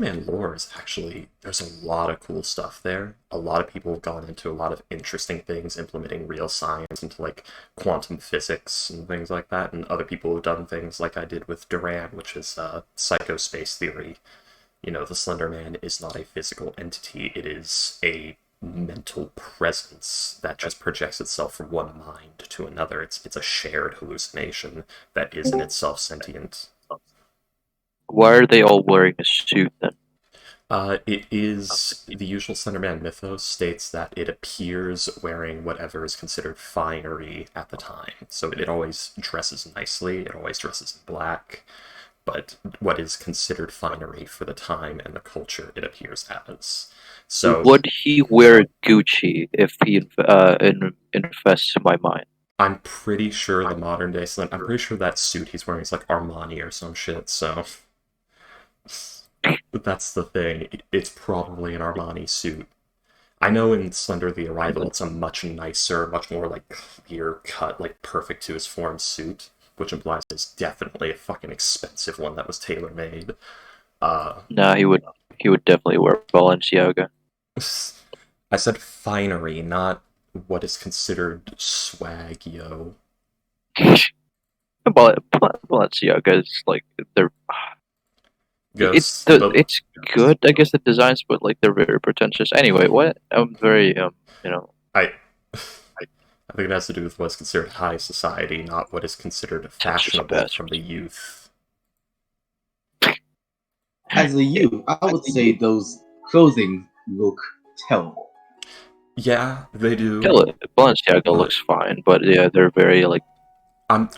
Man, lore is actually, there's a lot of cool stuff there. A lot of people have gone into a lot of interesting things, implementing real science into like quantum physics and things like that. And other people have done things like I did with Duran, which is psychospace theory. You know, the Slender Man is not a physical entity, it is a mental presence that just projects itself from one mind to another. It's a shared hallucination that is in itself sentient. Why are they all wearing a suit then? It is the usual Slenderman mythos states that it appears wearing whatever is considered finery at the time. So it always dresses nicely, it always dresses in black, but what is considered finery for the time and the culture it appears as. So Would he wear Gucci if he invests in my mind? I'm pretty sure the modern day Slender, I'm pretty sure that suit he's wearing is like Armani or some shit, so but that's the thing. It's probably an Armani suit. I know in Slender the Arrival it's a much nicer, much more like clear cut, like perfect to his form suit, which implies it's definitely a fucking expensive one that was tailor made. Uh, Nah, he would definitely wear Balenciaga. I said finery, not what is considered swag, yo. Balenciaga is like they're Ghost, but it's good, I guess, the designs, but like they're very pretentious. Anyway, what I'm very you know I I think it has to do with what's considered high society, not what is considered pretentious fashionable from the bastards. youth. As a you, I would say those clothing look terrible. Yeah, they Yeah, do, look, Balenciaga but looks fine, but yeah, they're very like I'm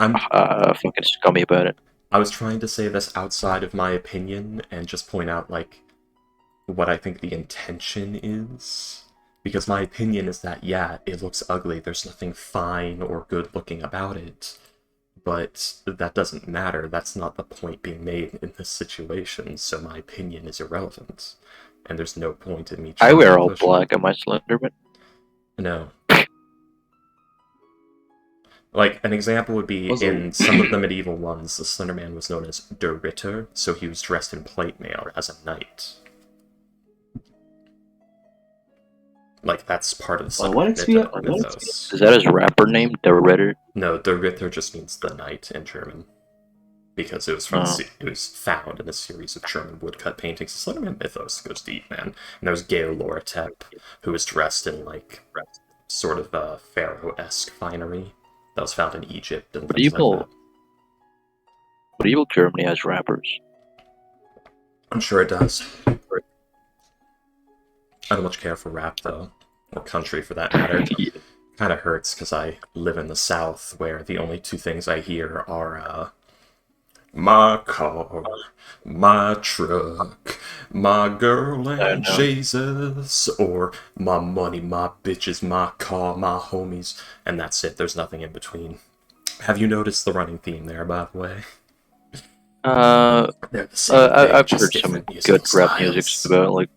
fucking scummy about it. I was trying to say this outside of my opinion and just point out like what I think the intention is. Because my opinion is that yeah, it looks ugly, there's nothing fine or good looking about it. But that doesn't matter, that's not the point being made in this situation, so my opinion is irrelevant. And there's no point in me I trying to wear all push it. black. Am I Slenderman? No. Like, an example would be Also, in some of the medieval ones, the Slender Man was known as Der Ritter, so he was dressed in plate mail as a knight. Like, that's part of the well, Slender what Man is we mythos. Is that his rapper name, The Redder? No, Der Ritter just means the knight in German, because it was from Oh, it was found in a series of German woodcut paintings. The Slenderman mythos goes deep, man. And there was Gale Loratep, who was dressed in like sort of pharaoh-esque finery that was found in Egypt and things like that. medieval medieval Germany has rappers. I'm sure it does. I don't much care for rap though, or country for that matter. Kind of hurts because I live in the South, where the only two things I hear are my car, my truck, my girl I and know. Jesus, or my money, my bitches, my car, my homies, and that's it. There's nothing in between. Have you noticed the running theme there, by the way? Uh, They're the same thing, I've just heard some different good musical rap music styles. about like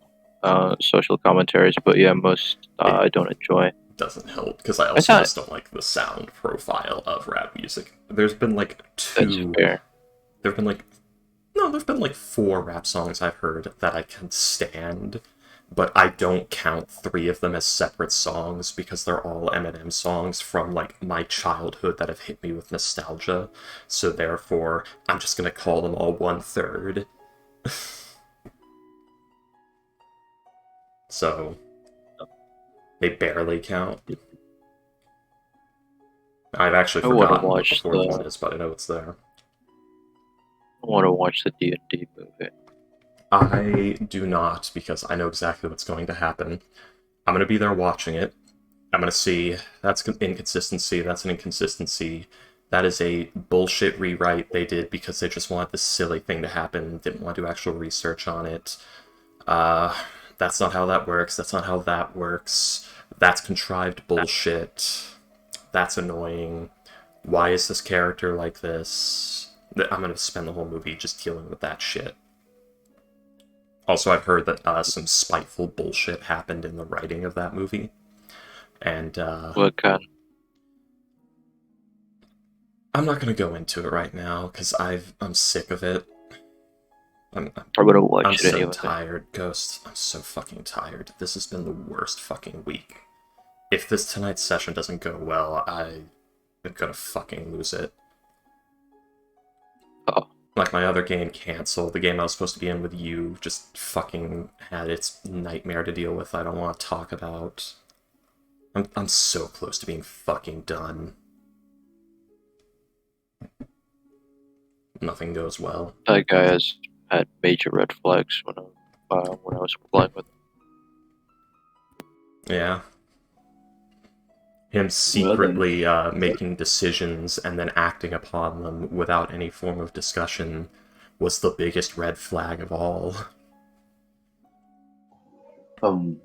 social commentaries, but yeah, most It I don't enjoy. doesn't help, because I It's also not. just don't like the sound profile of rap music. There's been like That's two. fair. There've been like No, there've been like four rap songs I've heard that I can stand, but I don't count three of them as separate songs because they're all Eminem songs from like my childhood that have hit me with nostalgia. So therefore, I'm just gonna call them all one third. So they barely count. I've actually I want to forgotten what the watch fourth one the. is, but I know it's there. I want to watch the D&D movie. I do not because I know exactly what's going to happen. I'm gonna be there watching it. I'm gonna see that's inconsistency. That's an inconsistency. That is a bullshit rewrite they did because they just wanted this silly thing to happen. Didn't want to do actual research on it. Uh, that's not how that works. That's not how that works. That's contrived bullshit. That's annoying. Why is this character like this? I'm gonna spend the whole movie just dealing with that shit. Also, I've heard that some spiteful bullshit happened in the writing of that movie, and What kind? I'm not gonna go into it right now because I'm sick of it. I'm, I would have watched I'm it so anyway. tired, Ghost. I'm so fucking tired. This has been the worst fucking week. If this tonight's session doesn't go well, I'm gonna fucking lose it. Oh. Like, my other game canceled. The game I was supposed to be in with you just fucking had its nightmare to deal with I don't want to talk about. I'm so close to being fucking done. Nothing goes well. That guy has had major red flags when I was playing with him. Yeah. Him secretly making decisions and then acting upon them without any form of discussion was the biggest red flag of all. Who?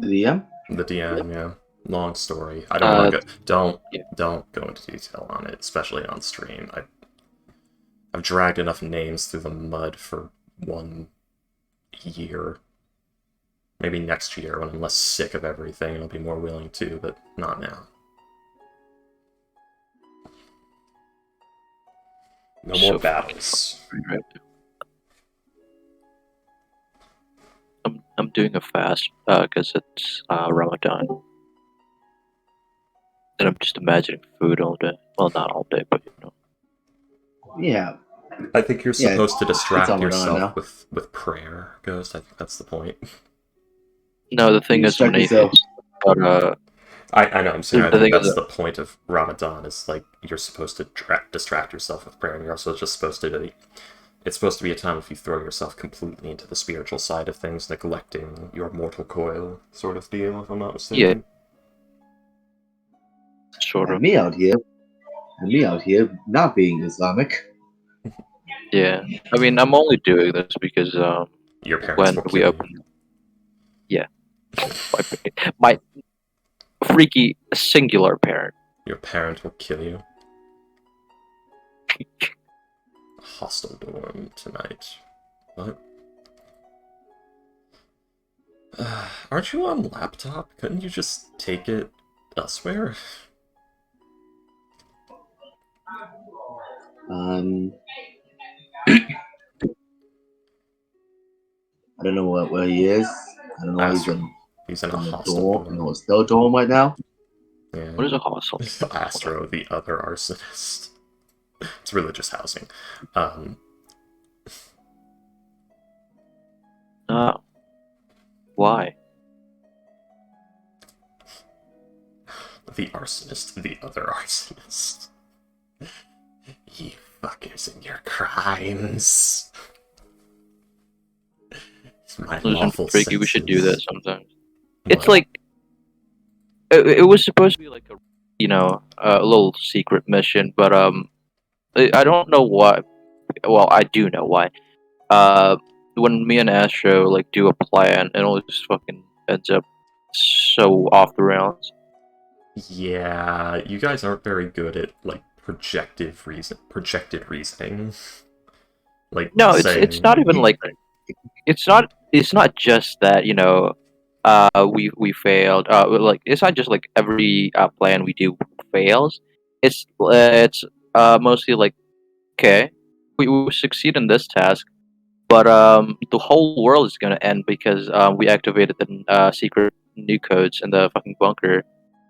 The DM? The DM, yeah. Long story. I don't want to go. Yeah. Don't go into detail on it, especially on stream. I've dragged enough names through the mud for 1 year. Maybe next year when I'm less sick of everything, I'll be more willing to, but not now. No more battles. I'm doing a fast because it's Ramadan, and I'm just imagining food all day. Well, not all day, but you know. Yeah. I think you're supposed to distract Ramadan yourself now. with prayer, Ghost. I think that's the point. No, the thing You is, when distract yourself. I know, I'm saying I The think thing is that's the point of Ramadan, is like, you're supposed to distract yourself with prayer, and you're also just supposed to it's supposed to be a time if you throw yourself completely into the spiritual side of things, neglecting your mortal coil sort of deal, if I'm not mistaken. sort of. And me out here not being Islamic. Yeah, I mean, I'm only doing this because Your parents when will we kill opened, yeah, my freaky singular parent. you. Your parent will kill you. Hostile dorm tonight. What? Aren't you on laptop? Couldn't you just take it elsewhere? I don't know where he is. I don't know why He's in a in the hostile dorm. dorm. In a hostel dorm right now. Yeah. What is a hostel? Astro, the other arsonist. It's religious housing. Why? The arsonist, the other arsonist. You fuckers and your crimes. My lawful Freaky, we should do that senses. sometimes. What? It's like it was supposed to be like a little secret mission, but I don't know why. Well, I do know why. When me and Astro like do a plan, it always just fucking ends up so off the rails. Yeah, you guys aren't very good at like projected reasoning. Like, No, saying, it's not even like it's not just that we failed. Like it's not just like every plan we do fails. It's mostly like, okay, we succeed in this task, but the whole world is gonna end because we activated the secret new codes in the fucking bunker.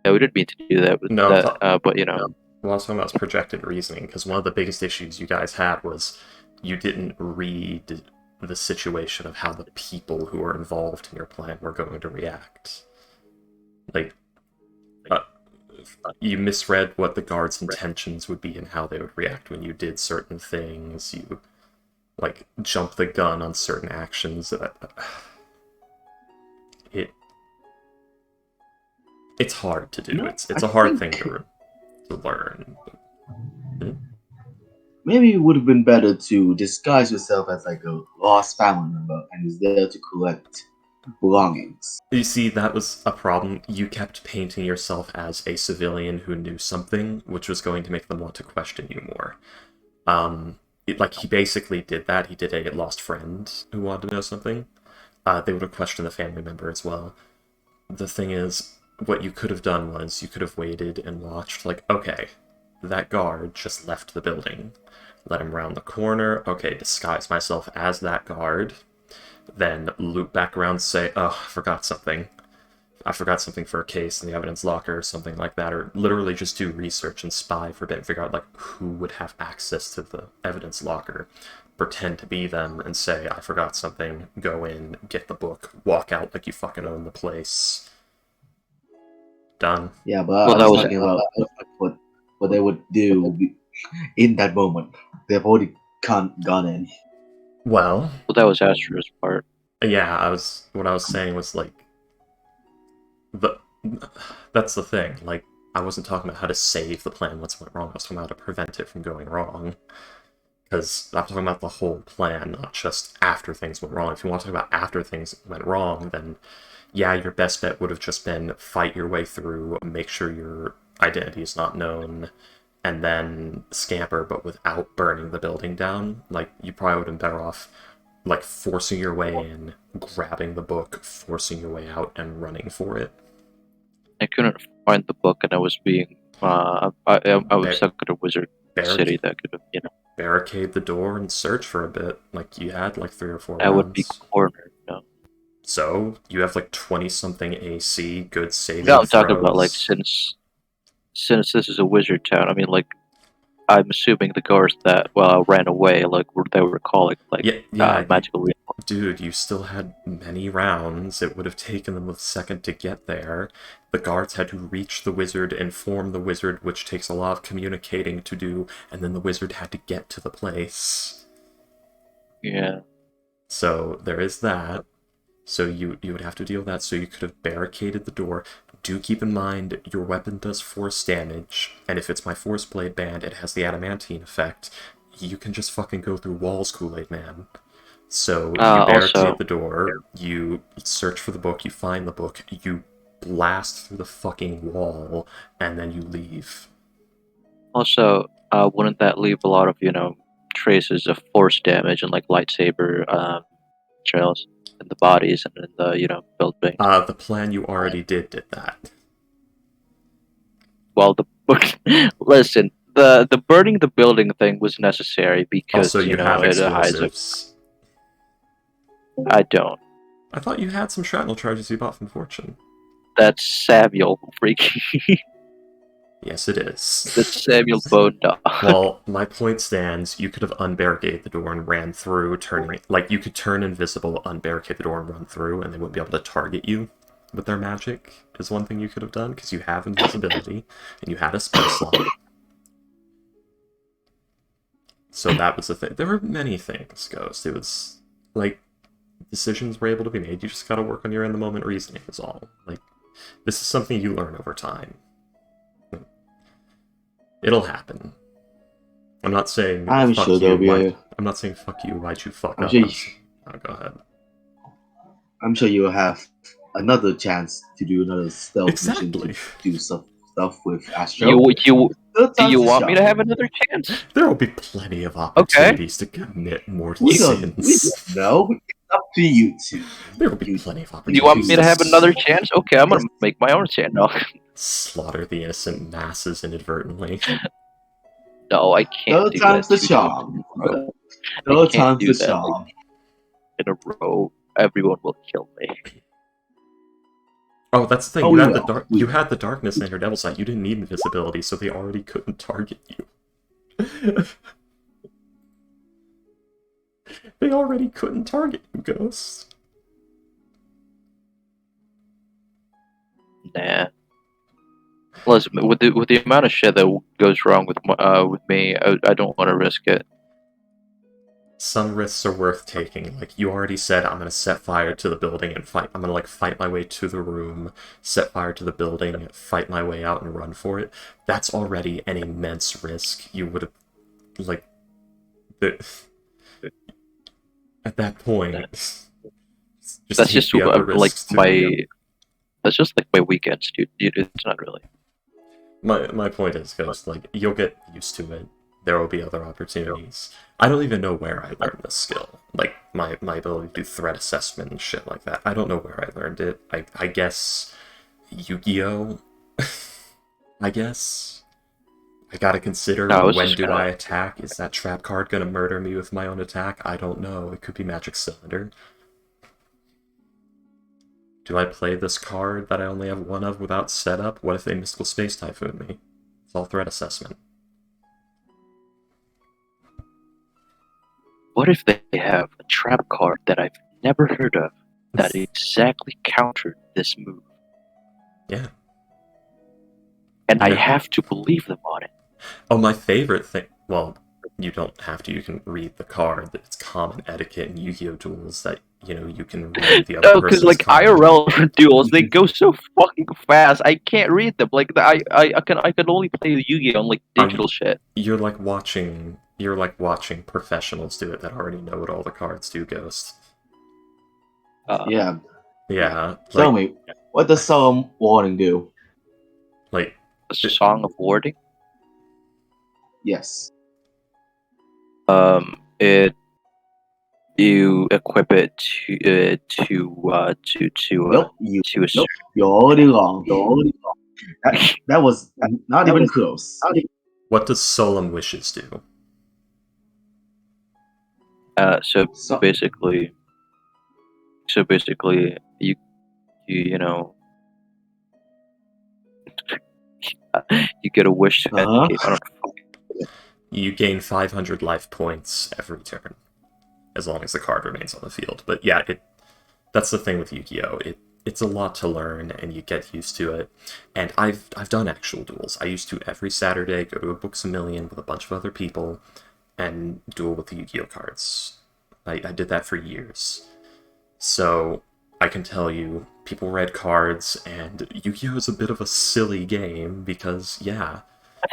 Yeah, we didn't mean to do that, No, but you know. Well, I was talking about projected reasoning, because one of the biggest issues you guys had was you didn't read the situation of how the people who were involved in your plan were going to react. Like, you misread what the guards' intentions would be and how they would react when you did certain things. You, like, jumped the gun on certain actions. It's hard to do. It's a hard thing to learn. Maybe it would have been better to disguise yourself as like a lost family member and is there to collect belongings. You see, that was a problem. You kept painting yourself as a civilian who knew something, which was going to make them want to question you more. He basically did that. He did a lost friend who wanted to know something. They would have questioned the family member as well. The thing is, what you could have done was you could have waited and watched, like, okay, that guard just left the building. let him round the corner. Okay, disguise myself as that guard. Then loop back around and say, oh, I forgot something. I forgot something for a case in the evidence locker or something like that. Or literally just do research and spy for a bit and figure out, like, who would have access to the evidence locker. Pretend to be them and say, I forgot something, go in, get the book, walk out like you fucking own the place. Done. Yeah, but Well, I that was was talking about what they would do in that moment. They've already gone in. Well, that was Astra's part. yeah, what I was saying was, like, that's the thing, like, I wasn't talking about how to save the plan once it went wrong, I was talking about how to prevent it from going wrong. Because I'm talking about the whole plan, not just after things went wrong. If you want to talk about after things went wrong, then yeah, your best bet would have just been fight your way through, make sure your identity is not known, and then scamper, but without burning the building down. Like, you probably would have been better off, like, forcing your way in, grabbing the book, forcing your way out, and running for it. I couldn't find the book, and I was being I was stuck at a wizard city that could have, barricade the door and search for a bit. Like, you had like 3 or 4 I rounds. would be cornered. No. So you have like 20-something AC, good saving No, I'm throws. talking about like since this is a wizard town. I mean, like, I'm assuming the guards that ran away, like they were calling like magical. Dude, you still had many rounds. It would have taken them a second to get there. The guards had to reach the wizard, inform the wizard, which takes a lot of communicating to do, and then the wizard had to get to the place. Yeah. So there is that. So you would have to deal with that, so you could have barricaded the door. Do keep in mind, your weapon does force damage, and if it's my Force Blade band, it has the adamantine effect. You can just fucking go through walls, Kool-Aid Man. So you barricade the door, you search for the book, you find the book, you blast through the fucking wall, and then you leave. Also, wouldn't that leave a lot of, traces of force damage and like lightsaber trails in the bodies and in the, buildings? The plan you already did that. Well, the book. Listen, the burning the building thing was necessary because also, you have explosives. I don't. I thought you had some shrapnel charges you bought from Fortune. That's Samuel, freak. Yes, it is. That's Samuel Bone Dog. Well, my point stands. You could have unbarricaded the door and ran through, turning... Like, you could turn invisible, unbarricade the door, and run through, and they wouldn't be able to target you with their magic, is one thing you could have done, because you have invisibility, and you had a spell slot. So that was the thing. There were many things, Ghost. It was, like, decisions were able to be made. You just gotta work on your in-the-moment reasoning, is all. Like, this is something you learn over time. It'll happen. I'm not saying I'm fuck sure you. I'm not saying fuck you. Why'd you fuck up? Sure go ahead. I'm sure you'll have another chance to do another stealth mission to do stuff with Astro. Do you want me to have another chance? There will be plenty of opportunities to commit mortal sins. No, it's up to you two. There will be plenty of opportunities. Do you want me to have another chance? Okay, I'm gonna make my own chance. No. Slaughter the innocent masses inadvertently. No, I can't. No time's the charm. No time's the charm. In a row, everyone will kill me. Oh, that's the thing. You had the darkness and your devil sight. You didn't need invisibility, so they already couldn't target you. They already couldn't target you, Ghost. Nah. Listen, with the amount of shit that goes wrong with me, I don't want to risk it. Some risks are worth taking. Like, you already said, I'm gonna set fire to the building and fight. I'm gonna, like, fight my way to the room, set fire to the building, fight my way out and run for it. That's already an immense risk. You would have, like, at that point, that's just like that's just like my weekends, dude. It's not really. My point is, Ghost, like, you'll get used to it. There will be other opportunities. I don't even know where I learned this skill. Like, my ability to do threat assessment and shit like that. I don't know where I learned it. I guess Yu-Gi-Oh! I guess. I gotta consider, No, it's when just do kinda- I attack? Is that trap card gonna murder me with my own attack? I don't know. It could be Magic Cylinder. Do I play this card that I only have one of without setup? What if they Mystical Space Typhoon me? It's all threat assessment. What if they have a trap card that I've never heard of that exactly countered this move? Yeah. And I Yeah. have to believe them on it. Oh, my favorite thing. Well, you don't have to. You can read the card. It's common etiquette in Yu-Gi-Oh duels that you can read the other No, because person's like card. IRL duels, they go so fucking fast. I can't read them. Like I can only play Yu-Gi-Oh on like digital shit. You're like watching professionals do it that already know what all the cards do, Ghost. Yeah. Yeah. Tell me, what does Solemn Warning do? Like, A Song of Warding. Yes. You equip it to Nope. You. to a Nope. You're already wrong. That was not even close. what does Solemn Wishes do? So basically you know you get a wish to Uh-huh. educate. I don't know. You gain 500 life points every turn, as long as the card remains on the field. But yeah, that's the thing with Yu-Gi-Oh! It's a lot to learn, and you get used to it. And I've done actual duels. I used to every Saturday go to a Books A Million with a bunch of other people and duel with the Yu-Gi-Oh! Cards. I did that for years. So I can tell you, people read cards, and Yu-Gi-Oh! Is a bit of a silly game because, yeah,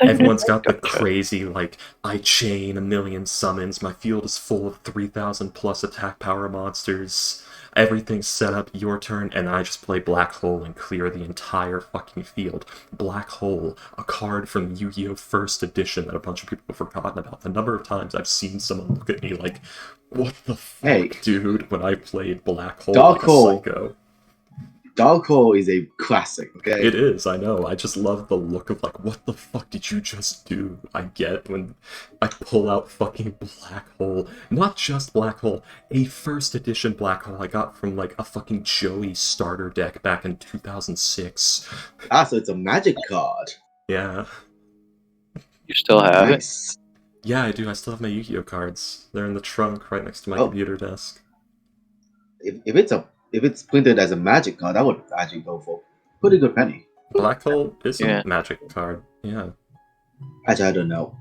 everyone's got the crazy, like, I chain a million summons, my field is full of 3,000 plus attack power monsters, everything's set up, your turn, and I just play Black Hole and clear the entire fucking field. Black Hole, a card from Yu-Gi-Oh! First Edition that a bunch of people have forgotten about. The number of times I've seen someone look at me like, what the fuck, Hey, dude, when I played Black Hole Dark like Hole. a psycho. Dark Hole is a classic, okay? It is, I know. I just love the look of like, what the fuck did you just do? I get when I pull out fucking Black Hole. Not just Black Hole, a first edition Black Hole I got from like a fucking Joey starter deck back in 2006. So it's a magic card. Yeah. You still have it? Nice. Yeah, I do. I still have my Yu-Gi-Oh cards. They're in the trunk right next to my Oh. computer desk. If it's printed as a magic card, I would actually go for a pretty good penny. Black Hole is Yeah. a magic card. Yeah. Actually, I don't know.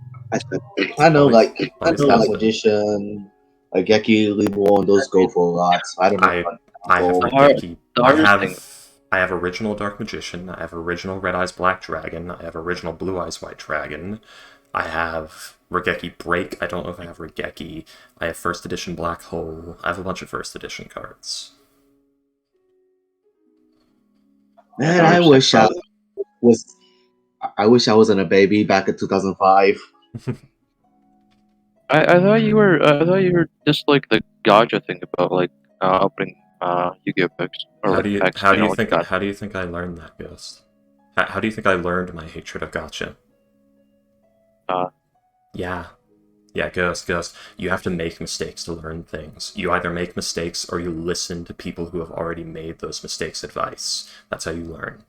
I know, Always- like always Last has been. Magician, like Geki, Reborn, those go for a lot. I don't know. I have Oh. Regeki. The I hardest thing- have original Dark Magician. I have original Red Eyes Black Dragon. I have original Blue Eyes White Dragon. I have Regeki Break. I don't know if I have Regeki. I have first edition Black Hole. I have a bunch of first edition cards. Man, I wish I wasn't a baby back in 2005. I thought you were just like the gacha thing about like opening Yu-Gi-Oh packs or How do you packs, how do you like think that. how do you think I learned that, Ghost? How do you think I learned my hatred of gacha? Yeah, Ghost. You have to make mistakes to learn things. You either make mistakes or you listen to people who have already made those mistakes advice. That's how you learn.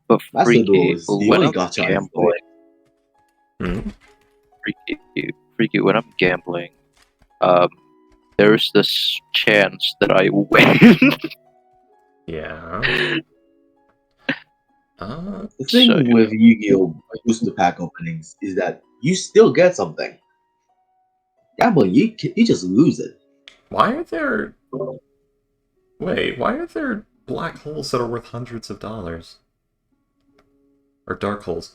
But That's the freaky, rules. The when only I'm gacha I gambling, Hmm? freaky, when I'm gambling, there's this chance that I win. Yeah. The thing So- with Yu-Gi-Oh! Booster pack openings is that you still get something. Gambling, you just lose it. Why are there black holes that are worth hundreds of dollars? Or dark holes?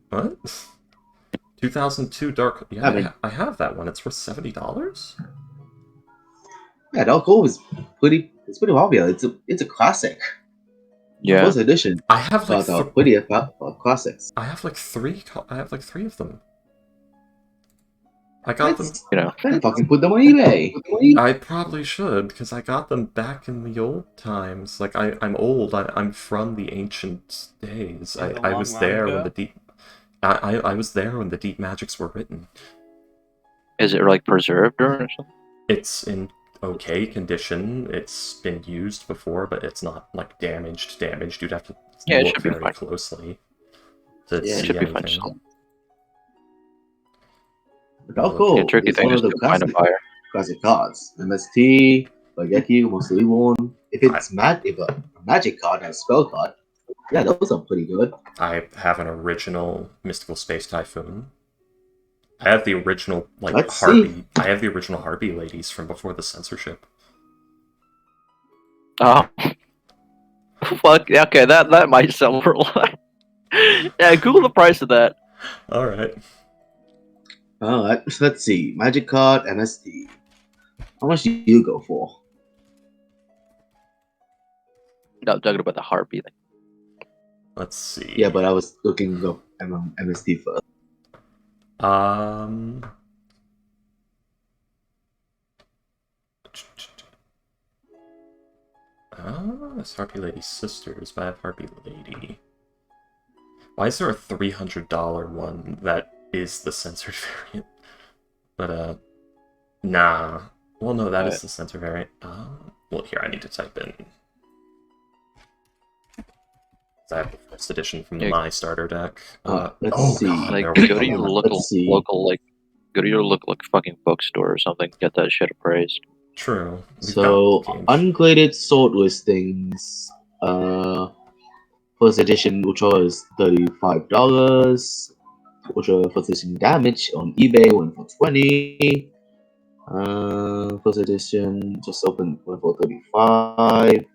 What? 2002 dark. Yeah, I mean- I have that one. It's worth $70. Yeah, Dark Hole is pretty. It's pretty popular. It's a classic. yeah, First edition I have like cards are pretty classics. I have like three of them. I got them. you know. Then fucking put them on eBay. I probably should because I got them back in the old times. Like I'm old. I'm from the ancient days. In the I long was long there ago? when the deep. I was there when the deep magics were written. Is it like preserved or something? It's in okay condition. It's been used before, but it's not like damaged. You'd have to Yeah, it look should be very fine. closely to Yeah, it see should be fine. anything. Falco tricky is thing one is of the to find a buyer. classic cards. MST, Bageki, mostly one. If it's if a magic card and a spell card, yeah, those are pretty good. I have an original Mystical Space Typhoon. I have the original Let's Harpy. see. I have the original Harpy ladies from before the censorship. Oh, fuck. Okay, that might sell for a lot. Yeah, Google the price of that. All right. Alright, let's see. Magic card, MST. How much do you go for? No, I'm talking about the harpy thing. Let's see. Yeah, but I was looking up MST first. It's Harpy Lady's sisters, but I have Harpy Lady. Why is there a $300 one that is the censored variant? But, nah. Well, no, that is the censored variant. Well, here, I need to type in. I have the first edition from my starter deck. Let's see. God, Like, there we go to your go. local, like, go to your local, like, fucking bookstore or something. Get that shit appraised. True. So, ungraded sword listings. First edition Ultra is $35. Ultra first edition damage on eBay went for $20. First edition just opened went for $35.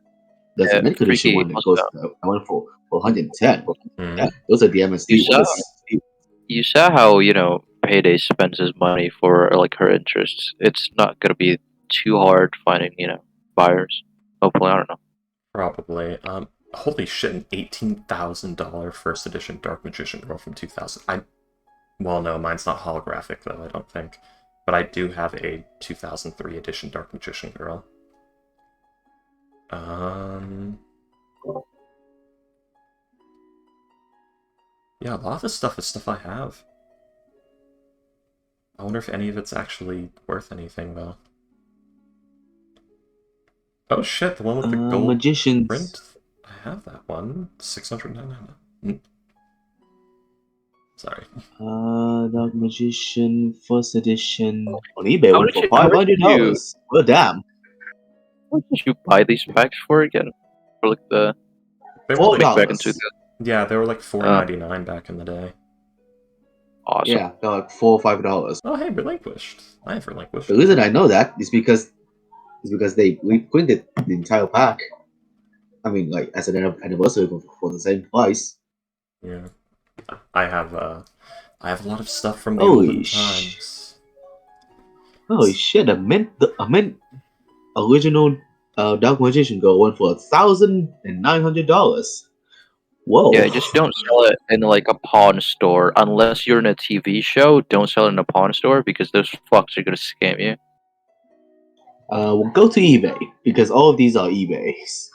There's a mint condition one that goes I went for $110. Yeah, those are the MSD ones. You saw how, Payday spends his money for, like, her interests. It's not gonna be too hard finding, buyers. Hopefully, I don't know. Probably. Holy shit, an $18,000 first edition Dark Magician Girl from 2000. Well, no, mine's not holographic, though, I don't think. But I do have a 2003 edition Dark Magician Girl. Yeah, a lot of this stuff is stuff I have. I wonder if any of it's actually worth anything, though. Oh shit, the one with the gold Magicians. print? I have that one. $699. Sorry. Dark Magician first edition on eBay went for How much $500. Well, damn. What did you buy these packs for again? For like the They were like, back in 2000. yeah, they were like $4.99 back in the day. Awesome. Yeah, they're like $4 or $5. Oh, hey, Relinquished. I have Relinquished. The reason I know that is because they reprinted the entire pack. I mean, like as an anniversary for the same price. Yeah, I have a lot of stuff from the olden times. Holy shit! A mint original Dark Magician Girl went for $1,900. Whoa! Yeah, just don't sell it in like a pawn store unless you're in a TV show. Don't sell it in a pawn store because those fucks are gonna scam you. We'll go to eBay because all of these are eBays.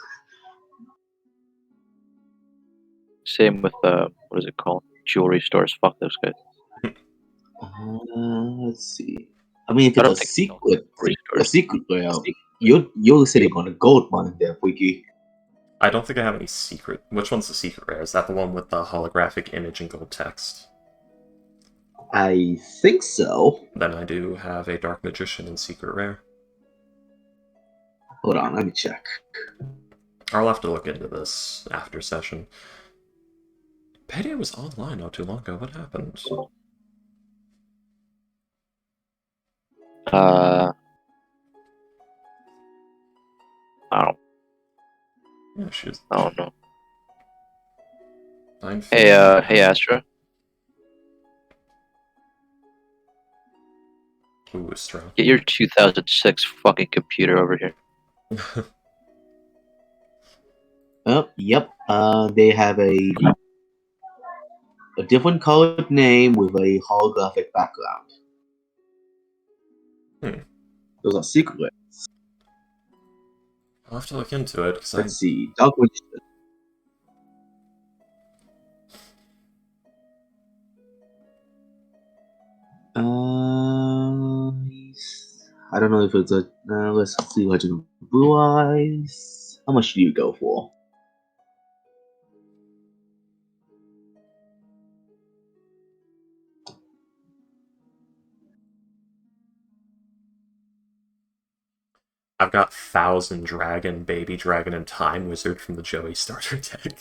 Same with what is it called? Jewelry stores. Fuck those guys. Let's see. I mean, if it's a secret layout, you're sitting on a gold mine there, Wiki. I don't think I have any secret. Which one's the secret rare? Is that the one with the holographic image and gold text? I think so. Then I do have a Dark Magician in secret rare. Hold on, let me check. I'll have to look into this after session. Payday was online not too long ago. What happened? I don't. Yeah, she was. I don't know. Hey, Astra. Ooh, Astra. Get your 2006 fucking computer over here. Yep. They have a different colored name with a holographic background. Those are secret. I'll have to look into it. Let's see. Dark Magician. don't know if it's a. Let's see what you blue eyes. How much do you go for? I've got Thousand Dragon, Baby Dragon, and Time Wizard from the Joey starter deck.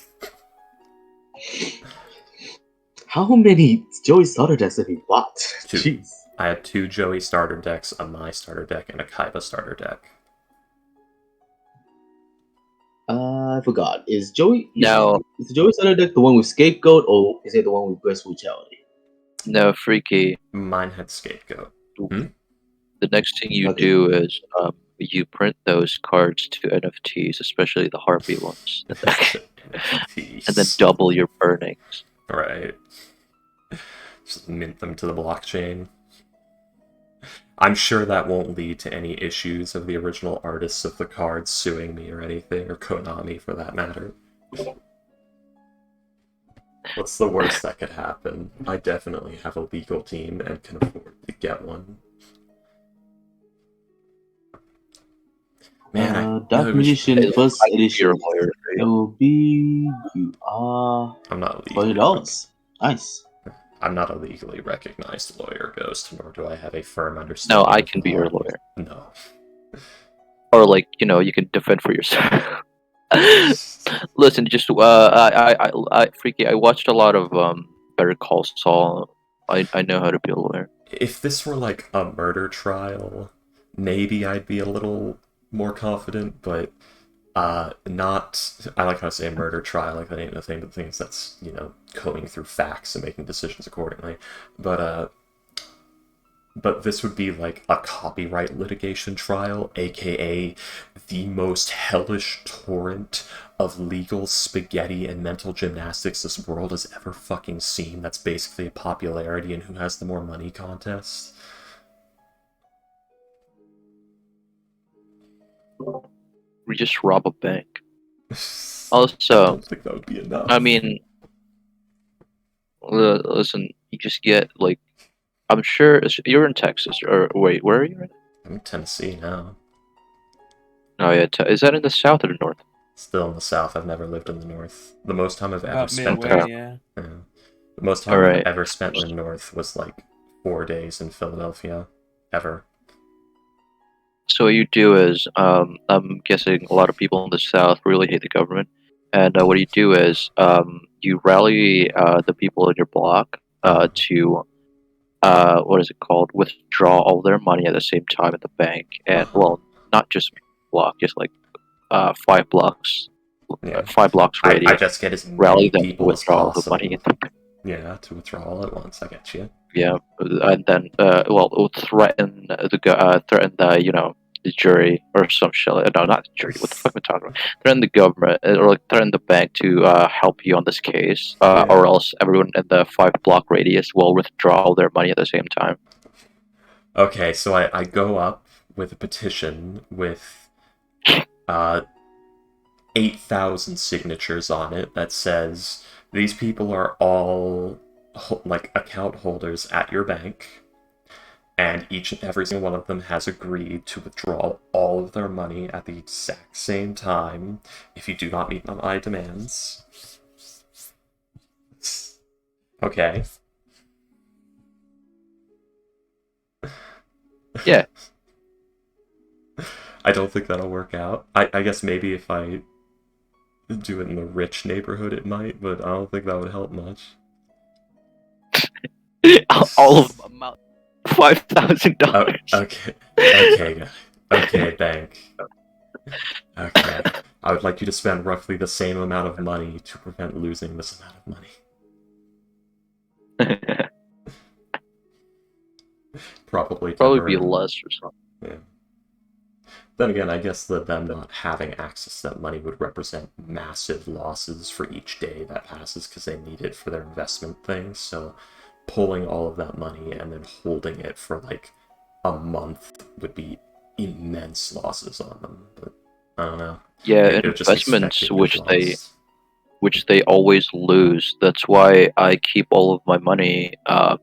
How many Joey starter decks have you bought? Two. Jeez. I had 2 Joey starter decks, a My starter deck, and a Kaiba starter deck. I forgot. Is Joey? No. Is the Joey starter deck the one with Scapegoat, or is it the one with Graceful Brutality? No, Freaky. Mine had Scapegoat. The next thing you Okay. do is you print those cards to NFTs, especially the Harpy ones, and then double your earnings. Right. Just mint them to the blockchain. I'm sure that won't lead to any issues of the original artists of the cards suing me or anything, or Konami for that matter. What's the worst that could happen? I definitely have a legal team and can afford to get one. Man, Dark Magician first edition. Your lawyer. LB, you are I'm not $40. Nice. I'm not a legally recognized lawyer, Ghost, nor do I have a firm understanding. No, I of can the be your law. lawyer. No. Or like, you can defend for yourself. Listen, just Freaky, I watched a lot of Better Call Saul. I know how to be a lawyer. If this were like a murder trial, maybe I'd be a little more confident, but not. I like how I say a murder trial, like that ain't no thing but things that's, combing through facts and making decisions accordingly. But this would be like a copyright litigation trial, aka the most hellish torrent of legal spaghetti and mental gymnastics this world has ever fucking seen. That's basically a popularity and who has the more money contest. We just rob a bank. I Also, don't think that would be enough. I mean, listen, you just get like, I'm sure you're in Texas, or wait, where are you? I'm in Tennessee now. Oh yeah, is that in the south or the north? Still in the South. I've never lived in the North. The most time I've ever About spent midway, in, yeah. the most time I've ever spent in the North was like 4 days in Philadelphia, ever. So what you do is, I'm guessing a lot of people in the South really hate the government, and what you do is, you rally the people in your block to, what is it called, withdraw all their money at the same time at the bank, and well, not just block, just like 5 blocks, Yeah. 5 blocks radius. I just get as rally many them to people as withdraw the possible. money. Yeah, to withdraw all at once. I get you. Yeah, and then threaten the the jury or some shit. No, not the jury. What the fuck am I talking about? Threaten the government or like threaten the bank to help you on this case, or else everyone in the 5 block radius will withdraw all their money at the same time. Okay, so I go up with a petition with 8,000 signatures on it that says these people are all like account holders at your bank, and each and every single one of them has agreed to withdraw all of their money at the exact same time if you do not meet my demands. Okay. Yeah. I don't think that'll work out. I guess maybe if I do it in the rich neighborhood it might, but I don't think that would help much. All of them amount $5,000. Okay, bank. Okay, I would like you to spend roughly the same amount of money to prevent losing this amount of money. Probably be less or something. Yeah. Then again, I guess that them not having access to that money would represent massive losses for each day that passes because they need it for their investment things. So pulling all of that money and then holding it for like a month would be immense losses on them. But I don't know. Yeah, Maybe they're just investments expecting which they always lose. That's why I keep all of my money. Oh,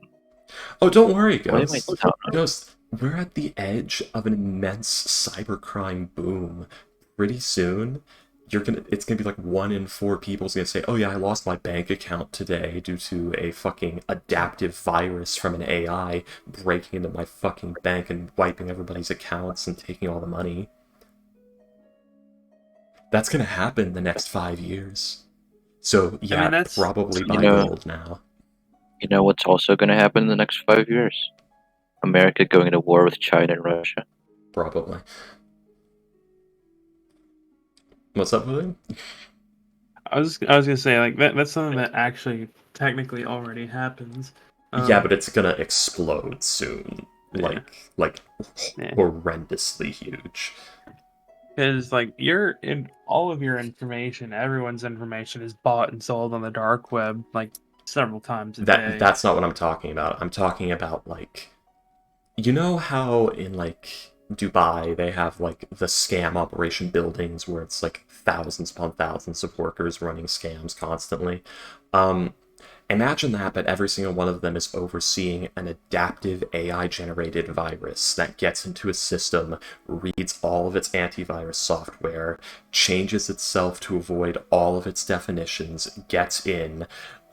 don't worry, Why am I Ghost. down? Ghost, we're at the edge of an immense cybercrime boom. Pretty soon, it's gonna be like 1 in 4 people's gonna say, "Oh yeah, I lost my bank account today due to a fucking adaptive virus from an AI breaking into my fucking bank and wiping everybody's accounts and taking all the money." That's gonna happen the next 5 years. So I yeah, mean, that's probably You buy know, gold now. you know what's also going to happen in the next 5 years? America going into war with China and Russia. Probably. What's up, William? I was gonna say like that's something that actually technically already happens. Yeah, but it's gonna explode soon. Yeah. Like Yeah. horrendously huge. Because like your in all of your information, everyone's information is bought and sold on the dark web like several times a day. That's not what I'm talking about. I'm talking about like, you know how in like Dubai they have like the scam operation buildings where it's like thousands upon thousands of workers running scams constantly. Um, Imagine that, but every single one of them is overseeing an adaptive AI-generated virus that gets into a system, reads all of its antivirus software, changes itself to avoid all of its definitions, gets in,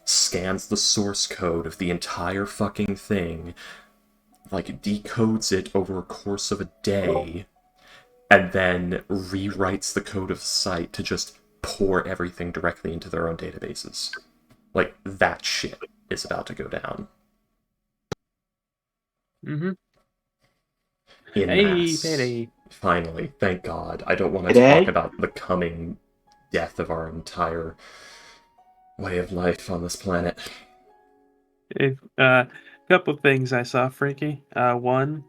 scans the source code of the entire fucking thing, like decodes it over a course of a day, and then rewrites the code of the site to just pour everything directly into their own databases. Like, that shit is about to go down. Mm-hmm. In Hey, mass. payday. Finally, thank God. I don't want to Payday? talk about the coming death of our entire way of life on this planet. If couple things I saw, Freaky. One,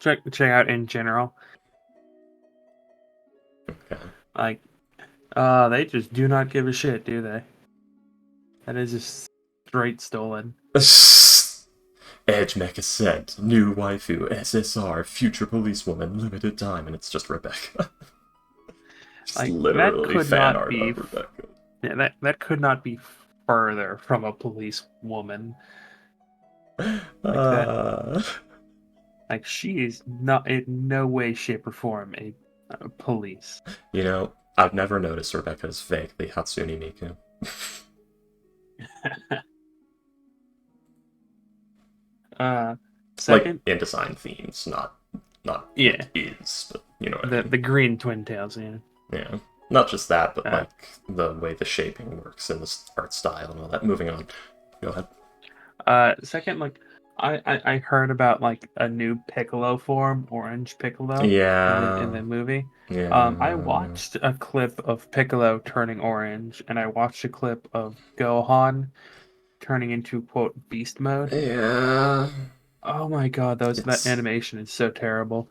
check out in general. Okay. Like, they just do not give a shit, do they? That is just straight stolen. Edge Mecha sent, new waifu, SSR, future policewoman, limited time, and it's just Rebecca. Just Like, that literally could fan not art be of Rebecca. Yeah, that could not be further from a police woman. Like that, Uh, like she is not in no way, shape, or form a police. you know, I've never noticed Rebecca's vaguely Hatsune Miku. Uh, Like, second, in design themes, not yeah, is, but you know what I the mean. the green twin tails. Yeah. Yeah. Not just that, but Uh, like the way the shaping works and the art style and all that. Moving on. Go ahead. Second, like I heard about like a new Piccolo form, Orange Piccolo, in the Yeah. movie. I Yeah. watched a clip of Piccolo turning orange, and I watched a clip of Gohan turning into quote beast mode. Yeah. Oh my god, that It's animation is so terrible.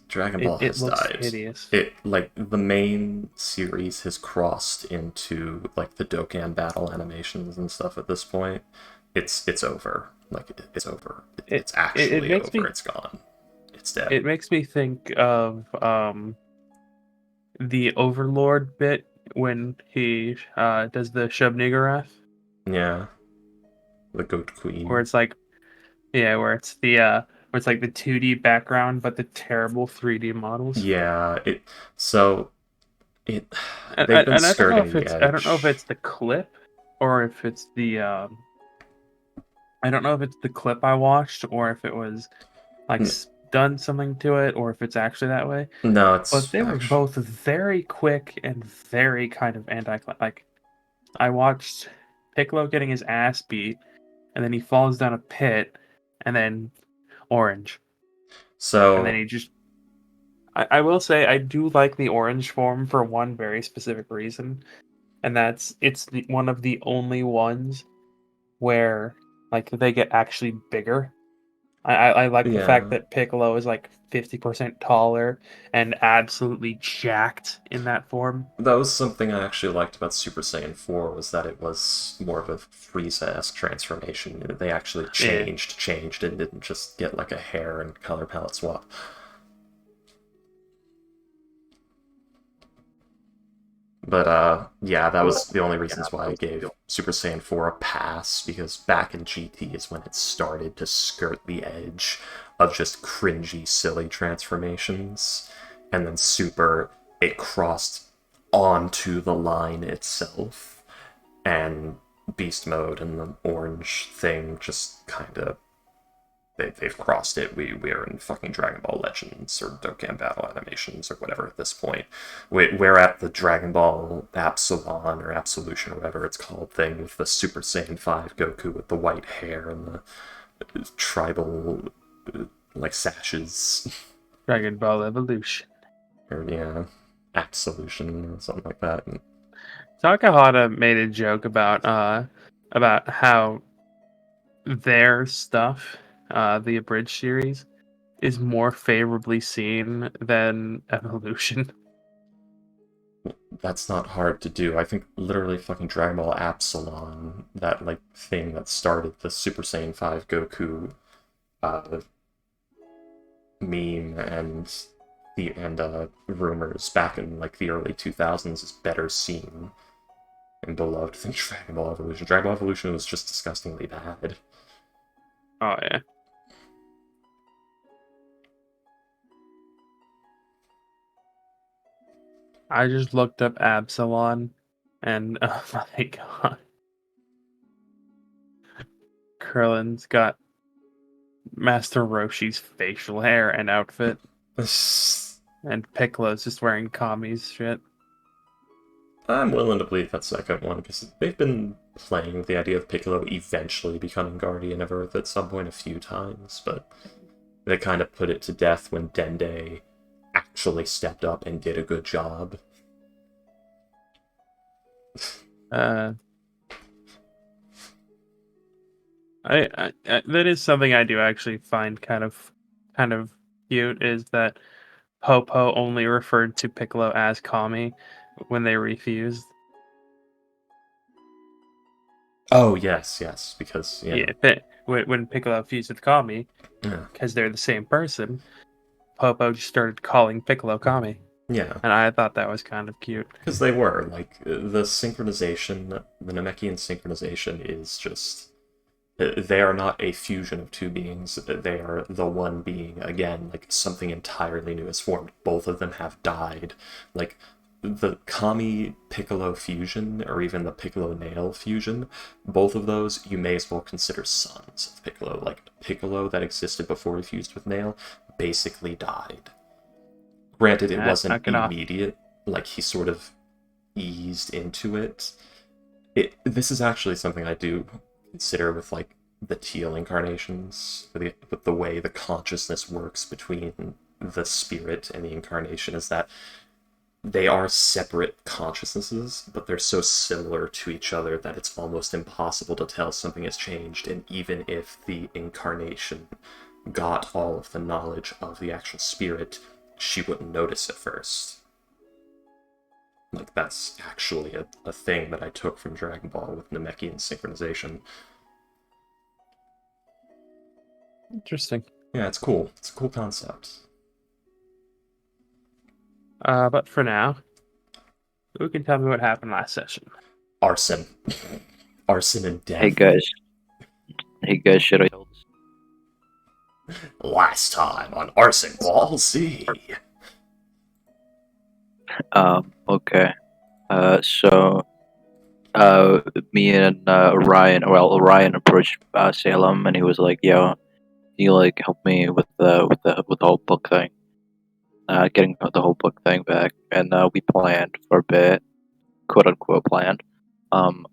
Dragon Ball It has looks died. hideous. It like the main series has crossed into like the Dokkan battle animations and stuff at this point. It's over. Like it's over. It's It actually makes over. me It's gone. It's dead. it makes me think of the Overlord bit when he does the Shub Niggurath, Yeah. The Goat where Queen. it's like where it's the where it's like the 2D background but the terrible 3D models. Yeah, so it And, they've been I don't know skirting if the it's I don't know if edge. it's the clip or if it's the I don't know if it's the clip I watched or if it was like N- done something to it or if it's actually that way. No, But it's they were actually both very quick and very kind of anti like I watched Piccolo getting his ass beat and then he falls down a pit and then orange. And then so he just I will say I do like the orange form for one very specific reason, and that's one of the only ones where like they get actually bigger. I like the fact yeah. that Piccolo is like 50% taller and absolutely jacked in that form. That was something I actually liked about Super Saiyan 4 was that it was more of a Frieza-esque transformation. They actually Yeah. changed and didn't just get like a hair and color palette swap. But yeah, that was the only reasons why I gave Super Saiyan 4 a pass, because back in GT is when it started to skirt the edge of just cringy, silly transformations. And then Super, it crossed onto the line itself. And Beast Mode and the orange thing just kind of they've crossed it. We are in fucking Dragon Ball Legends or Dokkan Battle Animations or whatever at this point. We're at the Dragon Ball Absolon or Absolution or whatever it's called thing with the Super Saiyan 5 Goku with the white hair and the tribal like sashes. Dragon Ball Evolution. Or yeah, Absolution or something like that. And Takahata made a joke about how their stuff, the abridged series, is more favorably seen than Evolution. that's not hard to do. I think literally fucking Dragon Ball Absolon, that like thing that started the Super Saiyan 5 Goku meme and rumors back in like the early 2000s, is better seen and beloved than Dragon Ball Evolution. Dragon Ball Evolution was just disgustingly bad. Oh yeah. I just looked up Absalon, and oh my god, Krillin's got Master Roshi's facial hair and outfit, and Piccolo's just wearing Kami's shit. I'm willing to believe that second one, because they've been playing with the idea of Piccolo eventually becoming Guardian of Earth at some point a few times, but they kind of put it to death when Dende actually stepped up and did a good job. I that is something I do actually find kind of cute, is that Popo only referred to Piccolo as Kami when they refused. Oh, yes, because, yeah. When Piccolo fused with Kami, Yeah. because they're the same person, Popo just started calling Piccolo Kami. Yeah. And I thought that was kind of cute. Because they were. Like, the synchronization, the Namekian synchronization is just... They are not a fusion of two beings. They are the one being. Again, like, something entirely new is formed. Both of them have died. Like, the Kami-Piccolo fusion, or even the Piccolo-Nail fusion, both of those you may as well consider sons of Piccolo. Like, Piccolo that existed before he fused with Nail basically died. Granted, it wasn't immediate. Like, he sort of eased into it. This is actually something I do consider with, like, the teal incarnations, with the way the consciousness works between the spirit and the incarnation, is that they are separate consciousnesses, but they're so similar to each other that it's almost impossible to tell something has changed, and even if the incarnation got all of the knowledge of the actual spirit, she wouldn't notice at first. Like, that's actually a thing that I took from Dragon Ball with Namekian synchronization. Interesting. Yeah, it's cool. It's a cool concept. But for now, who can tell me what happened last session? Arson. Arson and death. Hey guys, should I tell this? Last time on Arson Ball Z. Okay. So me and Ryan approached Salem, and he was like, "Yo, you like help me with the whole book thing, getting the whole book thing back." And we planned for a bit, quote unquote planned, and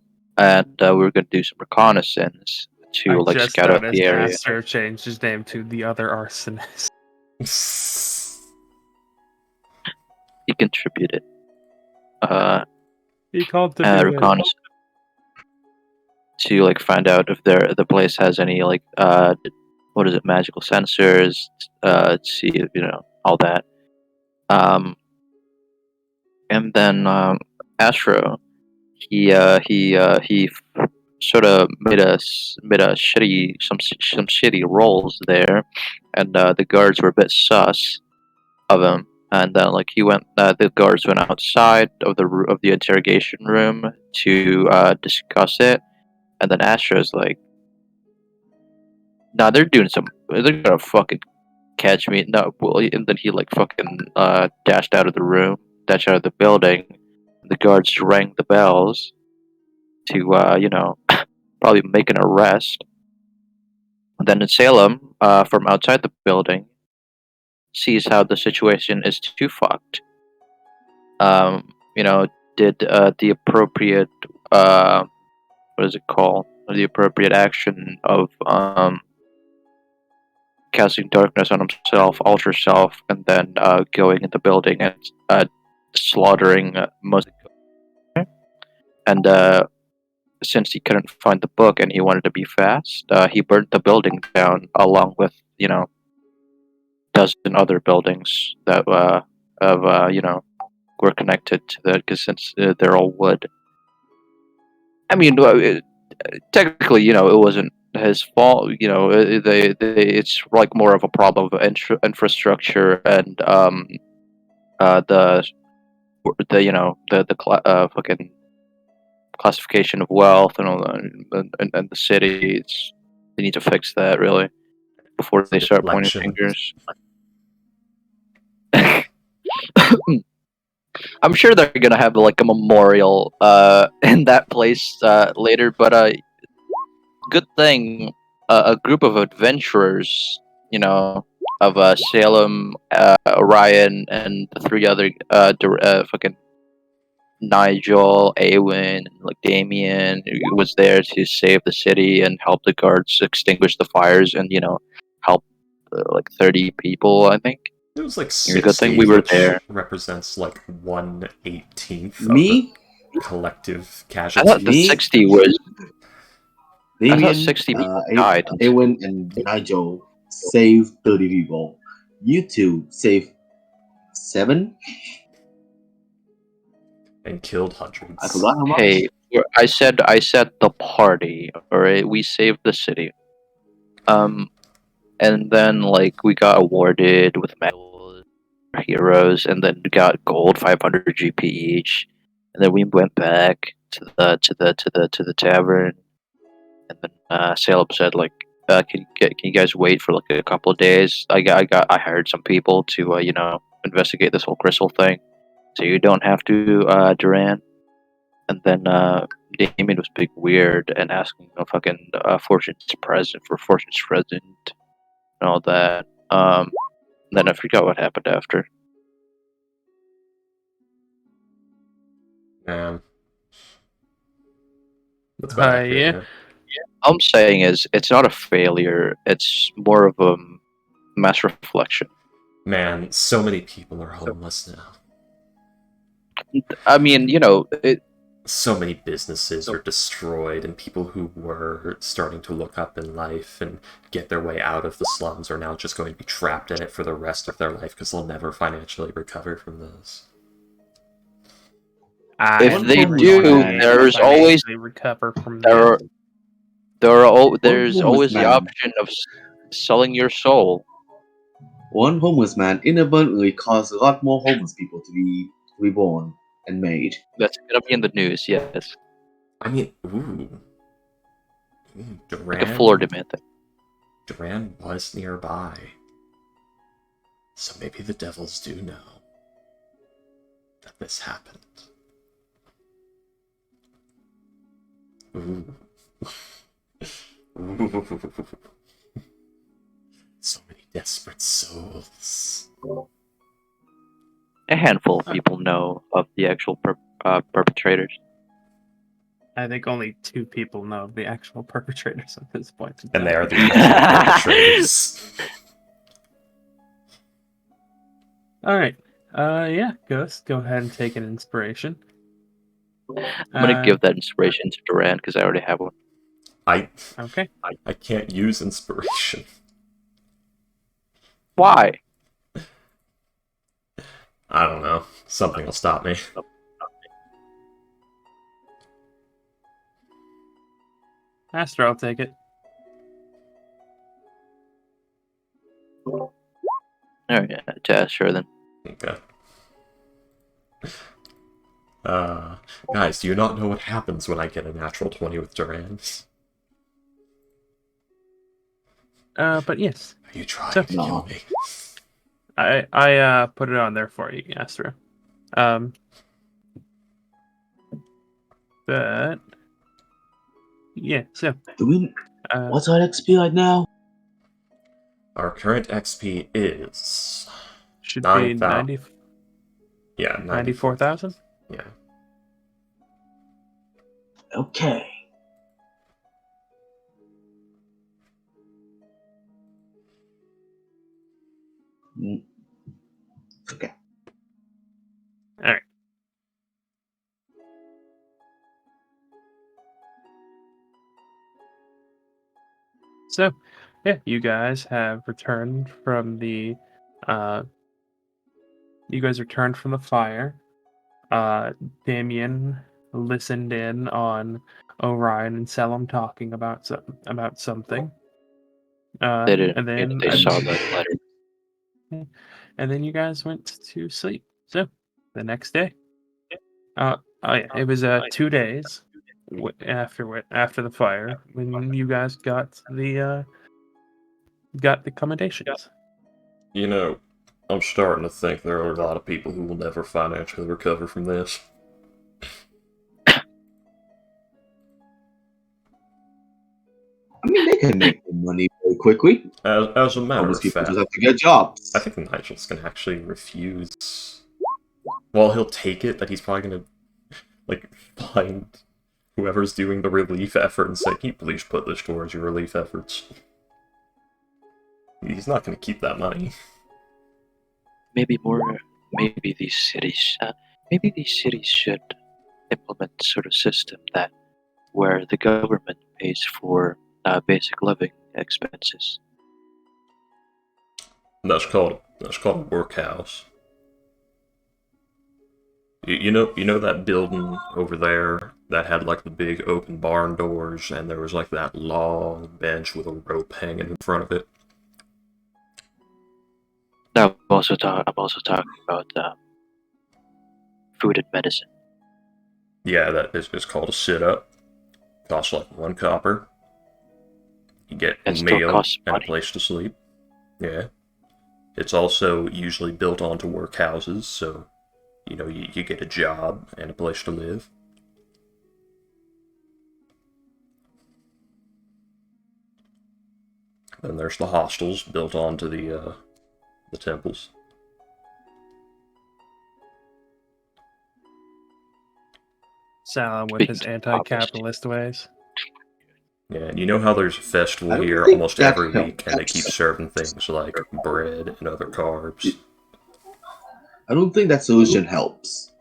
we were gonna do some reconnaissance to like scout out the area. Master changed his name to the other arsonist. He contributed. He called the Reconnaissance to like find out if the place has any like what is it, magical sensors, see, you know, all that. And then Astro, he sort of made a shitty some shitty rolls there, and the guards were a bit sus of him. And then like he went, the guards went outside of the interrogation room to discuss it, and then Astro's like, "Nah, they're gonna fucking catch me." No, well, and then he like fucking dashed out of the room, dashed out of the building. The guards rang the bells to probably make an arrest. And then in Salem, from outside the building, sees how the situation is too fucked. You know, did the appropriate what is it called? The appropriate action of casting darkness on himself, alter self, and then going in the building and slaughtering most. And since he couldn't find the book and he wanted to be fast, he burnt the building down along with dozen other buildings that were connected to that, because since they're all wood. I mean, technically, it wasn't his fault. It's like more of a problem of infrastructure and the fucking classification of wealth and all that, and the city. They need to fix that really before they start pointing Election. fingers. I'm sure they're gonna have like a memorial in that place later, but good thing a group of adventurers, of Salem, Orion, and the three other fucking Nigel, Awen, and like Damien, who was there to save the city and help the guards extinguish the fires, and help like 30 people, I think. It was like Good 60, thing we were which there. represents like 1/18th of Me? the collective I casualties. thought the 60 was. Damien, 60 people died. Ewan, and Nigel saved 30 people. You two saved 7? And killed hundreds. I forgot how much. Hey, I said the party. All right, we saved the city. And then like we got awarded with medals, heroes, and then got gold 500 GP each. And then we went back to the tavern, and then Salem said like, can you guys wait for like a couple of days? I hired some people to investigate this whole crystal thing, so you don't have to, Duran. And then Damien was being weird and asking fucking Fortune's present and all that. Then I forgot what happened after. Man. That's about accurate, yeah. man. All I'm saying is it's not a failure. It's more of a mass reflection. Man, so many people are homeless now. I mean, So many businesses are destroyed, and people who were starting to look up in life and get their way out of the slums are now just going to be trapped in it for the rest of their life because they'll never financially recover from this. if they do, there's always recover from there's homeless always the man. option of selling your soul. One homeless man inadvertently caused a lot more homeless people to be reborn and made. That's gonna be in the news. Yes, I mean, ooh. like a Florida man thing. Duran was nearby. So maybe the devils do know that this happened. Ooh. Ooh. So many desperate souls. A handful of people know of the actual perpetrators. I think only 2 people know of the actual perpetrators at this point. And they are the actual perpetrators. Alright. Yeah, Ghost, go ahead and take an inspiration. I'm gonna give that inspiration to Duran because I already have one. Okay. I can't use inspiration. Why? I don't know. Something will stop me. Astro, I'll take it. Oh yeah, to Astro then. Okay. Guys, do you not know what happens when I get a natural 20 with Duran? But yes, Are you trying So- to kill No. me? I put it on there for you, Astro. But yeah, so Do we? uh, What's our XP right now? Our current XP is should be 9,000. Yeah, 94,000. Yeah. Okay. Mm. Okay. All right. So, yeah, you guys have returned from the fire. Damien listened in on Orion and Selim talking about something. They didn't. And then They saw the letter. and then you guys went to sleep. So the next day, it was 2 days after the fire when you guys got the commendations. You know, I'm starting to think there are a lot of people who will never financially recover from this. I mean, they can make the money very quickly. As a matter Most of people fact, just have to get jobs. I think Nigel's gonna actually refuse. Well, he'll take it, but he's probably gonna, like, find whoever's doing the relief effort and say, "Can you please put this towards your relief efforts?" He's not gonna keep that money. Maybe these cities. Maybe these cities should implement sort of system that where the government pays for basic living expenses. That's called a workhouse. You know that building over there that had like the big open barn doors, and there was like that long bench with a rope hanging in front of it. No, I'm also talking about food and medicine. Yeah, that is called a sit-up. Costs like 1 copper. You get a It still meal costs and a money. place to sleep. Yeah. It's also usually built onto workhouses, so you get a job and a place to live. Then there's the hostels built onto the temples. Salam with his Speaking of anti-capitalist ways. Yeah, and you know how there's a festival I don't here think almost that every week, and they keep helps. serving things like bread and other carbs. I don't think that solution helps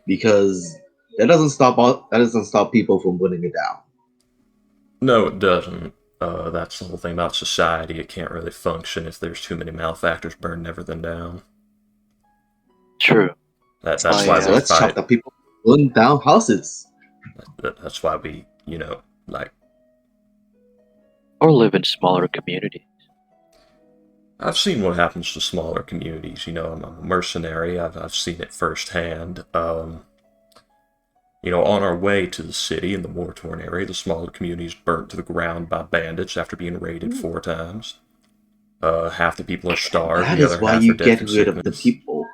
because that doesn't stop people from putting it down. No, it doesn't. That's the whole thing about society. It can't really function if there's too many malefactors burning everything down. True. That's Oh, why yeah. So we let's chop fight. the people pulling down houses. That's why we, like, Or live in smaller communities. I've seen what happens to smaller communities. I'm a mercenary. I've seen it firsthand. On our way to the city in the war-torn area, the smaller communities burnt to the ground by bandits after being raided 4 times. Half the people are starved, That the is other why half are you dead get from rid of the sickness. people.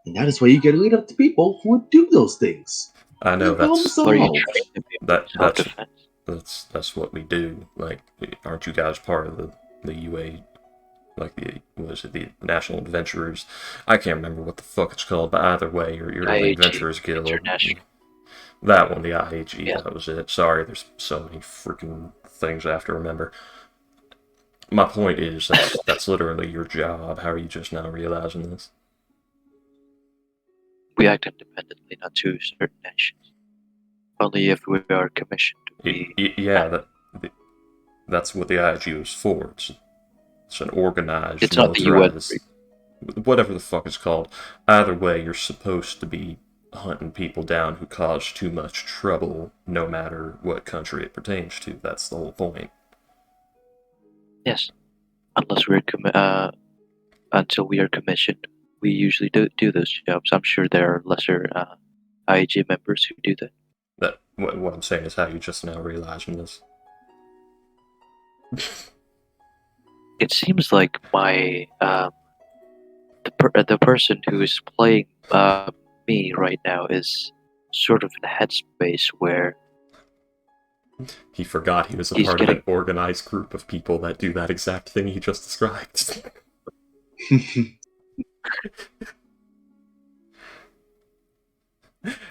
And that is why you get rid of the people who would do those things. I know Problem Or you solved. train the people that in that's self-defense. that's what we do. Like, aren't you guys part of the UA? Like the National Adventurers? I can't remember what the fuck it's called, but either way, you're in the IAG, Adventurers Guild. International. That one, the IAG, Yeah. that was it. Sorry, there's so many freaking things I have to remember. My point is, that's literally your job. How are you just now realizing this? We act independently, not to certain nations. Only if we are commissioned to be. Yeah, that's what the IAG was for. It's an organized, It's not the UN. militarized, whatever the fuck it's called. Either way, you're supposed to be hunting people down who cause too much trouble, no matter what country it pertains to. That's the whole point. Yes, unless we're until we are commissioned we usually do those jobs. I'm sure there are lesser IAG members who do that. What I'm saying is how you just now realizing this. It seems like my the person who is playing me right now is sort of in a headspace where He forgot he was a He's part of getting- an organized group of people that do that exact thing he just described.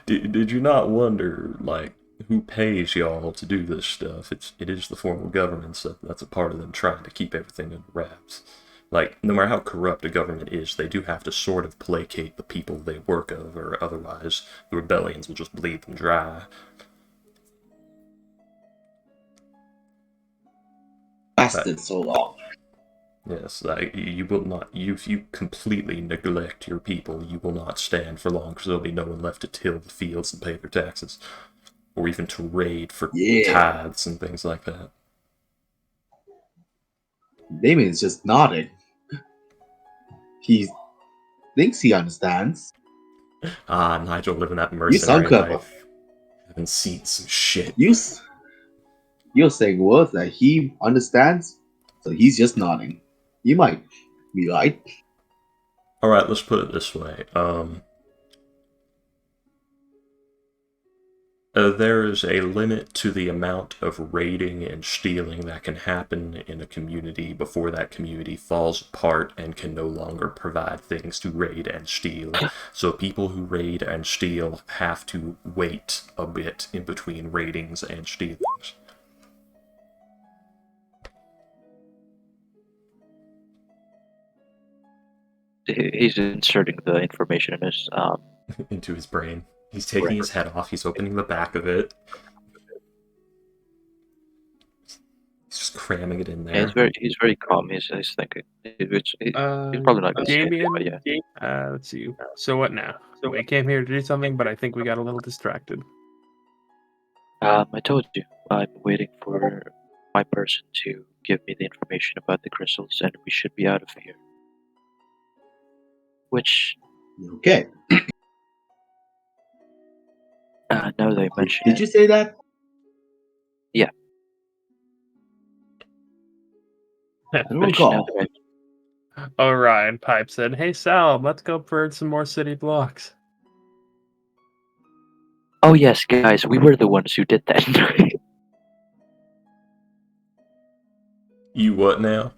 Did you not wonder, like, who pays y'all to do this stuff? It is the formal government, so that's a part of them trying to keep everything in wraps. Like, no matter how corrupt a government is, they do have to sort of placate the people they work of, or otherwise the rebellions will just bleed them dry. Lasted so long. Yes, like, you will not. If you completely neglect your people, you will not stand for long, because there'll be no one left to till the fields and pay their taxes, or even to raid for Yeah. tithes and things like that. Damien's just nodding. He thinks he understands. Ah, Nigel living that sound mercenary clever. life. Haven't seen some shit. You're saying words that he understands, so he's just nodding. You might be right. Alright, let's put it this way. There is a limit to the amount of raiding and stealing that can happen in a community before that community falls apart and can no longer provide things to raid and steal. So people who raid and steal have to wait a bit in between raidings and stealings. he's inserting the information in his Into his brain. He's taking his head off, he's opening the back of it. He's just cramming it in there. he's very calm. He's thinking. He's probably not going to say Damien, anything, but yeah. let's see. So what now? So we came here to do something, but I think we got a little distracted. I told you I'm waiting for my person to give me the information about the crystals, and we should be out of here. Which, Okay. now that I mention Did it, you say that? Yeah. I don't which now recall. that Orion Pipe said, "Hey Sal, let's go burn some more city blocks." oh yes, guys, we were the ones who did that. You what now?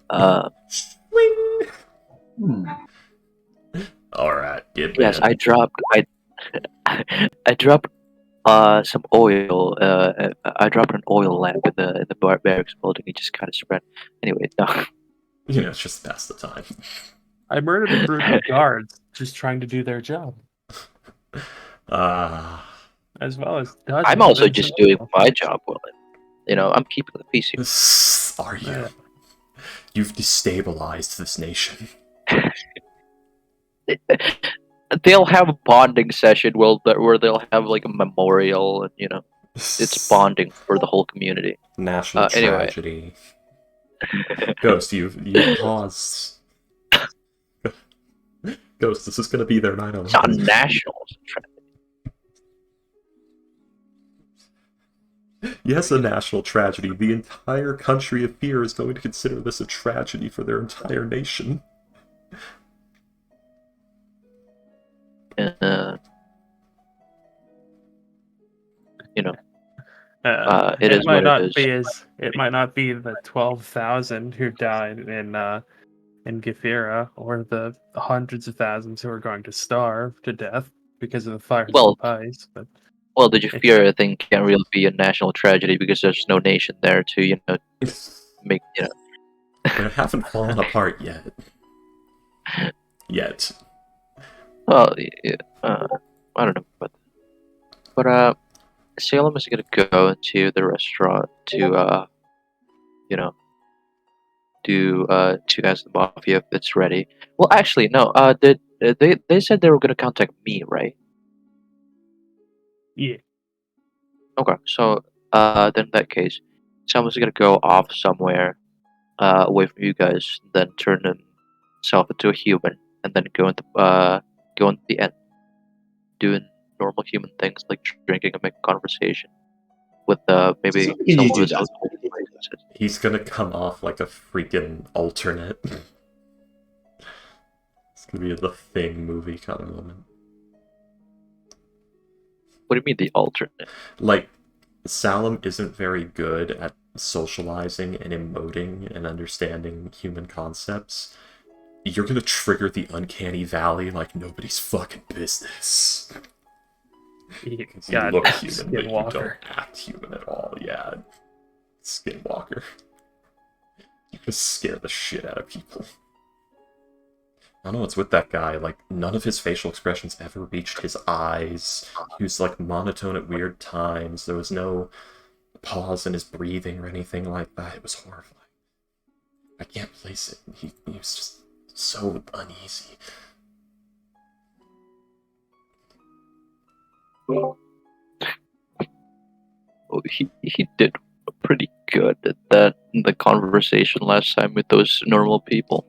Hmm. Alright, get back. Yes, I dropped some oil. I dropped an oil lamp in the barracks building. It just kind of spread. Anyway, no. You know, it's just pass the time. I murdered a group of guards just trying to do their job, as well as dozens I'm of also just doing incidental. my job well. I'm keeping the peace here. Are you? Yeah. You've destabilized this nation. They'll have a bonding session where they'll have like a memorial, and it's bonding for the whole community. National Anyway. tragedy. Ghost, you paused. Ghost, this is going to be their 9/11. It's not national. Yes, a national tragedy. The entire country of fear is going to consider this a tragedy for their entire nation. It is might what not it be is. it might not be the 12,000 who died in Gifira, or the hundreds of thousands who are going to starve to death because of the fires Well, and pies. But Well, the Jafira thing can't really be a national tragedy because there's no nation there to, make, They haven't fallen apart yet. Yet. Well, yeah, I don't know about that. But, Salem is gonna go into the restaurant to, do, Two Guys in the Mafia if it's ready. Well, actually, no, they said they were gonna contact me, right? yeah, Okay, so, then in that case, someone's gonna go off somewhere, away from you guys, then turn himself into a human, and then go into the end, doing normal human things like drinking and making conversation with maybe So can some you of do his that? social acquaintances. He's gonna come off like a freaking alternate. It's gonna be the Thing movie kind of moment. What do you mean the alternate? Like, Salem isn't very good at socializing and emoting and understanding human concepts. You're gonna trigger the uncanny valley like nobody's fucking business. You God, look human, but you Skinwalker. don't act human at all. Yeah, Skinwalker. You just scare the shit out of people. I don't know what's with that guy. Like, none of his facial expressions ever reached his eyes. He was, like, monotone at weird times. There was no pause in his breathing or anything like that. It was horrifying. I can't place it. He was just so uneasy. Well, he did pretty good at that in the conversation last time with those normal people.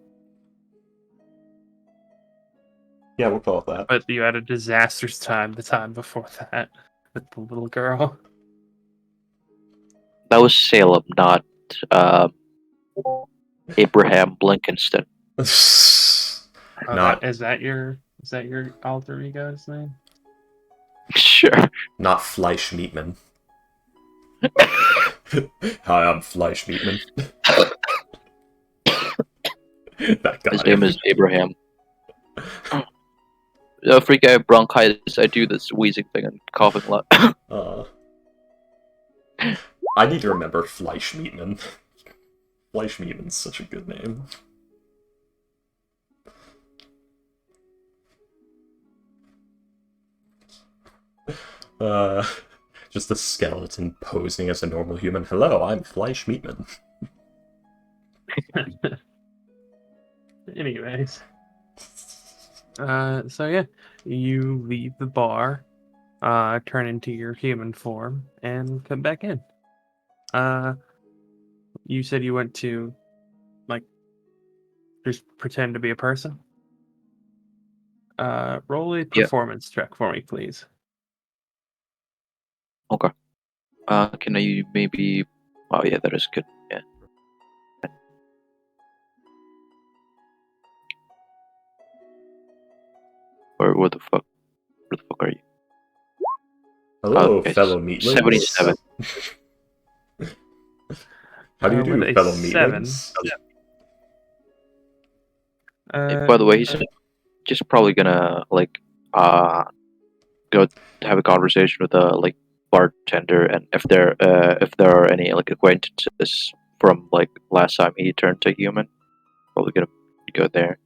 Yeah, we'll call it that. But you had a disastrous time the time before that with the little girl. That was Salem, not Abraham Blinkinston. Oh, Not is that your alter ego's name? Sure. not Fleisch Meatman. Hi, I'm Fleisch Meatman. That guy. His name is Abraham. Freak out bronchitis. I do this wheezing thing and coughing a lot. I need to remember Fleisch Meatman. Fleisch Meatman's such a good name. Just a skeleton posing as a normal human. Hello, I'm Fleisch Meatman. Anyways. So yeah, you leave the bar, turn into your human form, and come back in. You said you went to, like, just pretend to be a person? Roll a performance check for me, please. Okay. Can I maybe... Oh yeah, that is good. Yeah. Or what the fuck? Where the fuck are you? Hello, Okay, fellow meatlings. 77. How do you With do, a fellow 7. meatlings? By the way, he's just probably gonna like go have a conversation with a like bartender, and if there are any like acquaintances from like last time he turned to human, probably gonna go there.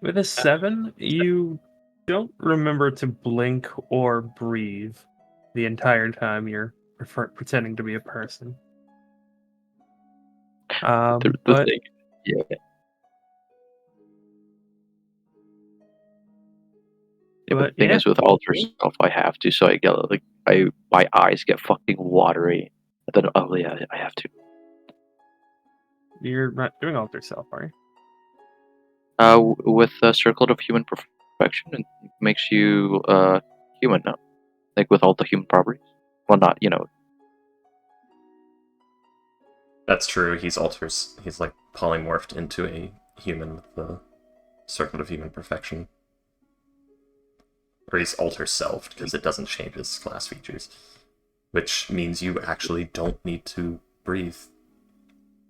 With a 7, you don't remember to blink or breathe the entire time you're pretending to be a person. The But thing, yeah. Yeah, but the thing is, with alter self, I have to, so I get like my eyes get fucking watery. And then oh yeah, I have to. you're not doing alter self, are you? With a circle of human perfection, it makes you human now, like with all the human properties. Well, not That's true. He's like polymorphed into a human with the circlet of human perfection. Or he's alter self because it doesn't change his class features. Which means you actually don't need to breathe.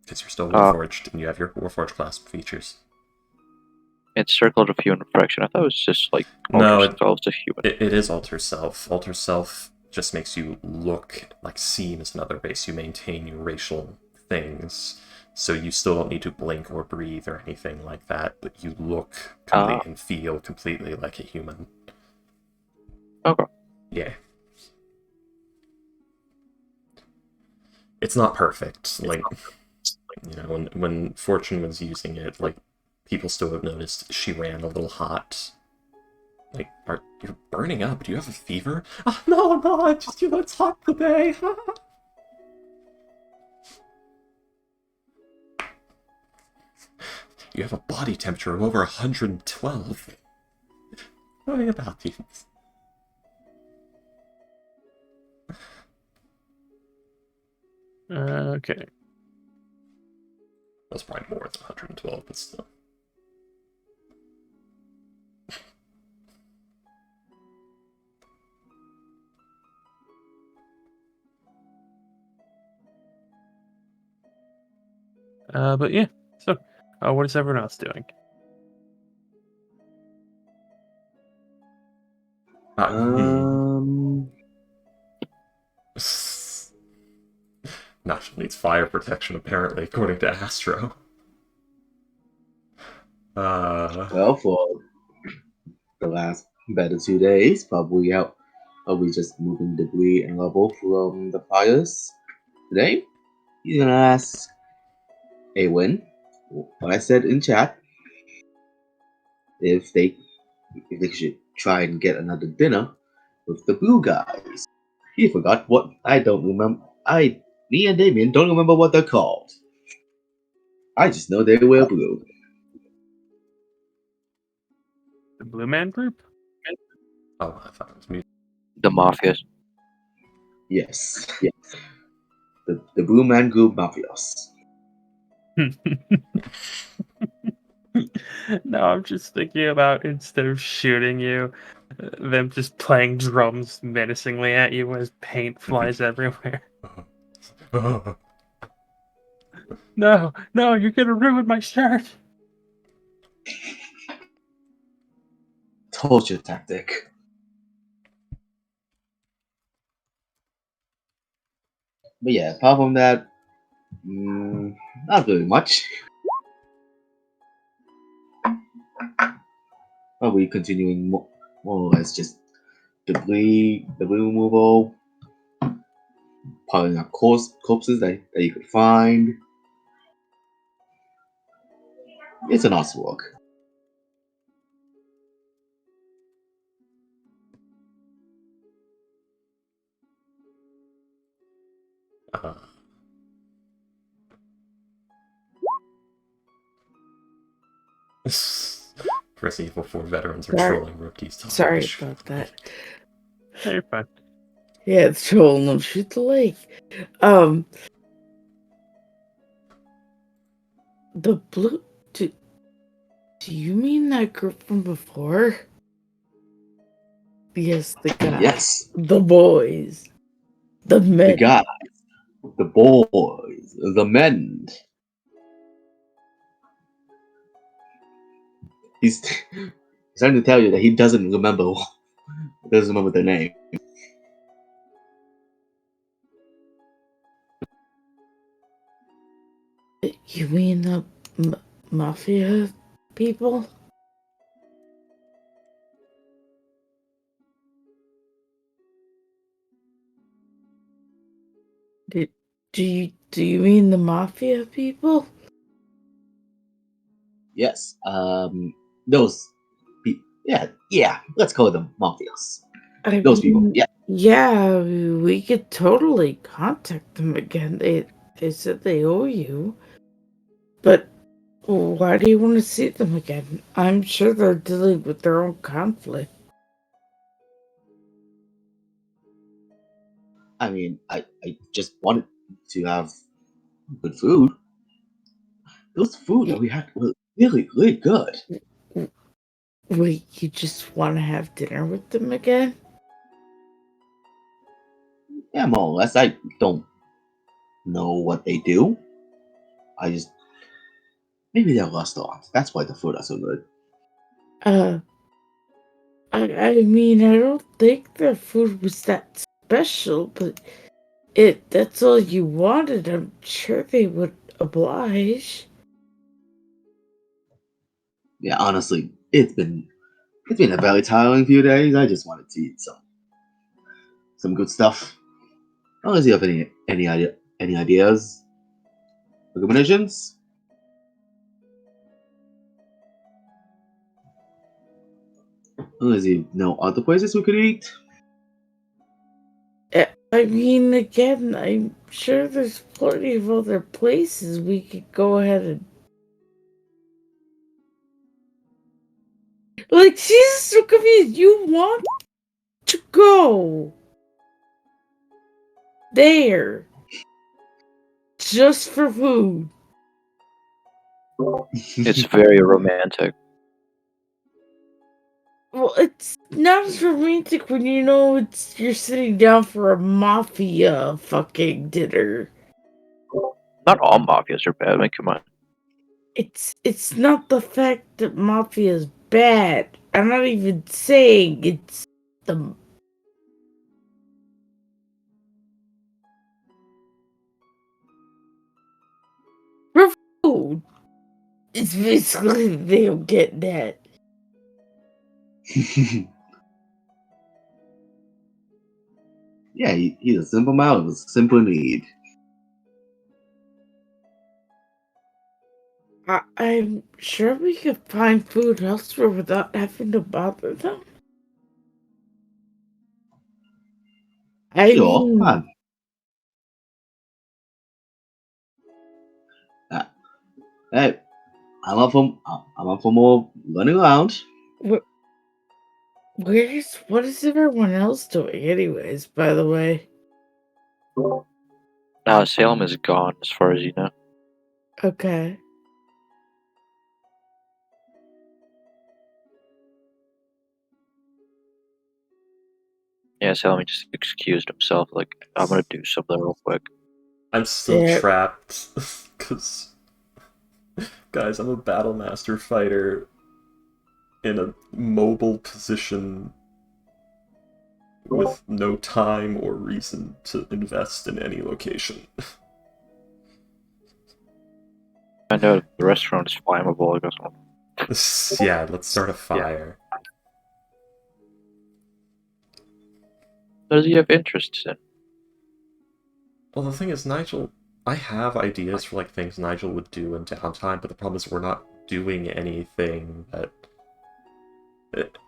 Because you're still Warforged and you have your Warforged class features. It's circle of human perfection. I thought it was just like No, alter self to human. It is alter self. Alter self just makes you look like seen as another race. You maintain your racial things, so you still don't need to blink or breathe or anything like that, but you look and feel completely like a human. Okay. Yeah. It's not perfect. Like, you know, when Fortune was using it, like, people still have noticed she ran a little hot. Like, you're burning up. Do you have a fever? Oh, no, just, it's hot today. You have a body temperature of over 112. Tell me about these. Okay. That's probably more than 112, but still. But yeah. So, what is everyone else doing? Nashville needs fire protection, apparently, according to Astro. Well, for the last better 2 days, probably just moving debris and rubble from the fires. Today, he's gonna ask Awen what I said in chat if they should try and get another dinner with the blue guys. He forgot what I don't remember. Me and Damien don't remember what they're called. I just know they wear blue. The Blue Man Group? Oh, I thought it was music. The mafias. Yes. The Blue Man Group Mafios. No, I'm just thinking about, instead of shooting you, them just playing drums menacingly at you as paint flies everywhere. No, you're gonna ruin my shirt. Torture tactic. But yeah, apart from that, not really much. Probably continuing more or less just debris removal, piling up corpses that you could find. It's an awesome work. Resident Evil 4 veterans are Sorry. trolling rookies. Sorry about that. Hey, you're fine. Yeah, it's trolling them. Shoot the lake. The blue. Do you mean that group from before? Yes, the guys. Yes, The boys. The men. the guys, the boys, the men. He's trying to tell you that he doesn't remember their name. You mean the mafia people? Do you mean the mafia people? Yes, those people. Yeah. Let's call them mafias. Those people. Yeah. Yeah, we could totally contact them again. They said they owe you. But why do you want to see them again? I'm sure they're dealing with their own conflict. I mean, I just wanted to have good food. Those food that we had were really, really good. Wait, you just want to have dinner with them again? Yeah, more or less. I don't know what they do. Maybe they're restaurants. That's why the food are so good. I mean, I don't think their food was that special, but that's all you wanted. I'm sure they would oblige. Yeah, honestly, it's been a very tiring few days. I just wanted to eat some good stuff. Unless you have any ideas, recommendations. Unless you know other places we could eat. I mean, again, I'm sure there's plenty of other places we could go ahead and Like, she's so confused. You want to go there just for food. It's very romantic. Well, it's not as romantic when you know you're sitting down for a mafia fucking dinner. Not all mafias are bad. Like, come on. It's not the fact that mafia is bad. I'm not even saying it's the for food. It's basically they don't get that. Yeah, he's a simple man with a simple need. I'm sure we could find food elsewhere without having to bother them. I Sure, mean, man. Hey, I'm up for more running around. what is everyone else doing, anyways? By the way, Salem is gone, as far as you know. okay. Yeah, Salem just excused himself. Like, I'm gonna do something real quick. I'm still Yeah. trapped because, guys, I'm a battle master fighter in a mobile position with no time or reason to invest in any location. I know the restaurant is flammable. I guess. Yeah, let's start a fire. What does he have interests in? Well, the thing is, Nigel, I have ideas for like things Nigel would do in downtime, but the problem is we're not doing anything that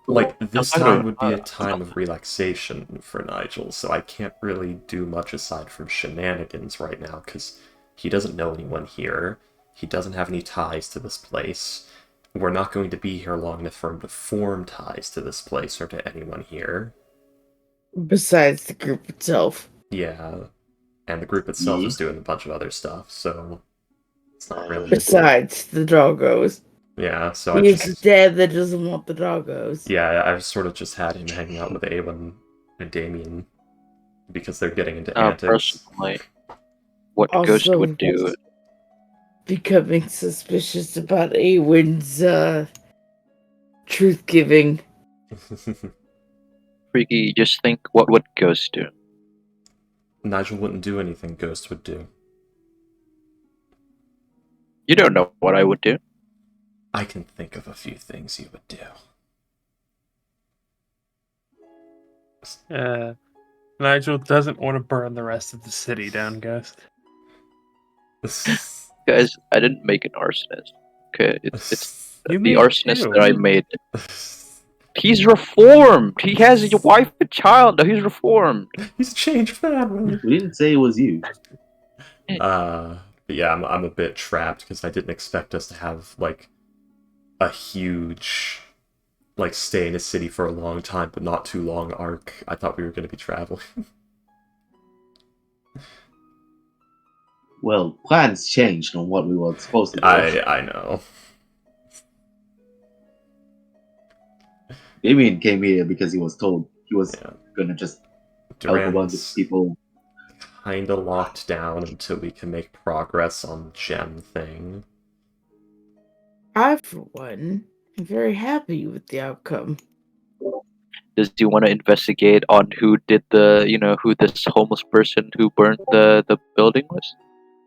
like this time would be a time of relaxation for Nigel, so I can't really do much aside from shenanigans right now because he doesn't know anyone here. He doesn't have any ties to this place. We're not going to be here long enough for him to form ties to this place or to anyone here. Besides the group itself. Yeah, and the group itself Yeah. is doing a bunch of other stuff, so it's not really. Besides the doggos. Yeah, so I He's just. dad that doesn't want the doggos. Yeah, I've sort of just had him hanging out with Awen and Damien because they're getting into antics. Personally, what Also, Ghost would do. Becoming suspicious about Awen's truth giving. Freaky, just think, what would Ghost do? Nigel wouldn't do anything Ghost would do. You don't know what I would do. I can think of a few things you would do. Nigel doesn't want to burn the rest of the city down, Ghost. Guys, I didn't make an arsonist. Okay, it's You the made arsonist two. that I made. He's reformed. He has a wife and child. Now he's reformed. He's changed family. We didn't say it was you. But yeah, I'm a bit trapped because I didn't expect us to have like a huge like stay in a city for a long time but not too long arc. I thought we were going to be traveling. Well, plans changed on what we were supposed to do. I know. Damien came here because he was told he was gonna just help a bunch of Duran's people. kinda locked down until we can make progress on the gem thing. I, for one, am very happy with the outcome. Does he want to investigate on who did who this homeless person who burned the building was?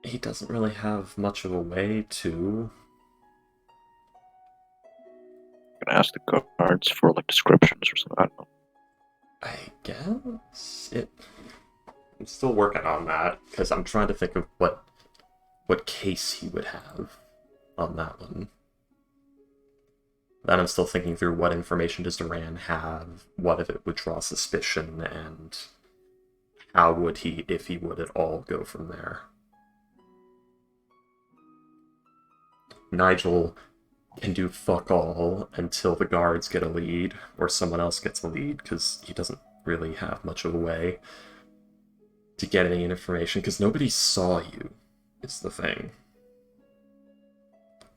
He doesn't really have much of a way to. I'm gonna ask the guards for like descriptions or something. I don't know. I guess it. I'm still working on that because I'm trying to think of what case he would have on that one. Then I'm still thinking through what information does Duran have, what if it would draw suspicion, and how would he, if he would at all, go from there. Nigel can do fuck all until the guards get a lead, or someone else gets a lead, because he doesn't really have much of a way to get any information, because nobody saw you, is the thing.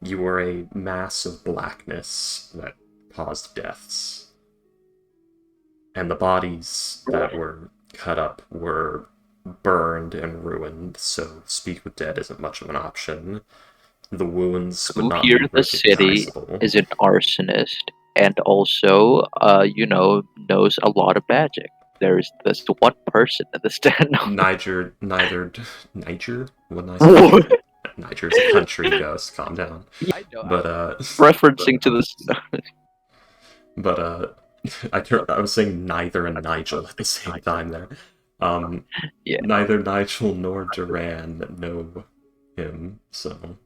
You were a mass of blackness that caused deaths. And the bodies that were cut up were burned and ruined, so speak with dead isn't much of an option. The wounds would Who not here be in the city recognizable. is an arsonist and also, knows a lot of magic? There's this one person in this town. Niger? What did I say? What? Niger's a country ghost, calm down. I know. But, Referencing to this. But, I was saying neither and Nigel at the same time there. Yeah. Neither Nigel nor Duran know him, so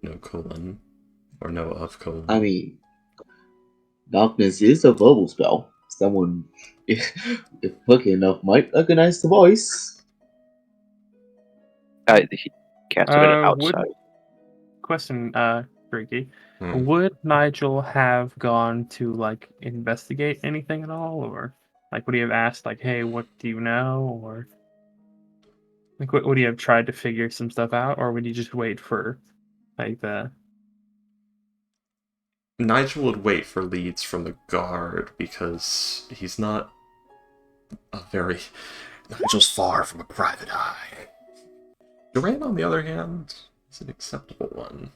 no colon. Or no of colon. I mean, darkness is a verbal spell. Someone, if lucky enough, might recognize the voice. He cast it outside. Question, Freaky. Hmm. Would Nigel have gone to like investigate anything at all, or like would he have asked like, "Hey, what do you know?" Or like, would he have tried to figure some stuff out, or would he just wait for like the? Nigel would wait for leads from the guard because he's not a very. Nigel's far from a private eye. Duran, on the other hand, is an acceptable one.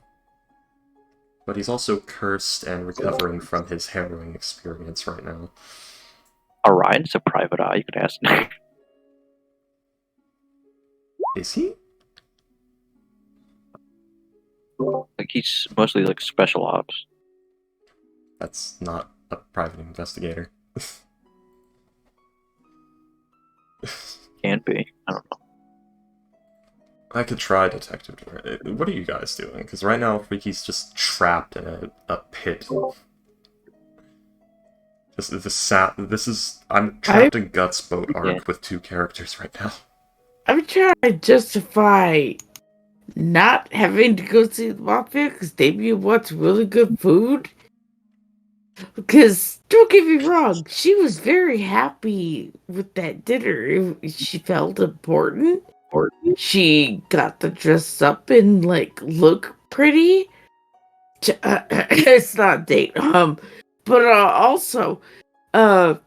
But he's also cursed and recovering from his harrowing experience right now. Orion's a private eye. You could ask. Is he? Like he's mostly like special ops. That's not a private investigator. Can be. I don't know. I could try Detective Duran. What are you guys doing? Because right now, Freaky's just trapped in a pit. I'm trapped in Guts boat arc with 2 characters right now. I'm trying to justify not having to go see the mafia because Damien wants really good food. Because, don't get me wrong, she was very happy with that dinner. She felt important. She got to dress up and, like, look pretty. It's not a date. But also, it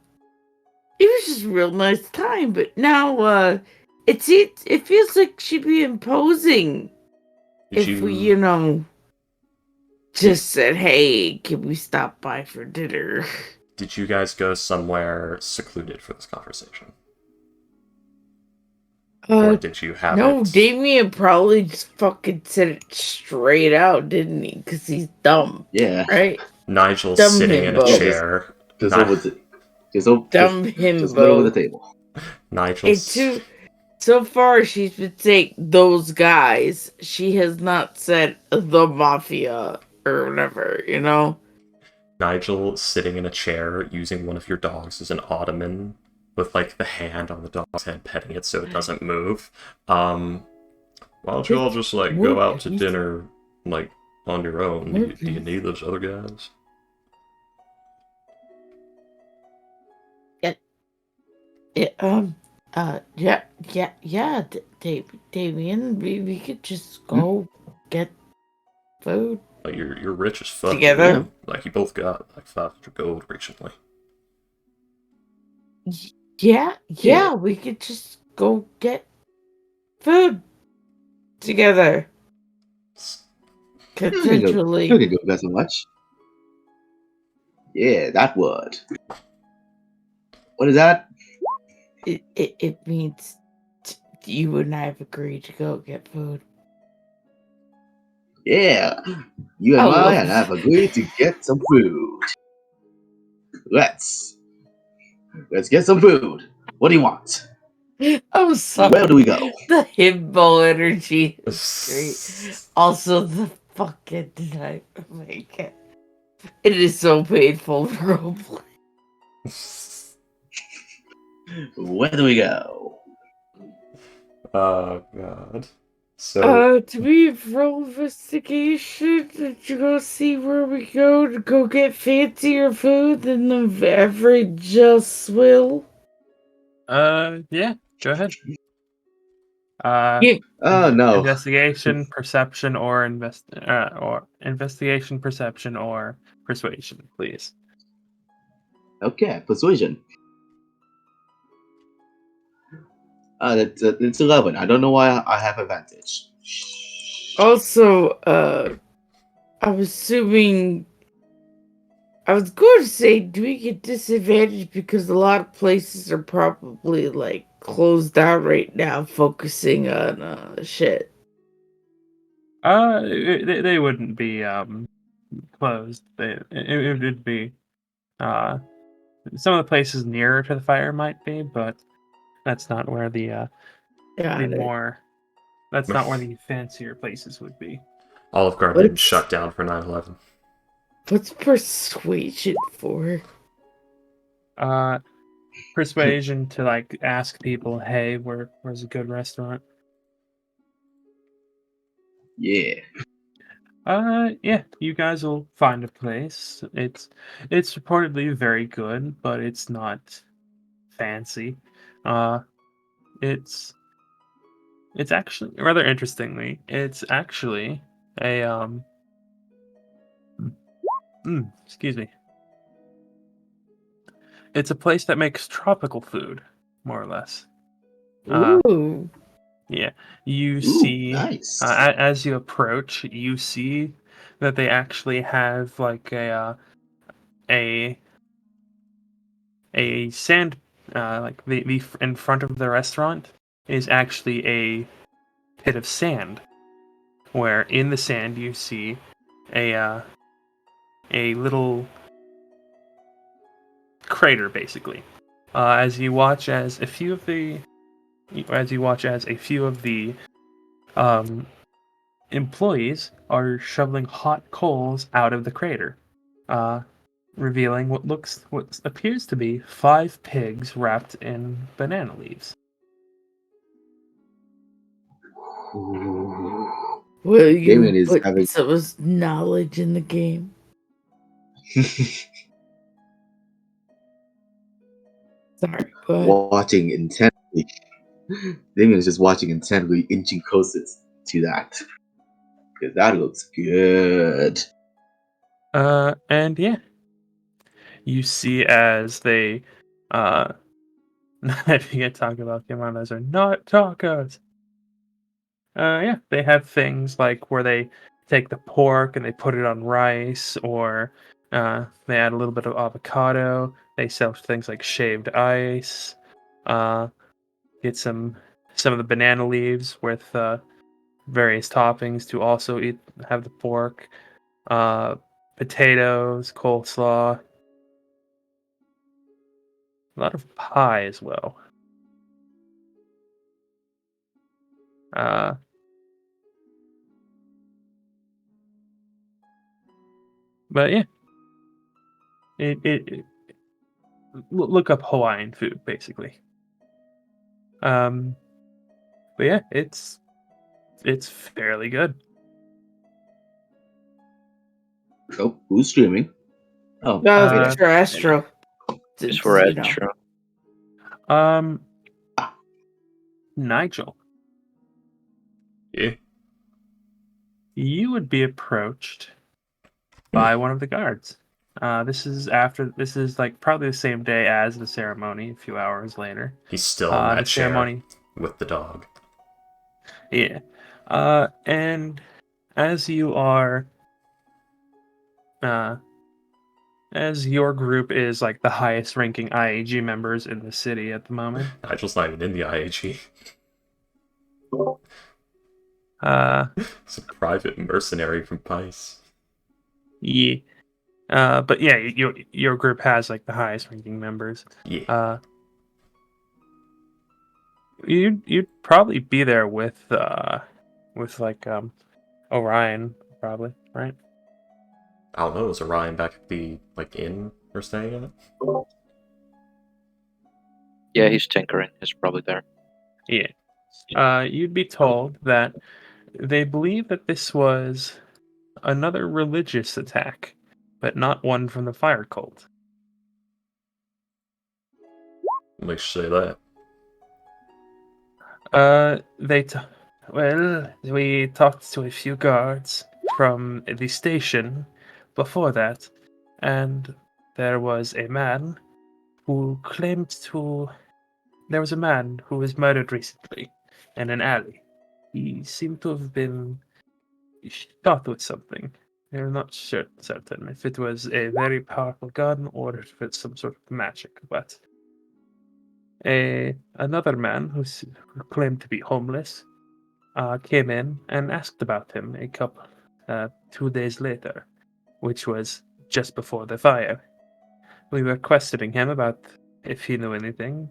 was just a real nice time. But now, it feels like she'd be imposing if we, just said, hey, can we stop by for dinner? Did you guys go somewhere secluded for this conversation? Or did you have it? Damien probably just fucking said it straight out, didn't he? Because he's dumb. Yeah. Right? Nigel's Dumb sitting in a himbo. chair. Just over the table. Nigel's... So far, she's been saying those guys. She has not said the mafia or whatever, Nigel sitting in a chair using one of your dogs as an ottoman with, like, the hand on the dog's head petting it so it doesn't move. Why don't you all just, like, go out to dinner, like, on your own? Do you need those other guys? Damien, we could just go get food. Like, you're rich as fuck. Together? Man. Like, you both got, like, 500 gold recently. Yeah, we could just go get food together. Potentially. You can go get so much. Yeah, that word. What is that? It means you and I have agreed to go get food. Yeah, you and I have agreed to get some food. Let's get some food. What do you want? I'm sorry. Where do we go? The himbo energy is great. Also, the fucking night. Oh my god. It is so painful to roleplay. Where do we go? Oh, God. So To be roll investigation, did you go see where we go to go get fancier food than the average will? Yeah, go ahead. Yeah. Oh no. Investigation, perception, or investigation, perception, or persuasion, please. Okay, persuasion. It's 11. I don't know why I have advantage. Also, I'm assuming. I was going to say, do we get disadvantage because a lot of places are probably like closed down right now, focusing on shit. They wouldn't be closed. It would be some of the places nearer to the fire might be, but that's not where the Got it. more that's not where the fancier places would be. Olive Garden didn't shut down for 9/11. What's persuasion for? Persuasion to like ask people, hey, where's a good restaurant? Yeah. Yeah, you guys will find a place. It's reportedly very good, but it's not fancy. Uh, it's actually rather interestingly, it's actually a excuse me. It's a place that makes tropical food, more or less. Ooh. Yeah, you Ooh, see, nice. as you approach, you see that they actually have like a sand, like the in front of the restaurant is actually a pit of sand, where in the sand you see a little crater, basically. As you watch as a few of the um, employees are shoveling hot coals out of the crater, uh, revealing what appears to be 5 pigs wrapped in banana leaves. Ooh. Will Damien you is put having some knowledge in the game? Sorry, go ahead. watching intently. Damien is just watching intently, inching closer to that. Because that looks good. And yeah, you see as they, if you get talk about Pokemon, those are not tacos. Yeah, they have things like where they take the pork and they put it on rice, or they add a little bit of avocado. They sell things like shaved ice. Uh, get some of the banana leaves with various toppings to also have the pork. Potatoes, coleslaw, a lot of pie as well. Uh, but yeah, it look up Hawaiian food basically. But yeah, it's fairly good. Oh, who's streaming? Oh, No, hey Uh, there. for Astro. Just for You know. extra. um, Nigel, Yeah. you would be approached by one of the guards. This is like probably the same day as the ceremony, a few hours later. He's still in The that chair ceremony, with the dog. yeah. And as you are, uh, as your group is like the highest ranking IAG members in the city at the moment, Nigel's not even in the IAG. uh, He's a private mercenary from Pice. yeah. But yeah, your group has like the highest ranking members. Yeah. You'd probably be there with like Orion, probably, right? I don't know, is Orion back at the inn we're staying at? Yeah, he's tinkering. He's probably there. Yeah. You'd be told that They believe that this was another religious attack, but not one from the fire cult. Makes you say that. We talked to a few guards from the station before that, and there was a man who claimed to. There was a man who was murdered recently in an alley. He seemed to have been shot with something. We're not certain if it was a very powerful gun or if it's some sort of magic, but another man who claimed to be homeless came in and asked about him 2 days later, which was just before the fire. We were questioning him about if he knew anything,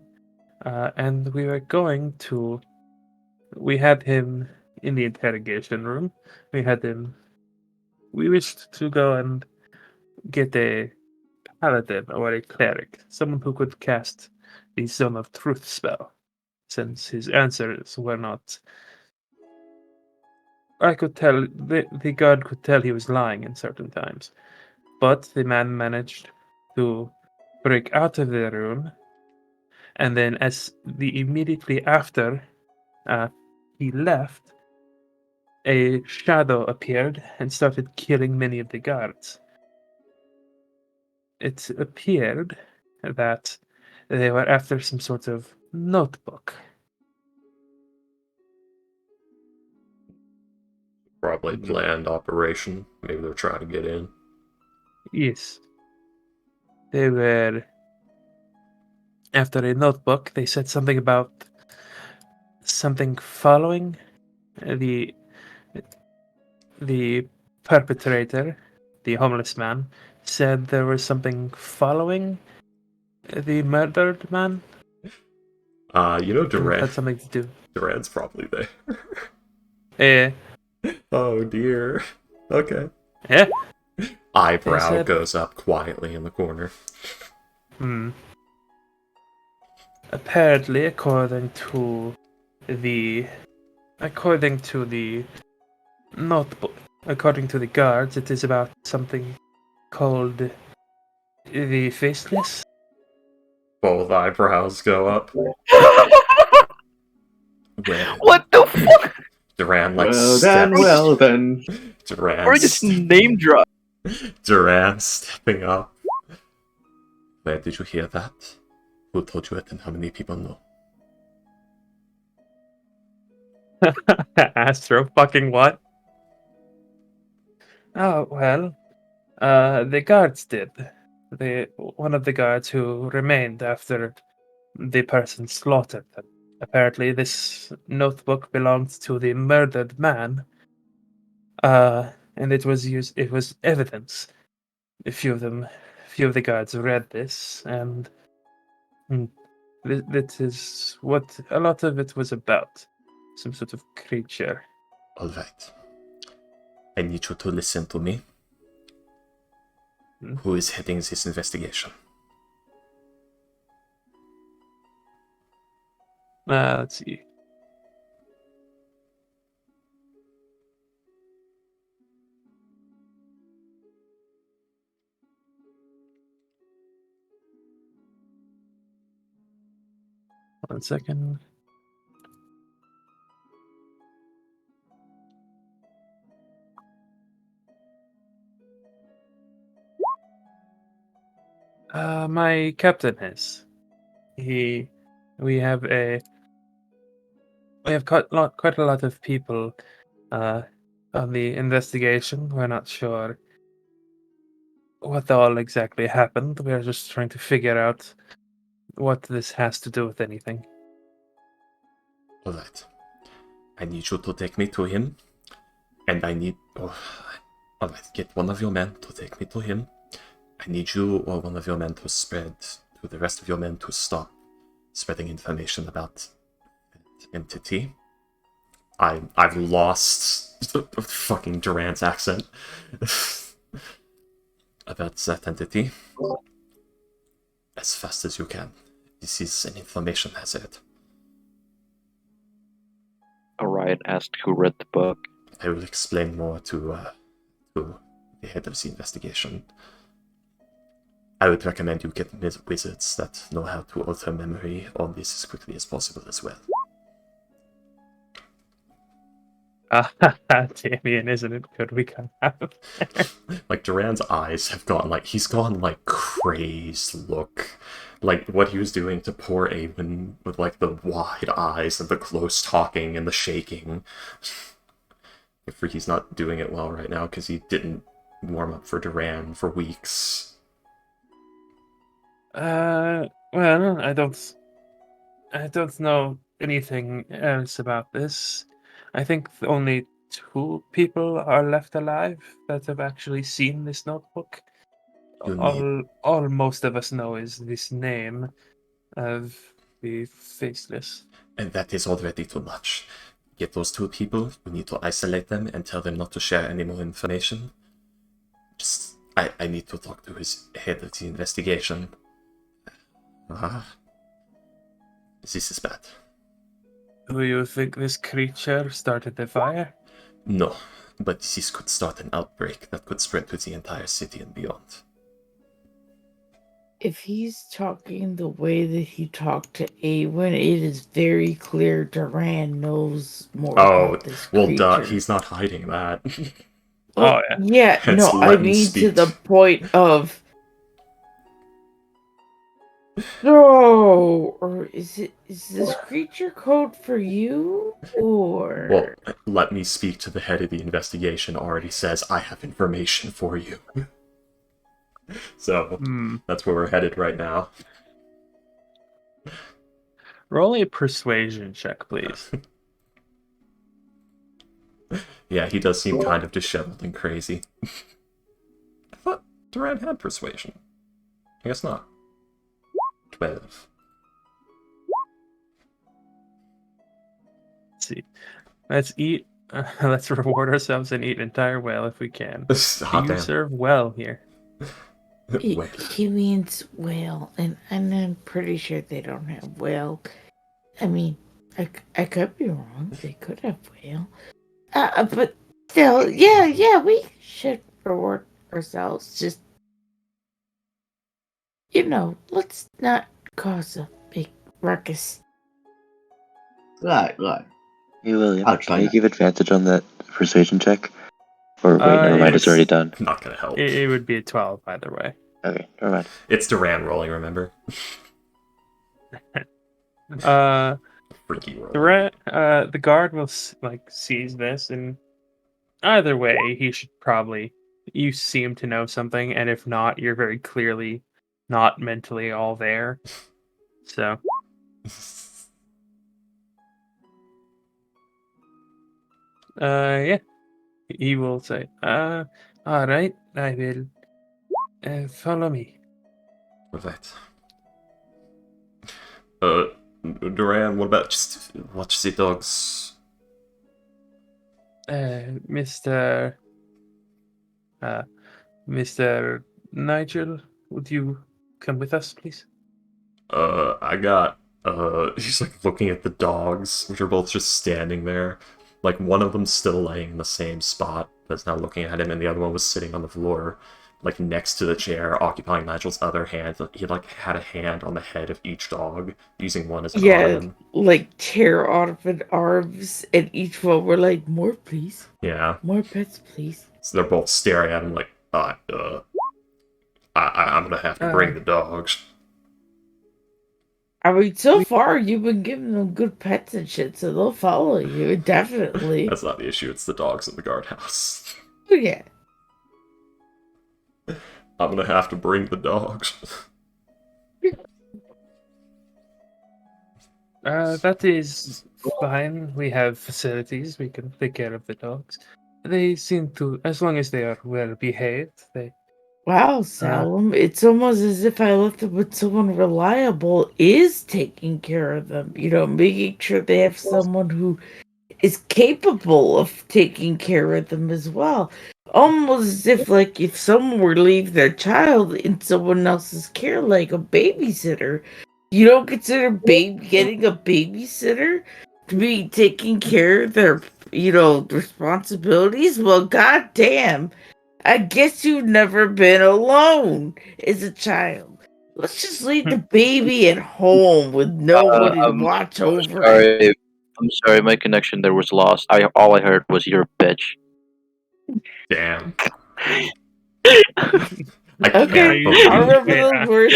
and we had him in the interrogation room. We wished to go and get a paladin or a cleric, someone who could cast the Zone of Truth spell, since his answers were not. I could tell the guard could tell he was lying in certain times, but the man managed to break out of the room, and then immediately after he left, a shadow appeared and started killing many of the guards. It appeared that they were after some sort of notebook. Probably planned operation. Maybe they're trying to get in. Yes. They were after a notebook. They said something about something following the the perpetrator, the homeless man, said there was something following the murdered man. It had something to do. Duran's probably there. Yeah. Oh dear. Okay. Yeah. Eyebrow goes up quietly in the corner. Apparently, according to the notebook, according to the guards, it is about something called the Faceless. Both eyebrows go up. What the fuck? Duran Well then. Duran. Or just name drop. Duran stepping up. Where did you hear that? Who told you it and how many people know? Astro fucking what? Oh, well, the guards did. One of the guards who remained after the person slaughtered them. Apparently, this notebook belonged to the murdered man. And it was evidence. A few of the guards read this, and that is what a lot of it was about. Some sort of creature. Alright. I need you to listen to me. Who is heading this investigation? Let's see. One second. My captain is. We have quite a lot of people on the investigation. We're not sure what all exactly happened. We're just trying to figure out what this has to do with anything. Alright. I need you to take me to him. And I need... Alright, get one of your men to take me to him. I need you or one of your men to spread to the rest of your men to stop spreading information about that entity. I've lost fucking Duran's accent. About that entity. As fast as you can. This is an information hazard. Orion asked who read the book. I will explain more to the head of the investigation. I would recommend you get wizards that know how to alter memory on this as quickly as possible as well. Damien, isn't it good we can have? Like, Duran's eyes have gone, like, he's gone, like, crazed look. Like, what he was doing to poor Awen with, like, the wide eyes and the close talking and the shaking. He's not doing it well right now because he didn't warm up for Duran for weeks. Well, I don't know anything else about this. I think only 2 people are left alive that have actually seen this notebook. All most of us know is this name of the Faceless. And that is already too much. Get those 2 people, we need to isolate them and tell them not to share any more information. I need to talk to his head of the investigation. This is bad. Do you think this creature started the fire? No, but this could start an outbreak that could spread to the entire city and beyond. If he's talking the way that he talked to Awen, it is very clear Duran knows more about this creature. Well, he's not hiding that. Well, yeah, no, I mean to the point of... So, or is this creature code for you, or... Well, let me speak to the head of the investigation already says I have information for you. So, that's where we're headed right now. Roll a persuasion check, please. Yeah, he does seem kind of disheveled and crazy. I thought Duran had persuasion. I guess not. 12. Let's see. Let's eat. Let's reward ourselves and eat entire whale if we can. Do you serve well here? Whale. He means whale, and I'm pretty sure they don't have whale. I mean, I could be wrong. They could have whale. But still, yeah, we should reward ourselves. Just, let's not cause a big ruckus. Right. Hey, William, I'll try can you that. give advantage on that persuasion check? Or wait, never mind, it's already done. Not gonna help. It would be a 12 either way. Okay, never mind. It's Duran rolling, remember? Freaky roll. The guard will sees this, and either way, he should probably. You seem to know something, and if not, you're very clearly not mentally all there. So. Yeah. He will say, all right, I will. Follow me. Right. Duran, what about just watch the dogs? Mr. Nigel, would you come with us, please? I got, he's like looking at the dogs, which are both just standing there. Like, one of them's still laying in the same spot, that's now looking at him, and the other one was sitting on the floor, like, next to the chair, occupying Nigel's other hand. He, like, had a hand on the head of each dog, using one as an arm. Like, tear out of arms, and each one were like, more, please. Yeah. More pets, please. So they're both staring at him like, I'm gonna have to bring the dogs. I mean, so far, you've been giving them good pets and shit, so they'll follow you, definitely. That's not the issue, it's the dogs in the guardhouse. Oh, yeah. I'm gonna have to bring the dogs. That is fine. We have facilities. We can take care of the dogs. They seem to, as long as they are well behaved, they... Wow, Salem, it's almost as if I left them with someone reliable is taking care of them. Making sure they have someone who is capable of taking care of them as well. Almost as if, like, if someone were to leave their child in someone else's care, like a babysitter, you don't consider getting a babysitter me taking care of their, responsibilities? Well, goddamn. I guess you've never been alone as a child. Let's just leave the baby at home with nobody to watch over it. Sorry, I'm sorry, my connection there was lost. All I heard was your bitch. Damn. I Okay, can't I'll believe remember those words.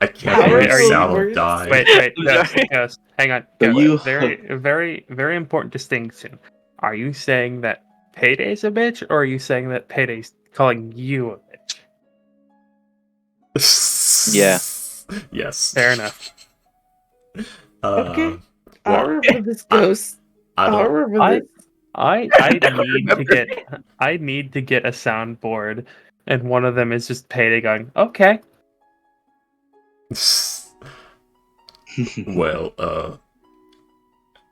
I can't I'll believe remember Sal those words. died. Wait, I'm Ghost, sorry. Ghost, hang on. So Ghost, you- very important distinction. Are you saying that Payday's a bitch, or are you saying that Payday's calling you a bitch? Yeah. Yes. Fair enough. Okay. well, I'll remember this, Ghost. I I'll don't. remember this. I need to get a soundboard, and one of them is just Payday going, okay. Well,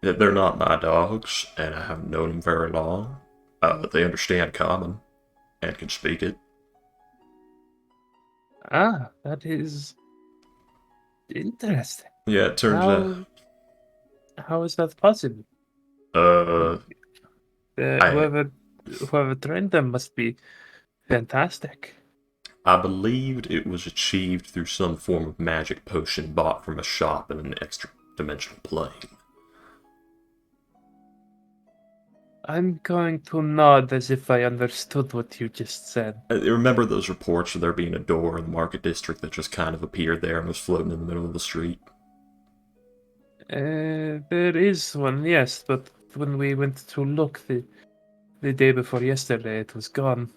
they're not my dogs, and I haven't known them very long. They understand common and can speak it. Ah, that is interesting. Yeah, it turns out. How is that possible? I- Whoever trained them must be fantastic. I believed it was achieved through some form of magic potion bought from a shop in an extra-dimensional plane. I'm going to nod as if I understood what you just said. Remember those reports of there being a door in the market district that just kind of appeared there and was floating in the middle of the street? There is one, yes, but when we went to look the day before yesterday, it was gone.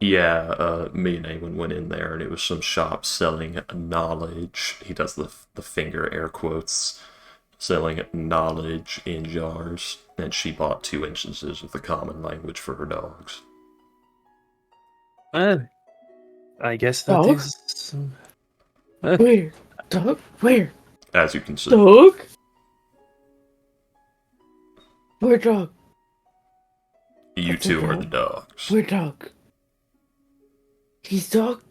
Yeah, me and Eamon went in there, and it was some shop selling knowledge. He does the finger air quotes, selling knowledge in jars, and she bought 2 instances of the common language for her dogs. I guess that Dog? is. Where? Dog? Where? As you can see. Dog? Where dog? You That's a two are dog. the dogs. Where dog? He's dog?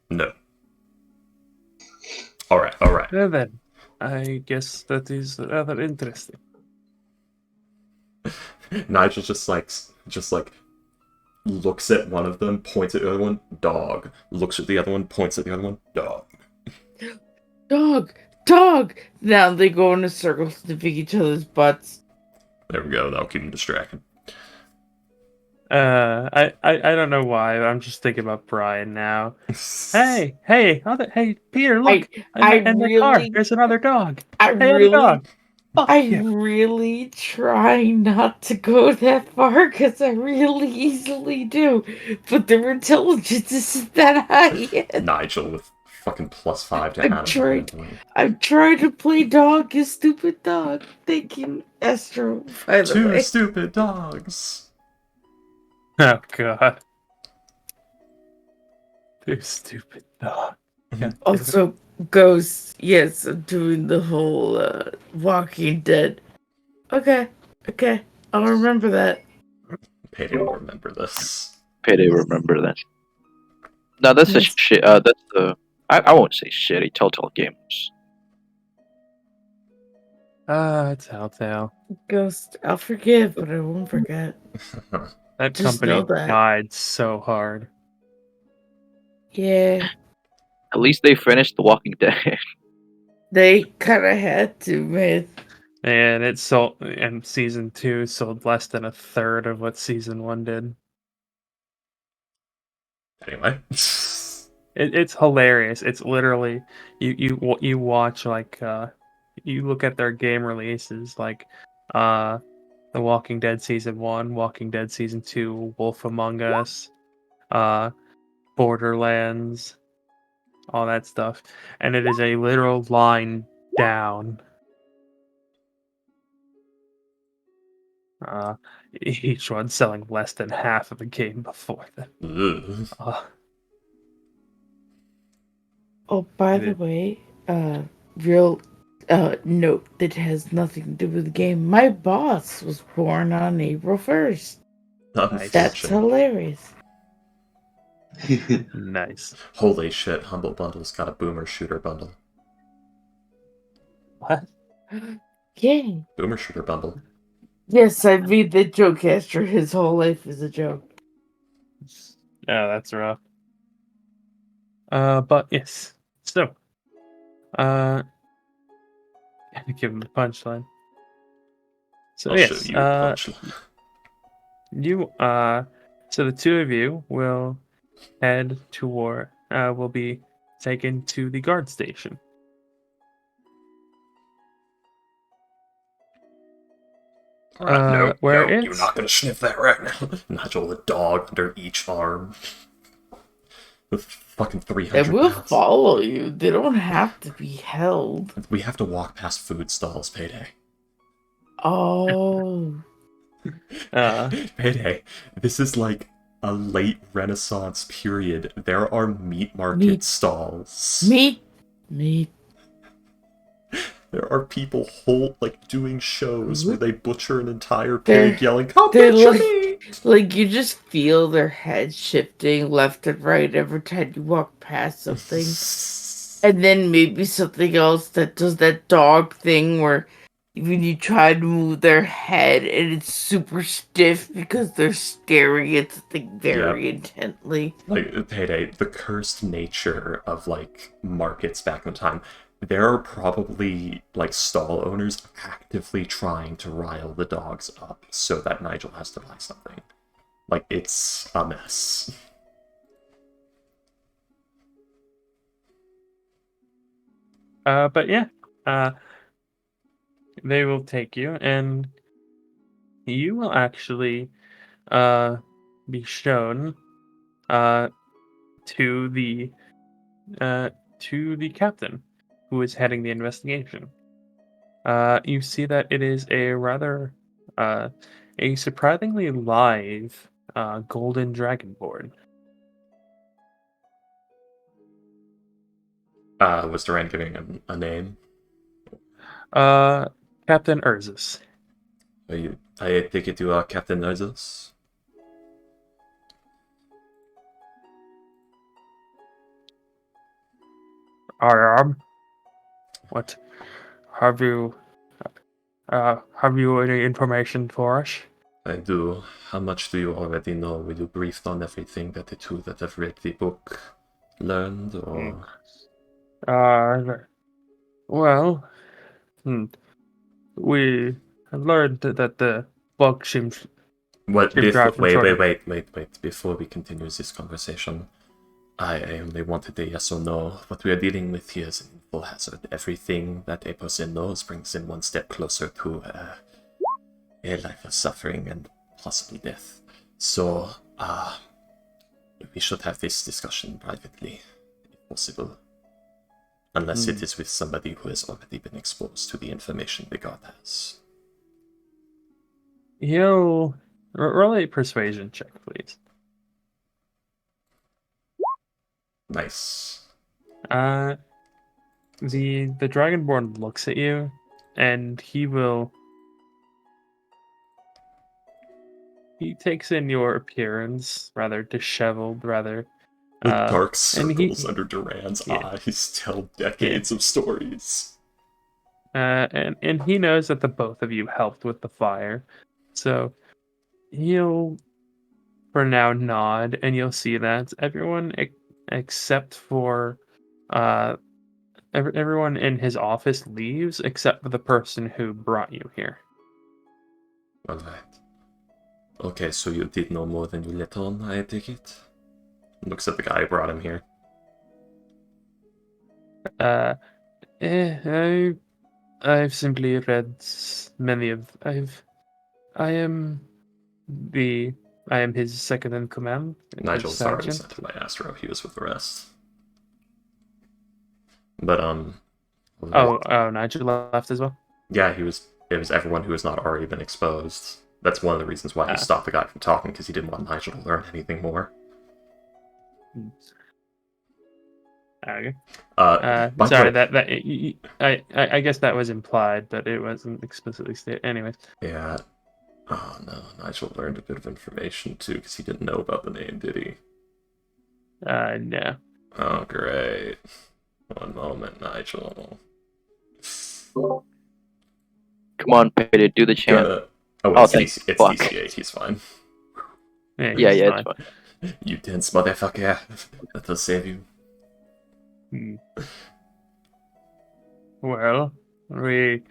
No. Alright. Well then, I guess that is rather interesting. Nigel just like looks at one of them, points at the other one, dog. Looks at the other one, points at the other one, dog. Dog! Dog! Now they go in a circle sniffing each other's butts. There we go, that'll keep them distracted. I don't know why. I'm just thinking about Brian now. Hey, Peter, look! In the car, there's another dog. Other dog. Fuck I you. really try not to go that far because I really easily do, but their intelligence isn't that high yet. Nigel with fucking +5 to I'm animal. I'm trying to play dog, you stupid dog. Thank you, Astro, by the 2 way. stupid dogs. Oh god. You stupid dog. Also, Ghost, yes, I'm doing the whole Walking Dead. Okay, I'll remember that. Payday will remember this. Payday remember that. No, that's a Yes. shit. That's the. I won't say shitty Telltale games. Telltale. Ghost, I'll forgive, but I won't forget. That Just company know that. died so hard. Yeah, At least they finished The Walking Dead. they kind of had to, man. And it sold, and season 2 sold less than a third of what season 1 did. Anyway. It's hilarious. It's literally you watch like you look at their game releases like The Walking Dead season 1, Walking Dead season 2, Wolf Among Us, Borderlands, all that stuff, and it is a literal line down. Each one selling less than half of a game before them. Ugh. Oh, by the way, real note that has nothing to do with the game. My boss was born on April 1st. That's Unfortunate. hilarious. Nice. Holy shit, Humble Bundle's got a Boomer Shooter bundle. What? Yay. Boomer Shooter bundle. Yes, I made that joke after his whole life is a joke. Yeah, that's rough. But yes. So, give him the punchline. So I'll show yes, you a punchline. you so the two of you will head toward will be taken to the guard station. Alright, no, Where you're it's not gonna sniff that right now. Nigel, the dog under each arm. With fucking They 300 will pounds. follow you. They don't have to be held. We have to walk past food stalls, Payday. Oh. Payday, this is like a late Renaissance period. There are meat market stalls. Meat. There are people doing shows where they butcher an entire They're- pig, yelling, "Come they're butcher like- me!" Like, you just feel their heads shifting left and right every time you walk past something. And then maybe something else that does that dog thing where when you try to move their head and it's super stiff because they're staring at something very intently. Like, Payday, the cursed nature of, markets back in time. There are probably, stall owners actively trying to rile the dogs up so that Nigel has to buy something. It's a mess. But yeah, they will take you, and you will actually be shown to the captain who is heading the investigation. You see that it is a rather a surprisingly live golden dragonborn. Was Duran giving him a name? Captain Urzus. I take it you are Captain Urzus? I am. What? Have you any information for us? I do. How much do you already know? Will you brief on everything that the two that have read the book learned, or...? Well, we learned that the bug seems What? to drive from short. Wait. Before we continue this conversation, I only wanted a yes or no. What we are dealing with here is an info hazard. Everything that a person knows brings him one step closer to a life of suffering and possibly death. So, we should have this discussion privately, if possible. Unless it is with somebody who has already been exposed to the information the god has. He'll roll a persuasion check, please. Nice. The dragonborn looks at you, and he takes in your appearance, rather disheveled, rather. The dark and circles under Duran's eyes tell decades of stories. And he knows that the both of you helped with the fire, so he'll, for now, nod, and you'll see that everyone except for everyone in his office leaves except for the person who brought you here. Alright. Okay, so you did know more than you let on, I take it? Looks at the guy who brought him here. I've simply read many of I am his second in command. Nigel's already sent to my Astro, he was with the rest. But Nigel left as well? Yeah, it was everyone who has not already been exposed. That's one of the reasons why he stopped the guy from talking, because he didn't want Nigel to learn anything more. Okay. Sorry, I guess that was implied, but it wasn't explicitly stated. Anyways. Yeah. Oh no, Nigel learned a bit of information too, because he didn't know about the name, did he? No. Oh, great. One moment, Nigel. Come on, Payday, do the chant. Oh, Oh, it's, thank it's fuck. DC8, he's fine. Yeah, Yeah, he's yeah, fine. it's fine. You dense motherfucker. That'll save you. Hmm. Well, the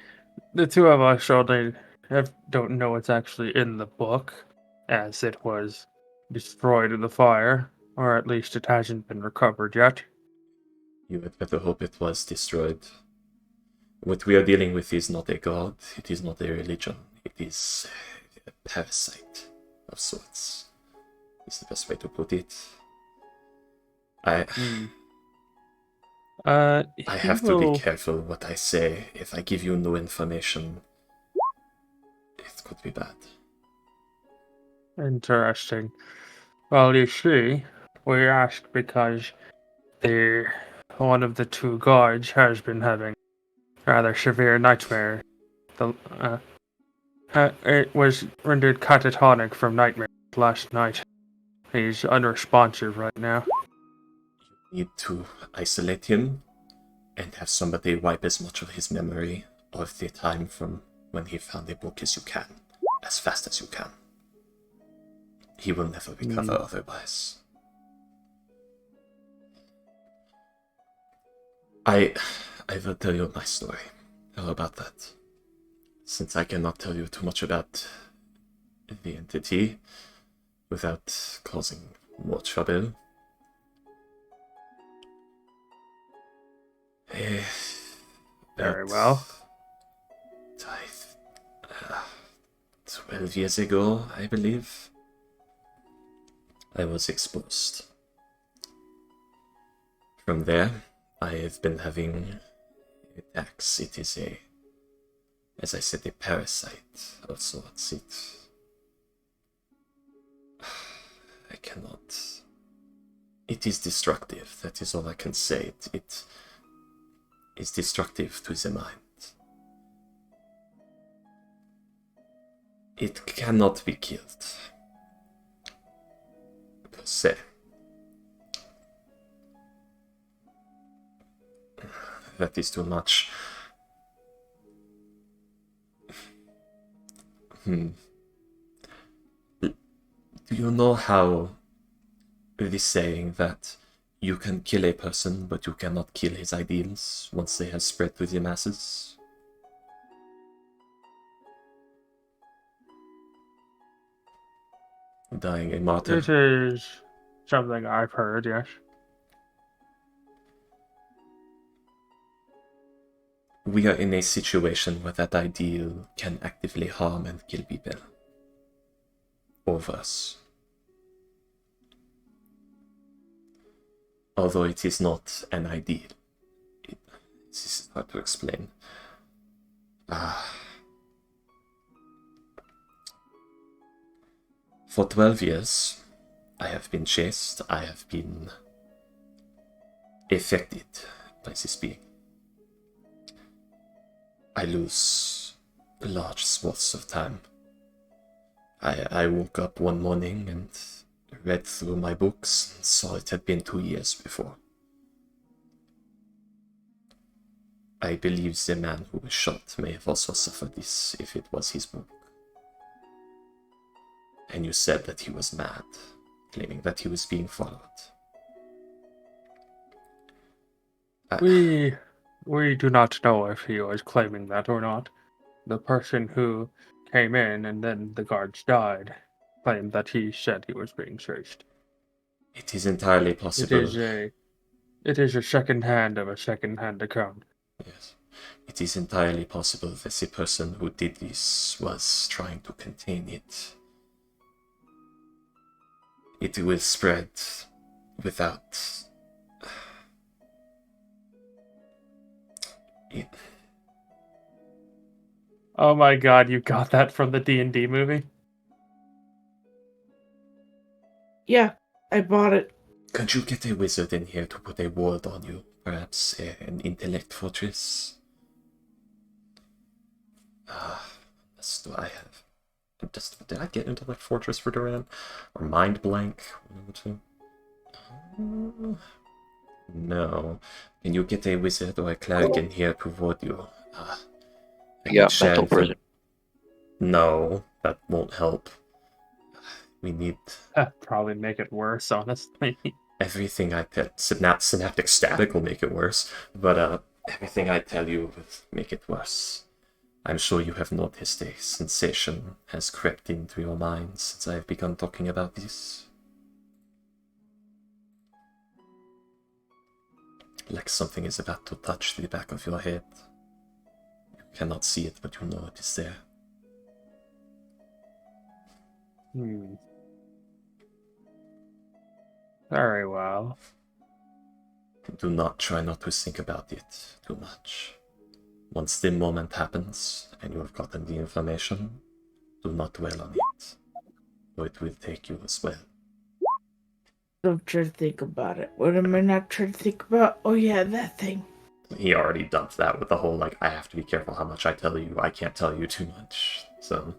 two of us only don't know what's actually in the book, as it was destroyed in the fire, or at least it hasn't been recovered yet. You had better hope it was destroyed. What we are dealing with is not a god, it is not a religion, it is a parasite of sorts. Is the best way to put it. I have to be careful what I say. If I give you no information, it could be bad. Interesting. Well, you see, we asked because one of the two guards has been having rather severe nightmares. It was rendered catatonic from nightmares last night. He's unresponsive right now. You need to isolate him and have somebody wipe as much of his memory of the time from when he found the book as you can, as fast as you can. He will never recover otherwise. I will tell you my story. How about that? Since I cannot tell you too much about the entity without causing more trouble. Very well. 12 years ago, I believe, I was exposed. From there, I have been having attacks. It is as I said, a parasite of sorts. I cannot. It is destructive, that is all I can say. It is destructive to the mind. It cannot be killed, per se. That is too much. Do you know how the saying that you can kill a person, but you cannot kill his ideals once they have spread to the masses? Dying a martyr. It is something I've heard, yes. We are in a situation where that ideal can actively harm and kill people. Or worse. Although it is not an ideal. This is hard to explain. For 12 years, I have been chased, I have been affected by this being. I lose large swaths of time. I woke up one morning and read through my books and saw it had been 2 years before. I believe the man who was shot may have also suffered this if it was his book. And you said that he was mad, claiming that he was being followed. We do not know if he was claiming that or not. The person who came in and then the guards died claimed that he said he was being chased. It is entirely possible. It is a second hand of a second hand account. Yes. It is entirely possible that the person who did this was trying to contain it. It will spread without... Oh my god, you got that from the D&D movie? Yeah, I bought it. Could you get a wizard in here to put a ward on you? Perhaps an intellect fortress? What do I have? Did I get intellect fortress for Duran? Or mind blank? One of the two? No. Can you get a wizard or a cleric in here to ward you? Yeah, mental prison. No, that won't help. We need Probably make it worse, honestly. everything I tell. Synaptic static will make it worse, but everything I tell you will make it worse. I'm sure you have noticed a sensation has crept into your mind since I have begun talking about this. Like something is about to touch the back of your head. You cannot see it, but you know it is there. Very well. Do not try not to think about it too much. Once the moment happens and you have gotten the information, do not dwell on it, or it will take you as well. Don't try to think about it. What am I not trying to think about? Oh yeah, that thing. He already dumped that with the whole, like, I have to be careful how much I tell you, I can't tell you too much, so...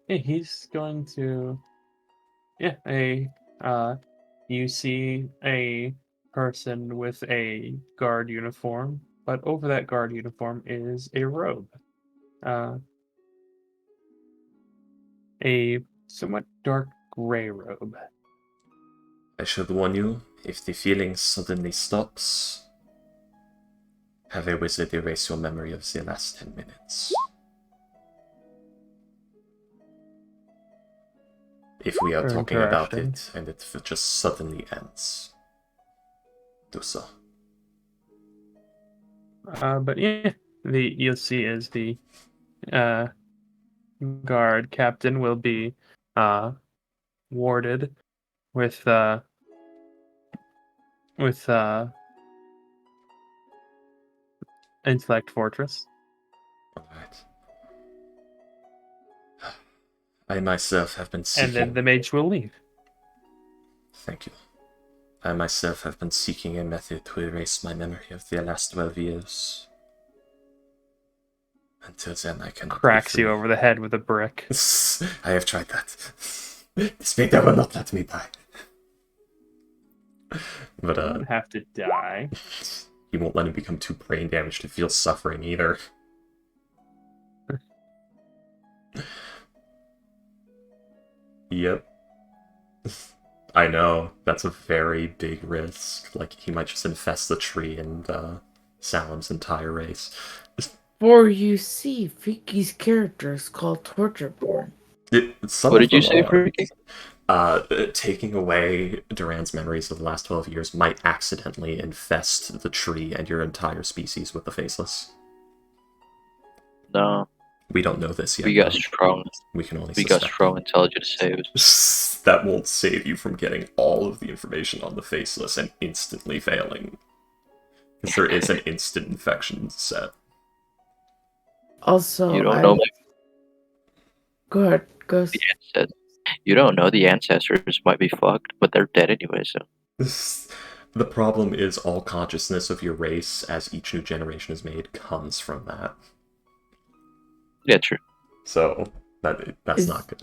He's going to... you see a person with a guard uniform, but over that guard uniform is a robe. A somewhat dark gray robe. I should warn you, if the feeling suddenly stops, have a wizard erase your memory of the last 10 minutes. If we are talking about it and it just suddenly ends, do so. But yeah, you'll see is the guard captain will be warded with intellect fortress. Alright. I myself have been seeking... And then the mage will leave. Thank you. I myself have been seeking a method to erase my memory of the last 12 years. Until then, I cannot... Cracks you over the head with a brick. I have tried that. This Vader will not let me die. But, You don't have to die. he won't let him become too brain damaged to feel suffering either. Yep. I know, that's a very big risk. Like, he might just infest the tree and Salem's entire race. For you see, Freaky's character is called Tortureborn. What did you say, Freaky? Taking away Duran's memories of the last 12 years might accidentally infest the tree and your entire species with the Faceless. No. We don't know this yet. We got strong. We can only We got suspect strong intelligence saves. that won't save you from getting all of the information on the Faceless and instantly failing. Because there is an instant infection set. Also, You don't know. Go ahead, Ghost. You don't know the ancestors might be fucked, but they're dead anyway, so. The problem is all consciousness of your race, as each new generation is made, comes from that. Yeah, true. So, that's not good.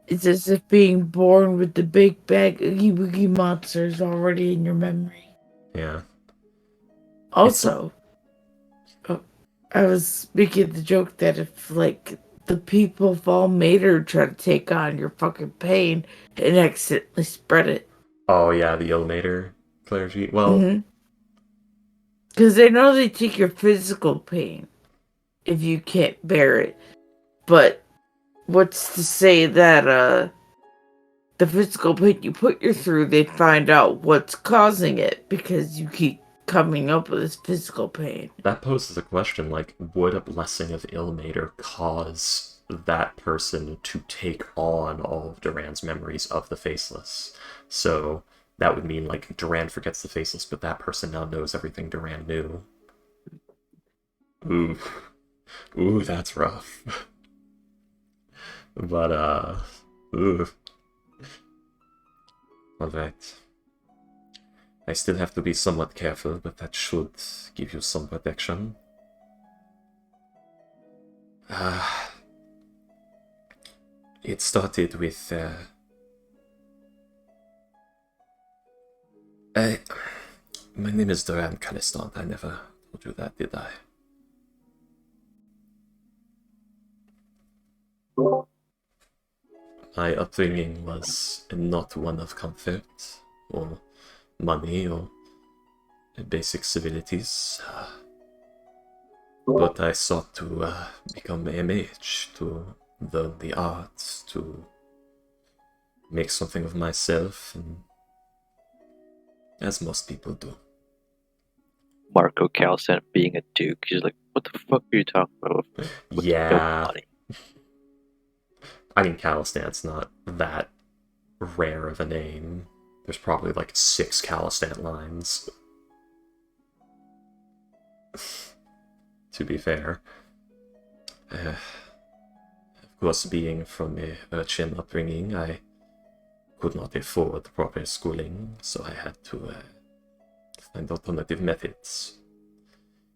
It's as if being born with the big bag Oogie Boogie monsters already in your memory. Yeah. Also, I was making the joke that if, like, the people of all Mater try to take on your fucking pain and accidentally spread it. Oh, yeah, the Ilmater clergy. Well... Because they know they take your physical pain if you can't bear it. But what's to say that the physical pain you put you through, they find out what's causing it because you keep coming up with this physical pain. That poses a question, like, would a blessing of Ilmater cause that person to take on all of Duran's memories of the Faceless? So that would mean, like, Duran forgets the Faceless, but that person now knows everything Duran knew. Ooh, that's rough. But, Alright. I still have to be somewhat careful, but that should give you some protection. It started with, My name is Duran Caliston. I never told you that, did I? My upbringing was not one of comfort, or money, or basic civilities. But I sought to become a mage, to learn the arts, to make something of myself, and as most people do. Marco Calcent being a duke. He's like, what the fuck are you talking about? With no Yeah. money? I mean, Calistan's not that rare of a name. There's probably like 6 Calistant lines. To be fair. Of course, being from a urchin upbringing, I could not afford proper schooling, so I had to find alternative methods.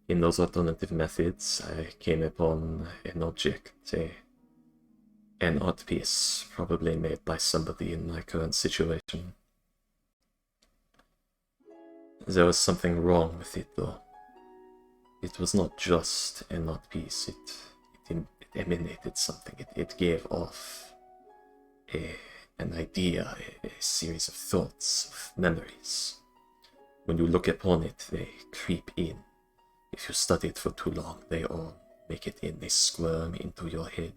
In those alternative methods, I came upon an object, an art piece, probably made by somebody in my current situation. There was something wrong with it, though. It was not just an art piece, it emanated something. It gave off an idea, a series of thoughts, of memories. When you look upon it, they creep in. If you study it for too long, they all make it in, they squirm into your head.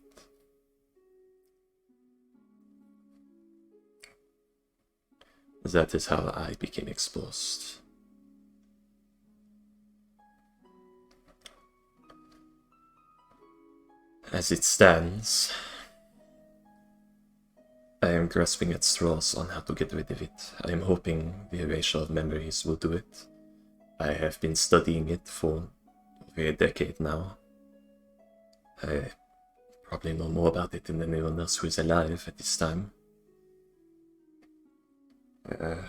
That is how I became exposed. As it stands, I am grasping at straws on how to get rid of it. I am hoping the erasure of memories will do it. I have been studying it for over a decade now. I probably know more about it than anyone else who is alive at this time. And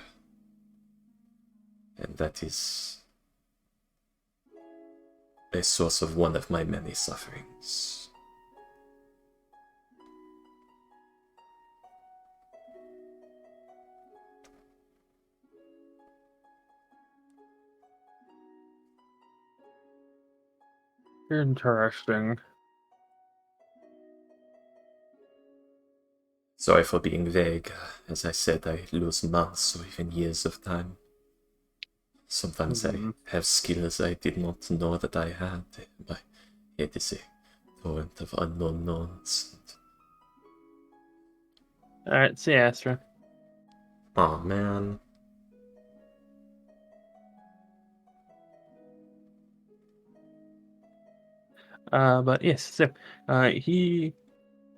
that is a source of one of my many sufferings. Interesting. Sorry for being vague. As I said, I lose months or even years of time. Sometimes I have skills I did not know that I had. My head is a torrent of unknown knowns. Alright, see you, Astra. Aw, man. But yes, so he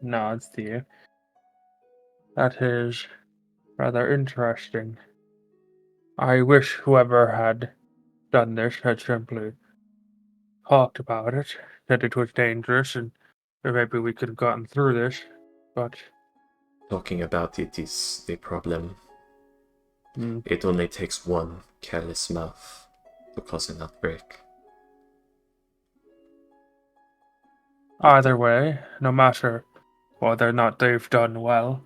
nods to you. That is rather interesting. I wish whoever had done this had simply talked about it, that it was dangerous, and maybe we could have gotten through this, but... Talking about it is the problem. Mm. It only takes one careless mouth to cause an outbreak. Either way, no matter whether or not they've done well,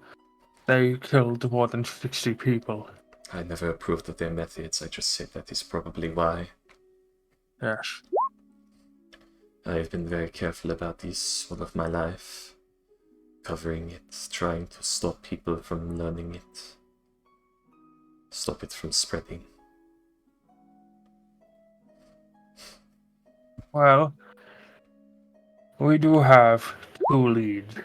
they killed more than 60 people. I never approved of their methods, I just said that is probably why. Yes. I have been very careful about this all of my life. Covering it, trying to stop people from learning it. Stop it from spreading. Well, we do have 2 leads.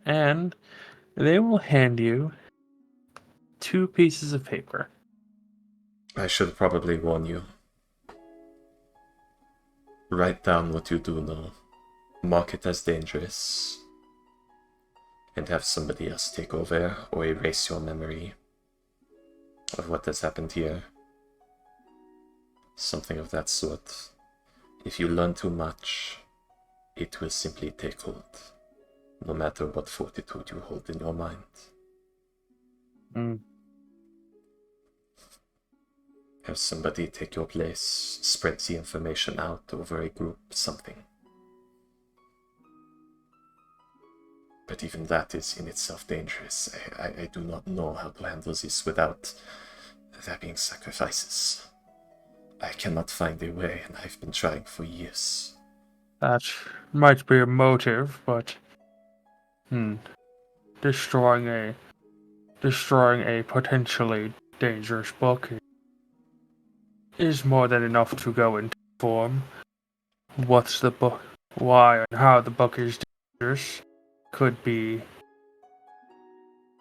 And they will hand you 2 pieces of paper. I should probably warn you. Write down what you do know. Mark it as dangerous. And have somebody else take over or erase your memory of what has happened here. Something of that sort. If you learn too much, it will simply take hold. No matter what fortitude you hold in your mind. Mm. Have somebody take your place, spread the information out over a group, something. But even that is in itself dangerous. I do not know how to handle this without there being sacrifices. I cannot find a way, and I've been trying for years. That might be a motive, but destroying a potentially dangerous book is more than enough to go into form. What's the book? Why and how the book is dangerous could be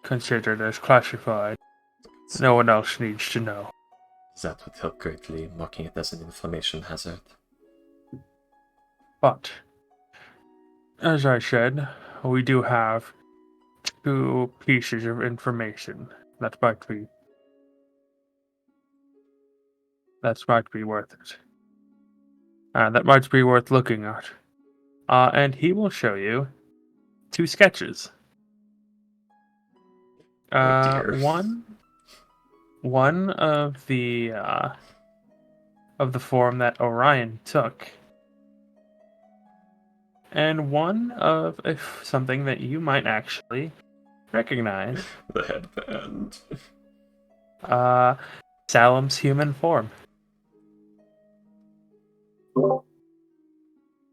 considered as classified. No one else needs to know. That would help greatly, marking it as an information hazard. But, as I said, we do have 2 pieces of information that might be worth it. That might be worth looking at. And he will show you 2 sketches. Oh dear. One of the form that Orion took, and one of something that you might actually recognize. The headband. Salem's human form.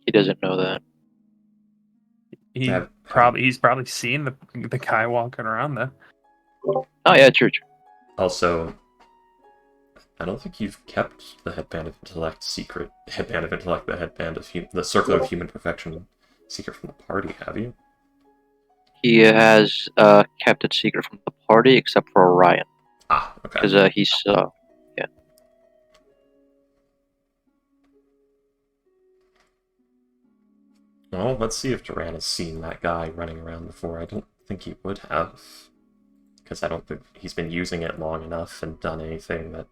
He doesn't know that. He's probably seen the guy walking around there. Oh yeah, true. Also, I don't think you've kept the Headband of Intellect secret. Headband of Intellect, the Headband of the Circle of Human Perfection secret from the party, have you? He has kept it secret from the party except for Orion. Ah, okay. Because he's yeah. Well, let's see if Duran has seen that guy running around before. I don't think he would have. Because I don't think he's been using it long enough and done anything that...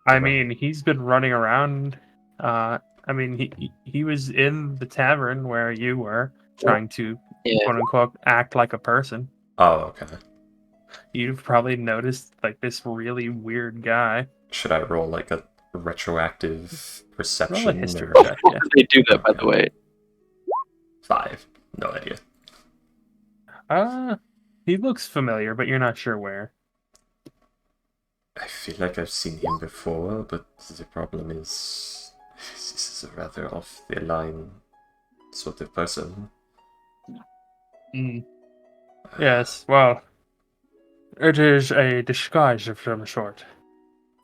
I mean, he's been running around. He was in the tavern where you were trying to, quote unquote, act like a person. Oh, okay. You've probably noticed like this really weird guy. Should I roll like a retroactive perception? Roll a history or... check, yeah. They do that, by the way. 5. No idea. He looks familiar, but you're not sure where. I feel like I've seen him before, but the problem is this is a rather off the line sort of person. Yes, well, it is a disguise of some sort,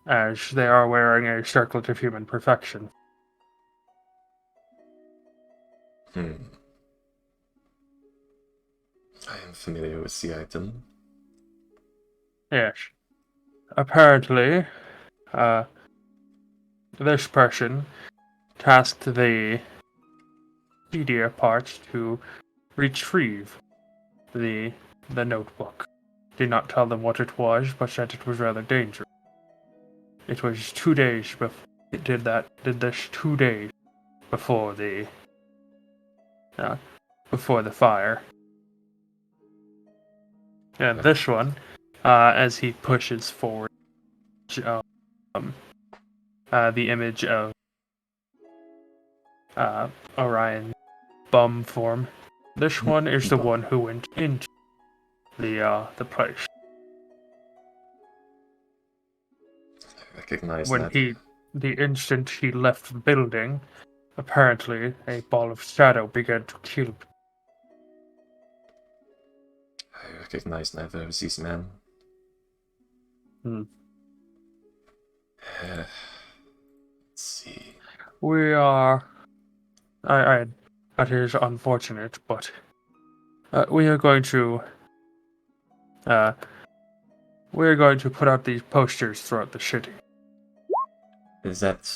as they are wearing a circlet of human perfection. I am familiar with the item. Yes. Apparently, this person tasked the media part to retrieve the notebook. Did not tell them what it was, but said it was rather dangerous. It was 2 days before it did this 2 days before the fire. And this one, as he pushes forward, the image of Orion's bum form. This one is the one who went into the place. I recognize When that. the instant he left the building, apparently a ball of shadow began to kill. I recognize neither of these men. Let's see. We are... that is unfortunate, but we are going to put out these posters throughout the city. Is that...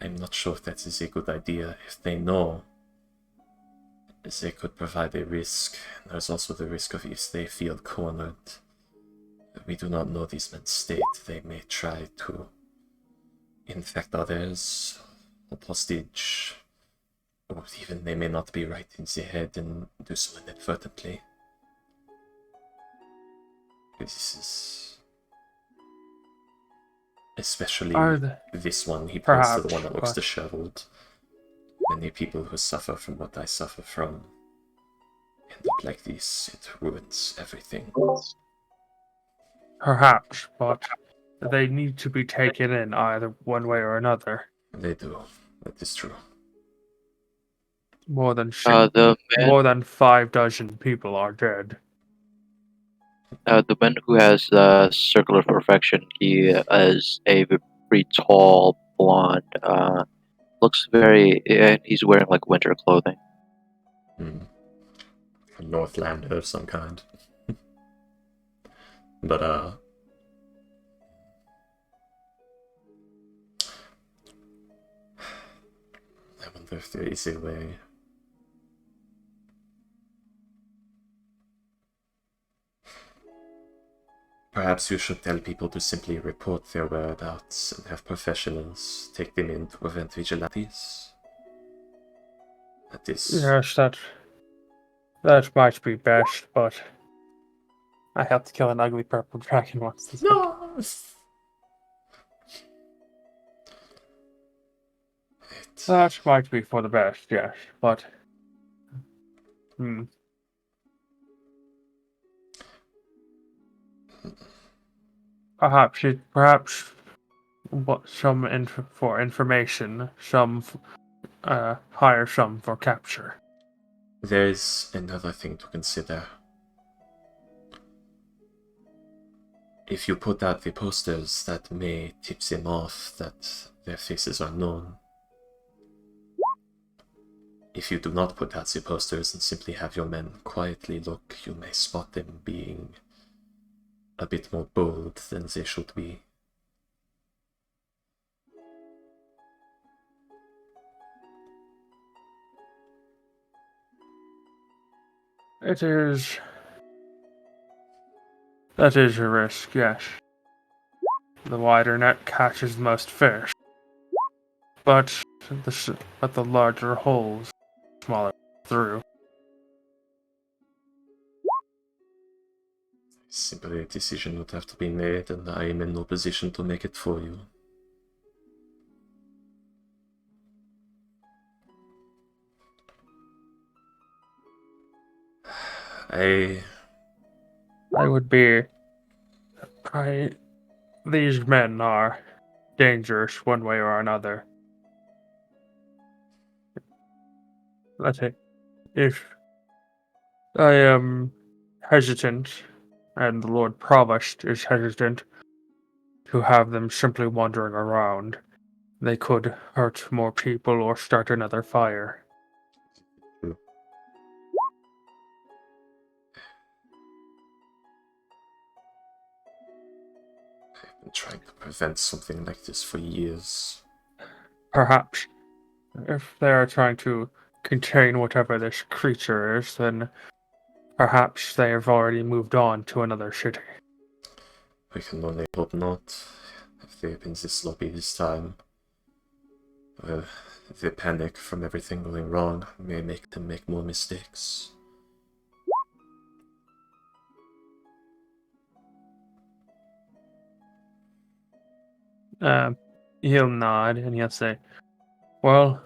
I'm not sure if that is a good idea. If they know, they could provide a risk. There's also the risk of if they feel cornered. We do not know these men's state. They may try to infect others, hold hostage, or even they may not be right in the head and do so inadvertently. This is... especially this one, he points to the one that looks disheveled. Many people who suffer from what I suffer from end up like this, it ruins everything. Perhaps, but they need to be taken in either one way or another. They do. That is true. More than The man, more than 5 dozen people are dead. the man who has circular perfection. He is a pretty tall, blonde. Looks very. He's wearing like winter clothing. A Northlander of some kind. But, I wonder if there is a way. Perhaps you should tell people to simply report their whereabouts and have professionals take them in to prevent vigilantes. That is... Yes, that might be best, but I helped kill an ugly purple dragon once. This week. No! That might be for the best, yes, but perhaps what some for information, some hire some for capture. There's another thing to consider. If you put out the posters, that may tip them off that their faces are known. If you do not put out the posters and simply have your men quietly look, you may spot them being a bit more bold than they should be. That is a risk, yes. The wider net catches most fish, but the larger holes, smaller through. Simply a decision would have to be made, and I am in no position to make it for you. These men are dangerous one way or another. Let's say, if I am hesitant, and the Lord Provost is hesitant to have them simply wandering around, they could hurt more people or start another fire. I've been trying to prevent something like this for years. Perhaps, if they are trying to contain whatever this creature is, then perhaps they have already moved on to another city. We can only hope not. If they've been this sloppy this time, the panic from everything going wrong may make them make more mistakes. He'll nod and he'll say, well,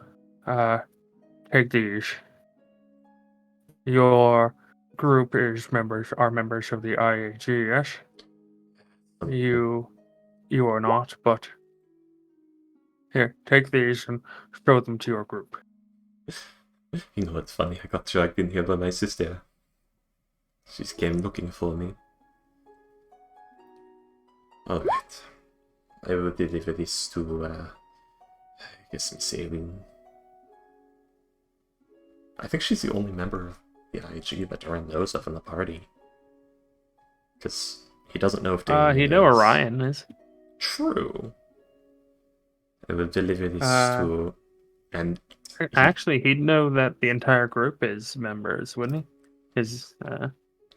take these. Your group are members of the IAG, yes? You are not, but here, take these and show them to your group. You know what's funny? I got dragged in here by my sister. She came looking for me. Alright. I will deliver this to, I guess I'm saving. I think she's the only member of the IAG that Duran knows of in the party. Because he doesn't know if Damien He know Orion is. True. I will deliver this to... And... Actually, he'd know that the entire group is members, wouldn't he?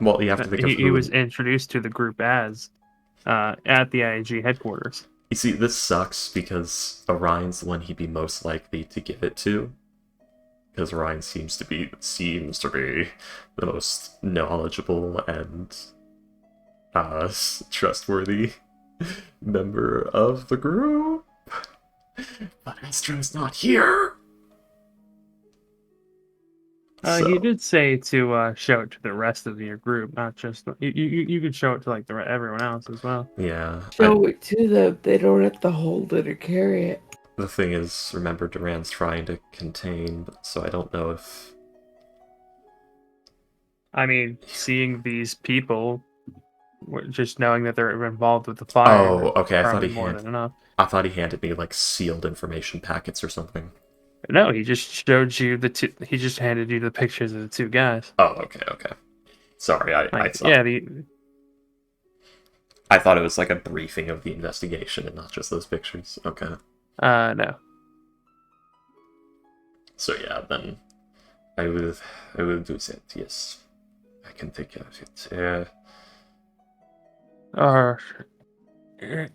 Well, you have to think of he was introduced to the group as at the IAG headquarters. You see, this sucks because Orion's the one he'd be most likely to give it to. Because Orion seems to be the most knowledgeable and trustworthy member of the group. But Astro's not here! He did say to show it to the rest of your group, not just you could show it to like everyone else as well. Yeah. Show it to them. They don't have to hold it or carry it. The thing is, remember, Duran's trying to contain, so I don't know if... I mean, seeing these people, just knowing that they're involved with the fire, Oh, okay. probably more than enough. I thought he handed me like sealed information packets or something. No, he just showed you the two. He just handed you the pictures of the two guys. Oh, okay. Sorry, I Like, thought... yeah, I thought it was like a briefing of the investigation and not just those pictures. Okay. no. So yeah, then I will do that. Yes, I can take care of it.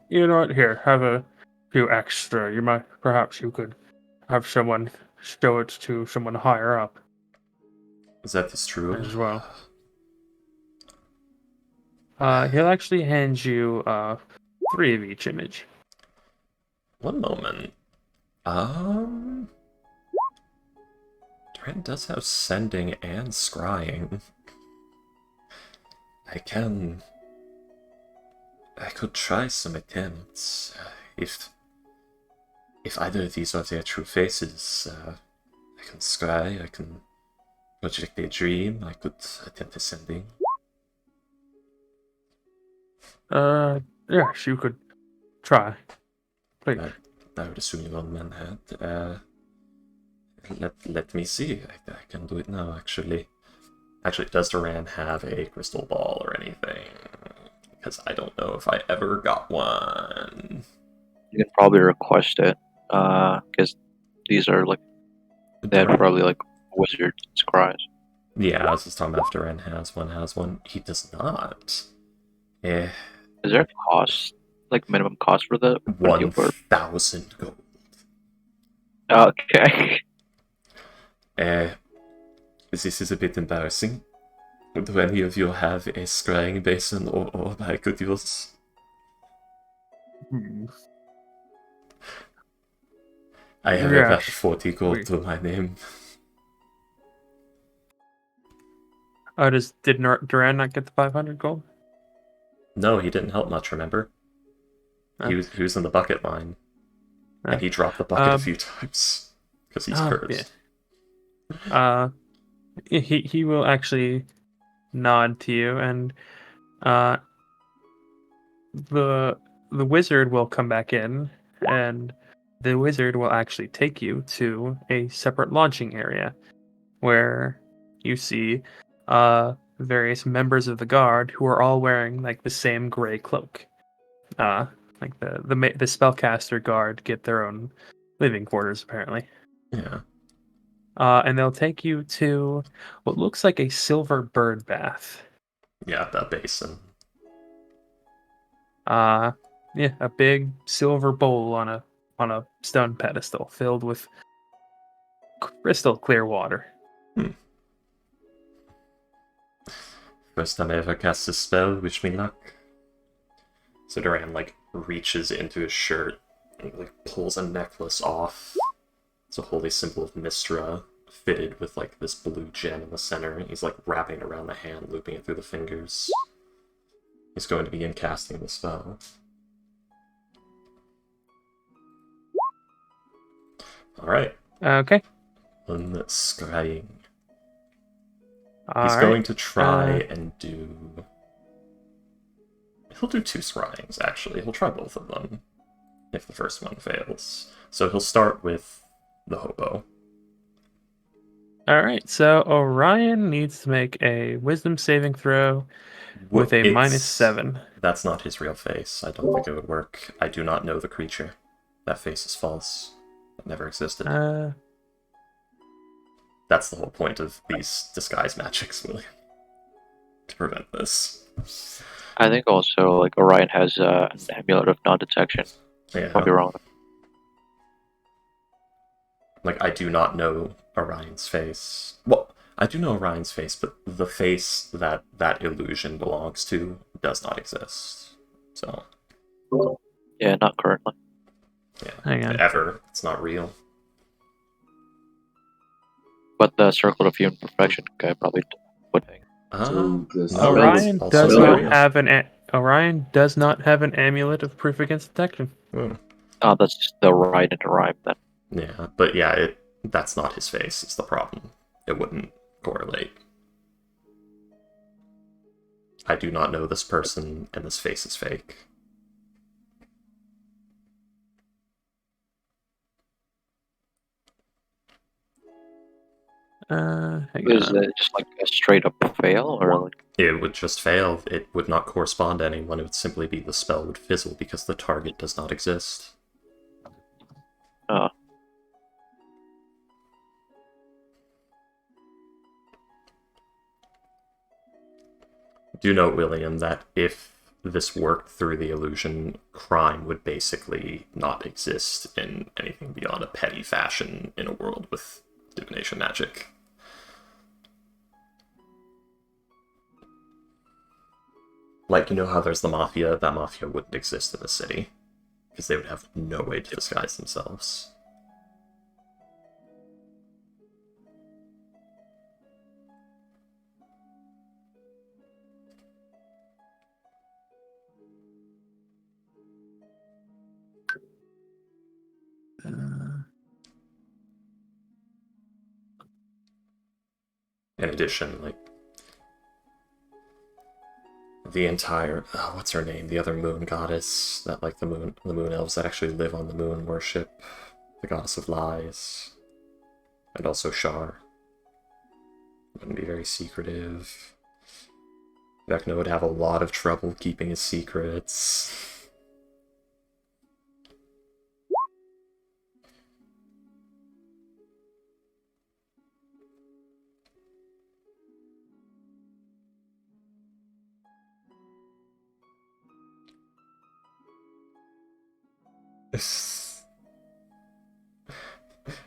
You know what? Here, have a few extra. Perhaps you could have someone show it to someone higher up That is true as well. He'll actually hand you 3 of each image. One moment. Duran does have sending and scrying. I could try some attempts. If either of these are their true faces, I can scry, I can project a dream, I could attempt a sending. Yes, you could try. Please. I would assume you want Manhat. Let me see. I can do it now, actually. Actually, does Duran have a crystal ball or anything? Because I don't know if I ever got one. You can probably request it, because these are like they're probably like wizard scries. Yeah, I was just talking about if Duran has one. He does not. Is there a cost, like minimum cost for the 1,000 gold. Okay. This is a bit embarrassing. Do any of you have a scrying basin or I could use? I have about 40 gold to my name. Oh, did Duran not get the 500 gold? No, he didn't help much, remember? He was in the bucket line. And he dropped the bucket a few times. Because he's cursed. Yeah. He will actually nod to you, and the wizard will come back in, and the wizard will actually take you to a separate launching area where you see various members of the guard who are all wearing like the same gray cloak. Like the spellcaster guard get their own living quarters apparently. Yeah. And they'll take you to what looks like a silver bird bath. Yeah, that basin. Yeah, a big silver bowl on a stone pedestal filled with crystal clear water. First time I ever cast a spell, wish me luck. So Duran like reaches into his shirt and like pulls a necklace off. It's a holy symbol of Mistra, fitted with like this blue gem in the center. He's like wrapping it around the hand, looping it through the fingers. He's going to begin casting the spell. Alright. Okay. Unscrying. He's going to try and do... He'll do 2 scryings, actually. He'll try both of them, if the first one fails. So he'll start with the hobo. Alright, so Orion needs to make a wisdom saving throw with a -7. That's not his real face. I don't think it would work. I do not know the creature. That face is false. It never existed. That's the whole point of these disguise magics, William. To prevent this. I think also like Orion has an amulet of non-detection. Yeah. I'll be wrong. Like, I do not know Orion's face. Well, I do know Orion's face, but the face that that illusion belongs to does not exist. So. Yeah, not currently. Yeah. Hang on. Ever. It's not real. But the Circle of Human Perfection guy probably would. So the no, Orion it's does also not real. have Orion does not have an amulet of proof against detection. Hmm. Oh, that's the right and the rhyme then. Yeah, but yeah, that's not his face. It's the problem. It wouldn't correlate. I do not know this person, and this face is fake. Hang Is on. it just like a straight up fail, or like? It would just fail. It would not correspond to anyone. It would simply be the spell would fizzle because the target does not exist. Oh. Do note, William, that if this worked through the illusion, crime would basically not exist in anything beyond a petty fashion in a world with divination magic. Like, you know how there's the Mafia? That Mafia wouldn't exist in the city, because they would have no way to disguise themselves. In addition, like, the entire what's her name? The other moon goddess that like the moon elves that actually live on the moon worship the goddess of lies, and also Shar. Wouldn't be very secretive. Vecna would have a lot of trouble keeping his secrets.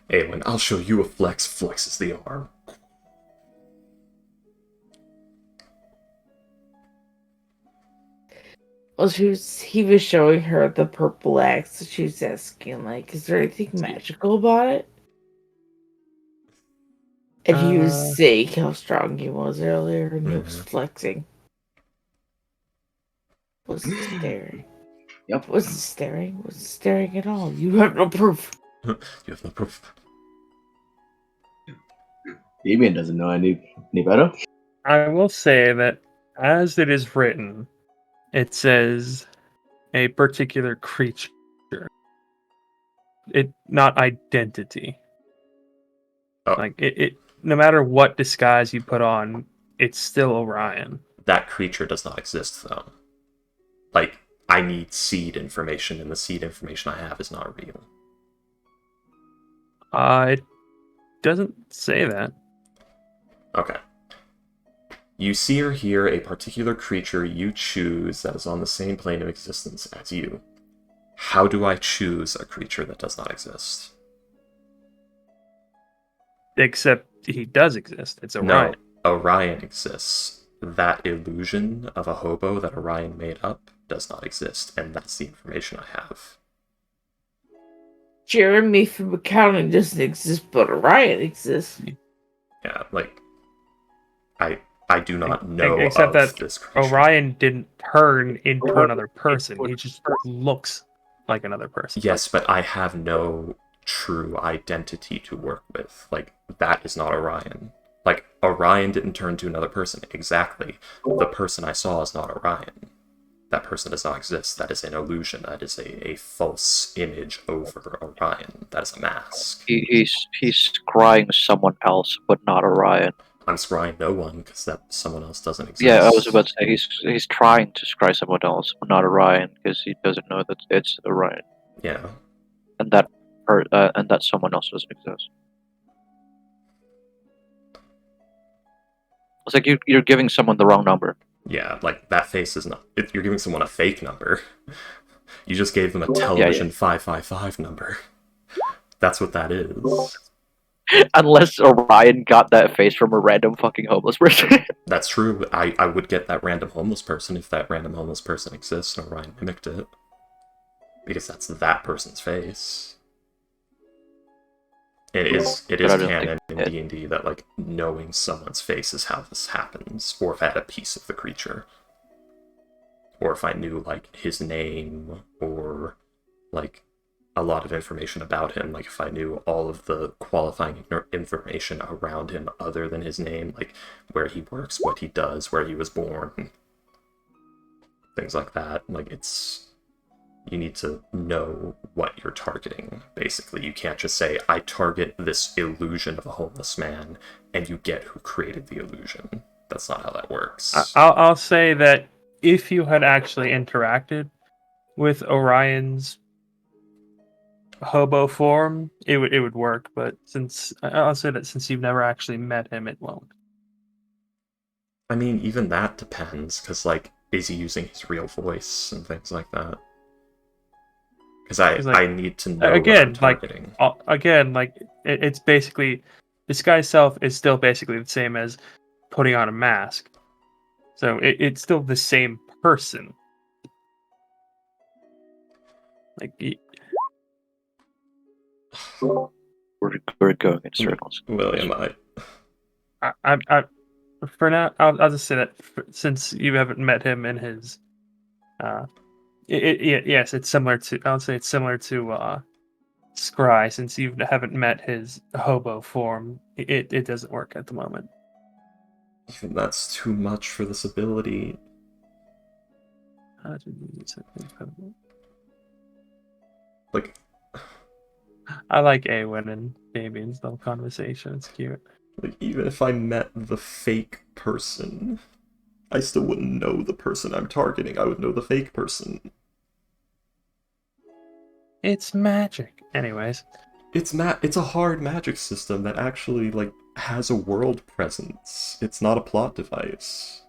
Aelin, I'll show you a flex. Flexes the arm. Well, he was showing her the purple axe, so she was asking, like, is there anything magical about it? And he was saying how strong he was earlier, and he was flexing. Wasn't staring. Yep. Wasn't staring at all. You have no proof. You have no proof. Damien doesn't know any better. I will say that as it is written, it says a particular creature. It not identity. Oh. Like it no matter what disguise you put on, it's still Orion. That creature does not exist, though. Like, I need seed information, and the seed information I have is not real. It doesn't say that. Okay. You see or hear a particular creature you choose that is on the same plane of existence as you. How do I choose a creature that does not exist? Except he does exist. It's Orion. No, Orion exists. That illusion of a hobo that Orion made up does not exist, and that's the information I have. Jeremy from accounting doesn't exist, but Orion exists. Yeah, like, I do not know Except of that this creature. Orion didn't turn into another person. He just looks like another person. Yes, but I have no true identity to work with. Like, that is not Orion. Like, Orion didn't turn to another person. Exactly. The person I saw is not Orion. That person does not exist. That is an illusion. That is a false image over Orion. That is a mask. He's scrying someone else, but not Orion. I'm scrying no one, because that someone else doesn't exist. Yeah, I was about to say he's trying to scry someone else, but not Orion, because he doesn't know that it's Orion. Yeah. And that someone else doesn't exist. It's like you're giving someone the wrong number. Yeah, like, that face is not... You're giving someone a fake number. You just gave them a television 555 number. That's what that is. Unless Orion got that face from a random fucking homeless person. That's true. I would get that random homeless person if that random homeless person exists and Orion mimicked it. Because that's that person's face. It is But I don't canon in think D&D that like knowing someone's face is how this happens, or if I had a piece of the creature, or if I knew like his name or like a lot of information about him, like if I knew all of the qualifying information around him other than his name, like where he works, what he does, where he was born, things like that. Like you need to know what you're targeting, basically. You can't just say, I target this illusion of a homeless man, and you get who created the illusion. That's not how that works. I'll say that if you had actually interacted with Orion's hobo form, it would work. But I'll say that since you've never actually met him, it won't. I mean, even that depends, because, like, is he using his real voice and things like that? Because I need to know what I'm targeting. It's basically disguise self is still basically the same as putting on a mask, so it's still the same person. Like we're going in circles. William, I for now I'll just say that since you haven't met him in his yes, it's similar to, I would say it's similar to Scry, since you haven't met his hobo form, it doesn't work at the moment. even that's too much for this ability. Like, I like Awen and Damien's little conversation. It's cute. like, even if I met the fake person, I still wouldn't know the person I'm targeting. I would know the fake person. It's magic. Anyways, It's a hard magic system that actually, like, has a world presence. It's not a plot device.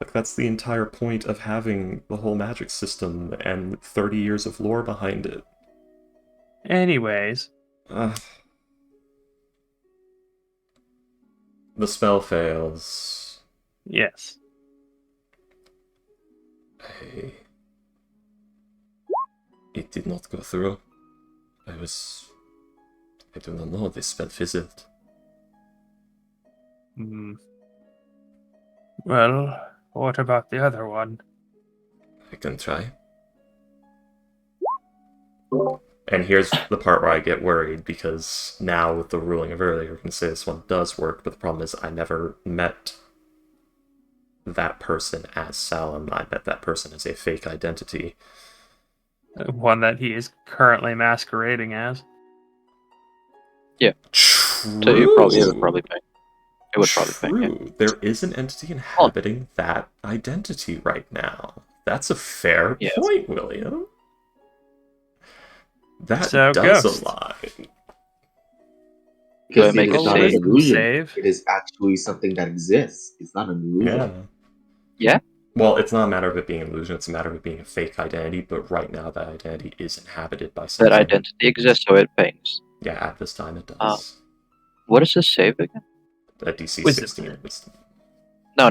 Like, that's the entire point of having the whole magic system and 30 years of lore behind it. anyways, The spell fails. yes. It did not go through. I do not know, this spell fizzled. Well, what about the other one? I can try. And here's the part where I get worried, because now with the ruling of earlier, I can say this one does work, but the problem is I never met that person as Salim. I met that person as a fake identity. One that he is currently masquerading as. Yeah. True. So it would probably pay. It would probably pay. Yeah. True. There is an entity inhabiting that identity right now. That's a fair point, William. That So, does Ghost. a lot. Because make it's a not an save? illusion. Save? It is actually something that exists. It's not an illusion. Yeah? Well, it's not a matter of it being an illusion, it's a matter of it being a fake identity, but right now that identity is inhabited by something. That identity exists, so it pings. Yeah, at this time it does. What is this save again? At DC Wisdom. 16 wisdom. No,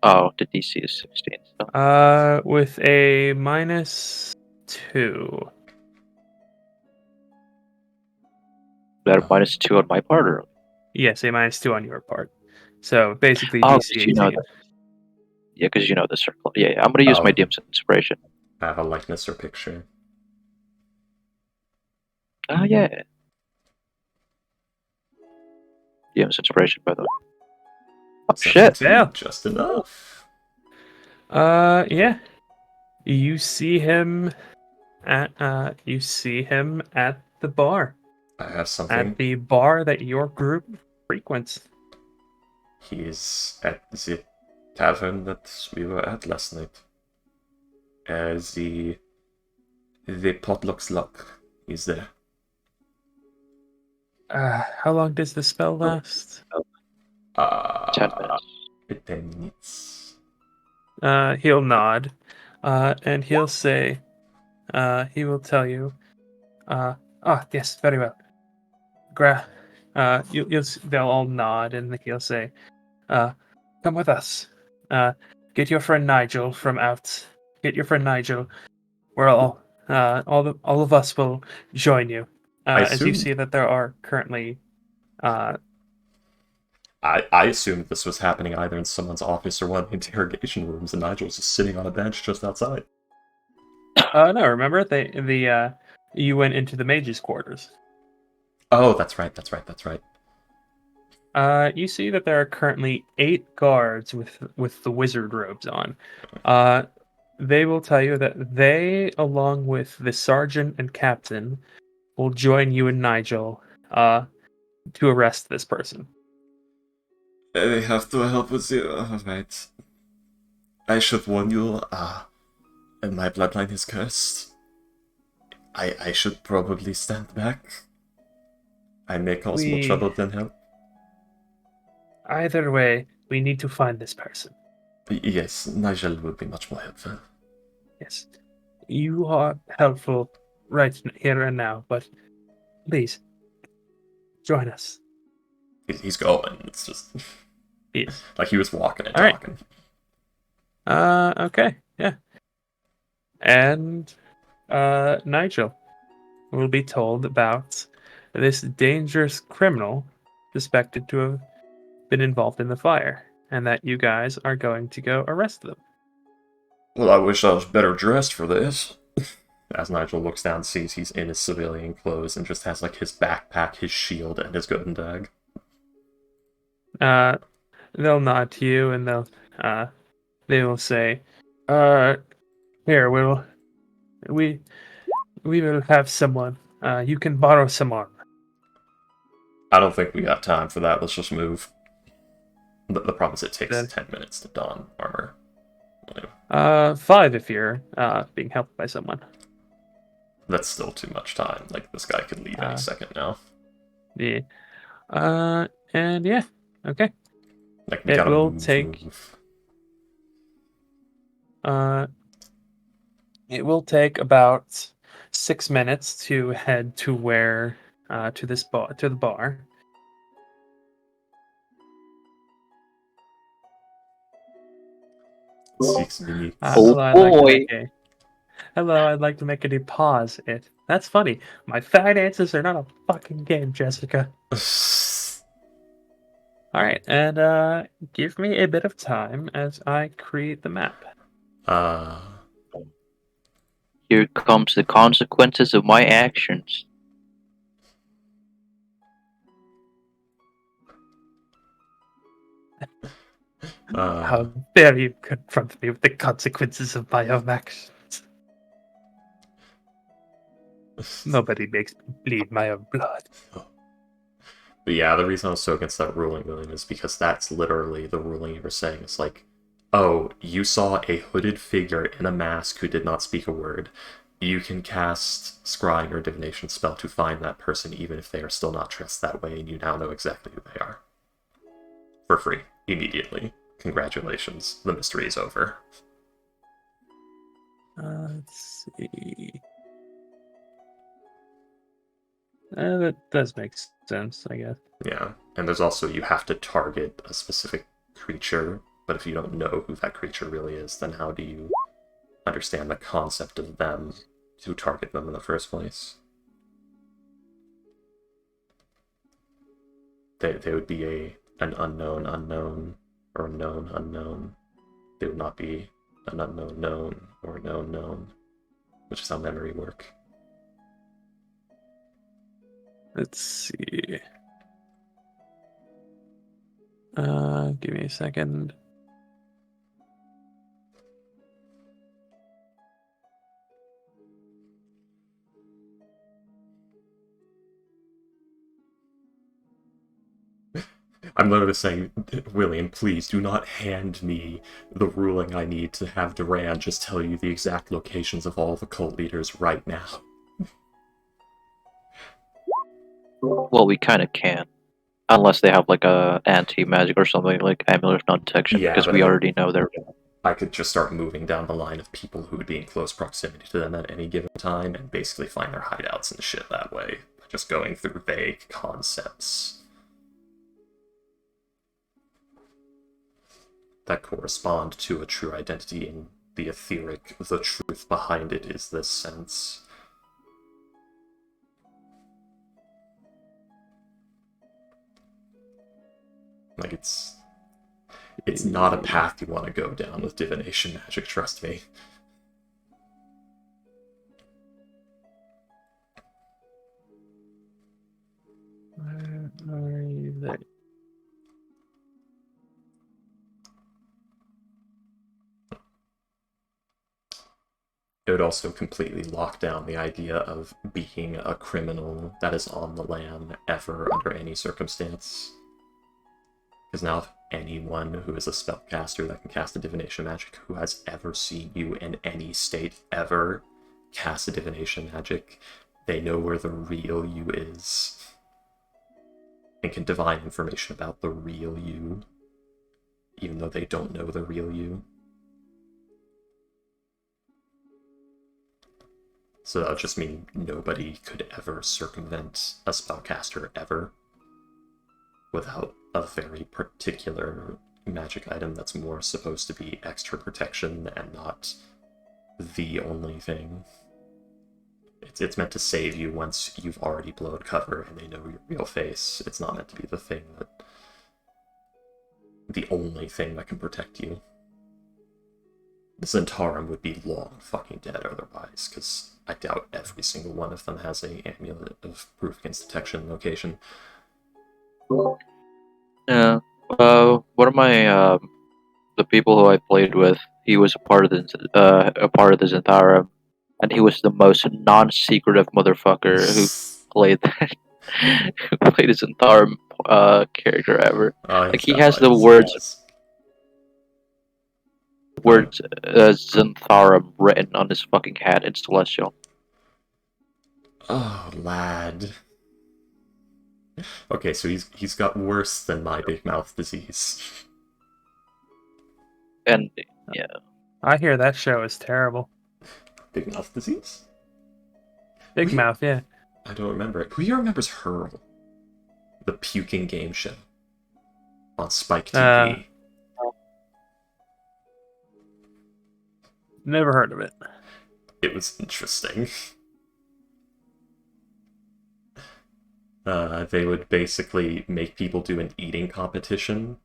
oh, the DC is 16. So. With a -2. That a -2 on my part, or? Yes, a -2 on your part. So basically, Oh, DC 'cause 18. Yeah, because you know the circle. Yeah, I'm gonna use my DM's inspiration. I have a likeness or picture. Oh, yeah. DM's inspiration, by the way. Oh, shit. 17, Yeah. just enough. Yeah. You see him at the bar. I have something. At the bar that your group frequents. He is at the tavern that we were at last night. The potluck's luck is there. How long does the spell last? 10 minutes. 10 minutes. He'll nod, and he'll say, he will tell you, yes, very well. They'll all nod, and he'll say, come with us. Get your friend Nigel from out. Get your friend Nigel. We're all all of us will join you. I As you assume- see that there are currently, I assumed this was happening either in someone's office or one of the interrogation rooms, and Nigel's just sitting on a bench just outside. no, remember you went into the mage's quarters. Oh, that's right. You see that there are currently 8 guards with the wizard robes on. They will tell you that they, along with the sergeant and captain, will join you and Nigel to arrest this person. They have to help with you. Right. I should warn you, and my bloodline is cursed. I should probably stand back. I may cause more trouble than help. Either way, we need to find this person. Yes, Nigel will be much more helpful. Yes. You are helpful right here and now, but please, join us. He's going. It's just Yes. like he was walking and All right. talking. Okay, yeah. And, Nigel will be told about this dangerous criminal suspected to have been involved in the fire, and that you guys are going to go arrest them. Well, I wish I was better dressed for this. As Nigel looks down, sees he's in his civilian clothes and just has like his backpack, his shield, and his gun bag. They'll nod to you and they will say, here, we will have someone. You can borrow some armor. I don't think we got time for that. Let's just move. The problem is it takes Then- 10 minutes to don armor. 5 if you're being helped by someone. That's still too much time. Like, this guy could leave any second now. Yeah. And yeah, okay. Like, we It gotta will move. It will take about 6 minutes to head to where to the bar. Six minutes. Oh, boy. I'd like to make a deposit. That's funny. My finances are not a fucking game, Jessica. All right, and give me a bit of time as I create the map. Here comes the consequences of my actions. How dare you confront me with the consequences of my own actions? Nobody makes me bleed my own blood. But yeah, the reason I was so against that ruling, William, is because that's literally the ruling you were saying. It's like, oh, you saw a hooded figure in a mask who did not speak a word. You can cast scrying or divination spell to find that person even if they are still not dressed that way, and you now know exactly who they are. For free, immediately. Congratulations, the mystery is over. Let's see. That does make sense, I guess. Yeah, and there's also, you have to target a specific creature, but if you don't know who that creature really is, then how do you understand the concept of them to target them in the first place? They would be an unknown, or a known unknown. They would not be an unknown known, or a known, which is how memory work. Let's see. Give me a second. I'm literally saying, William, please do not hand me the ruling I need to have Duran just tell you the exact locations of all the cult leaders right now. Well, we kind of can. Unless they have like a anti-magic or something like amulet of non-detection, Yeah, because but we I- already know they're... I could just start moving down the line of people who would be in close proximity to them at any given time and basically find their hideouts and shit that way. Just going through vague concepts that correspond to a true identity in the etheric, the truth behind it is this sense. Like, it's not a path you want to go down with divination magic, trust me. Where are you there? It would also completely lock down the idea of being a criminal that is on the lam ever under any circumstance. Because now if anyone who is a spellcaster that can cast a divination magic who has ever seen you in any state ever cast a divination magic, they know where the real you is and can divine information about the real you, even though they don't know the real you. So that would just mean nobody could ever circumvent a spellcaster ever without a very particular magic item that's more supposed to be extra protection and not the only thing. It's meant to save you once you've already blown cover and they know your real face. It's not meant to be the thing that... the only thing that can protect you. The Zentarum would be long fucking dead otherwise, because I doubt every single one of them has a amulet of proof against detection location. Yeah. One of my the people who I played with, he was a part of the Zentarum, and he was the most non-secretive motherfucker who played that. Who played a Zentarum character ever. Like he has the words Zentharum written on his fucking hat in Celestial. Oh, lad. Okay, so he's got worse than my big mouth disease. And yeah, I hear that show is terrible. Big mouth disease? Big Mouth, yeah. I don't remember it. Who here remembers Hurl? The puking game show on Spike TV. Never heard of it. It was interesting. They would basically make people do an eating competition,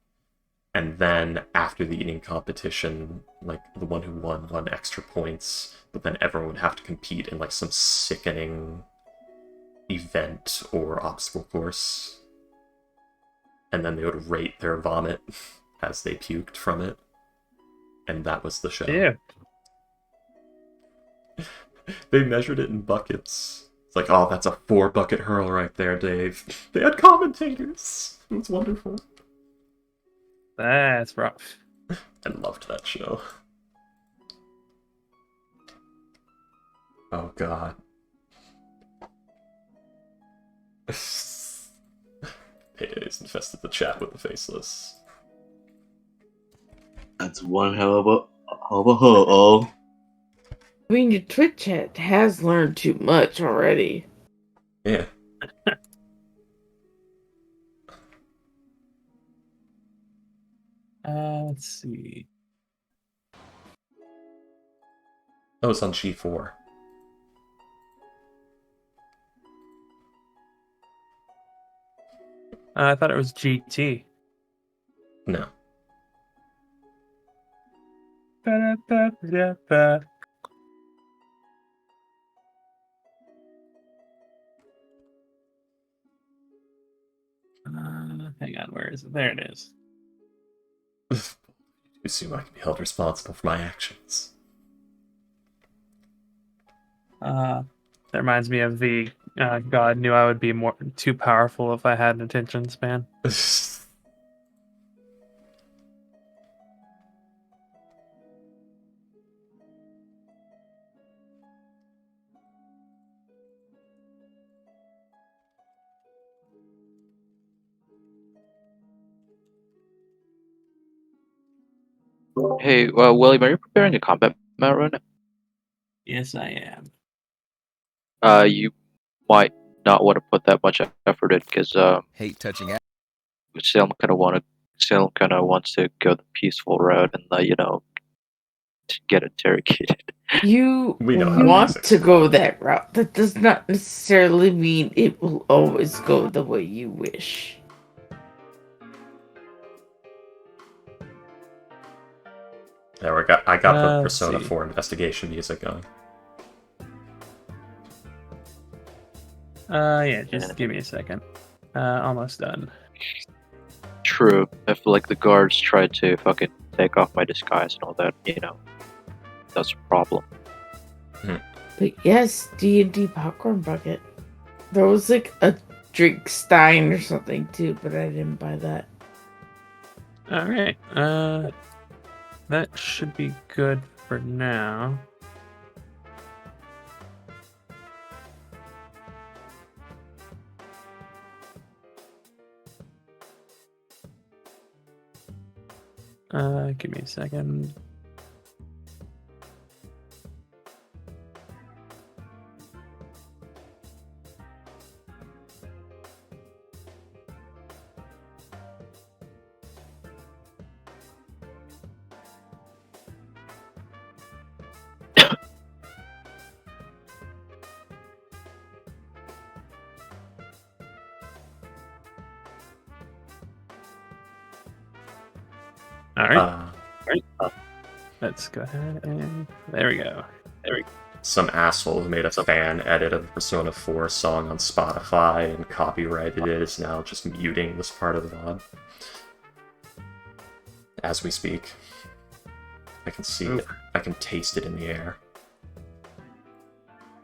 and then after the eating competition, like, the one who won extra points, but then everyone would have to compete in, like, some sickening event or obstacle course. And then they would rate their vomit as they puked from it. And that was the show. Yeah. They measured it in buckets. It's like, oh, that's a 4-bucket hurl right there, Dave. They had commentators. It was wonderful. That's rough. I loved that show. Oh, God. Payday's infested the chat with the faceless. That's one hell of a hole. I mean, your Twitch chat has learned too much already. Yeah. Let's see. Oh, it's on G4. I thought it was GT. No. Ba-da-ba-da-ba. Hang on, where is it? There it is. You assume I can be held responsible for my actions. That reminds me of the God knew I would be too powerful if I had an attention span. hey, William, are you preparing a combat mount right now? Yes, I am. You might not want to put that much effort in because Hate touching out. Salem kind of wants to go the peaceful route and get interrogated. You We know how want basics to go work. that route. That does not necessarily mean it will always go the way you wish. There we go. I got the Let's Persona see. 4 investigation music going. Yeah, just give me a second. Almost done. True. If like the guards try to fucking take off my disguise and all that, that's a problem. But yes, D&D popcorn bucket. There was like a drink stein or something too, but I didn't buy that. All right. That should be good for now. Give me a second. All right. Let's go ahead and there we go. Some asshole who made a fan edit of the Persona 4 song on Spotify and copyrighted it is now just muting this part of the VOD. As we speak. I can see it. I can taste it in the air.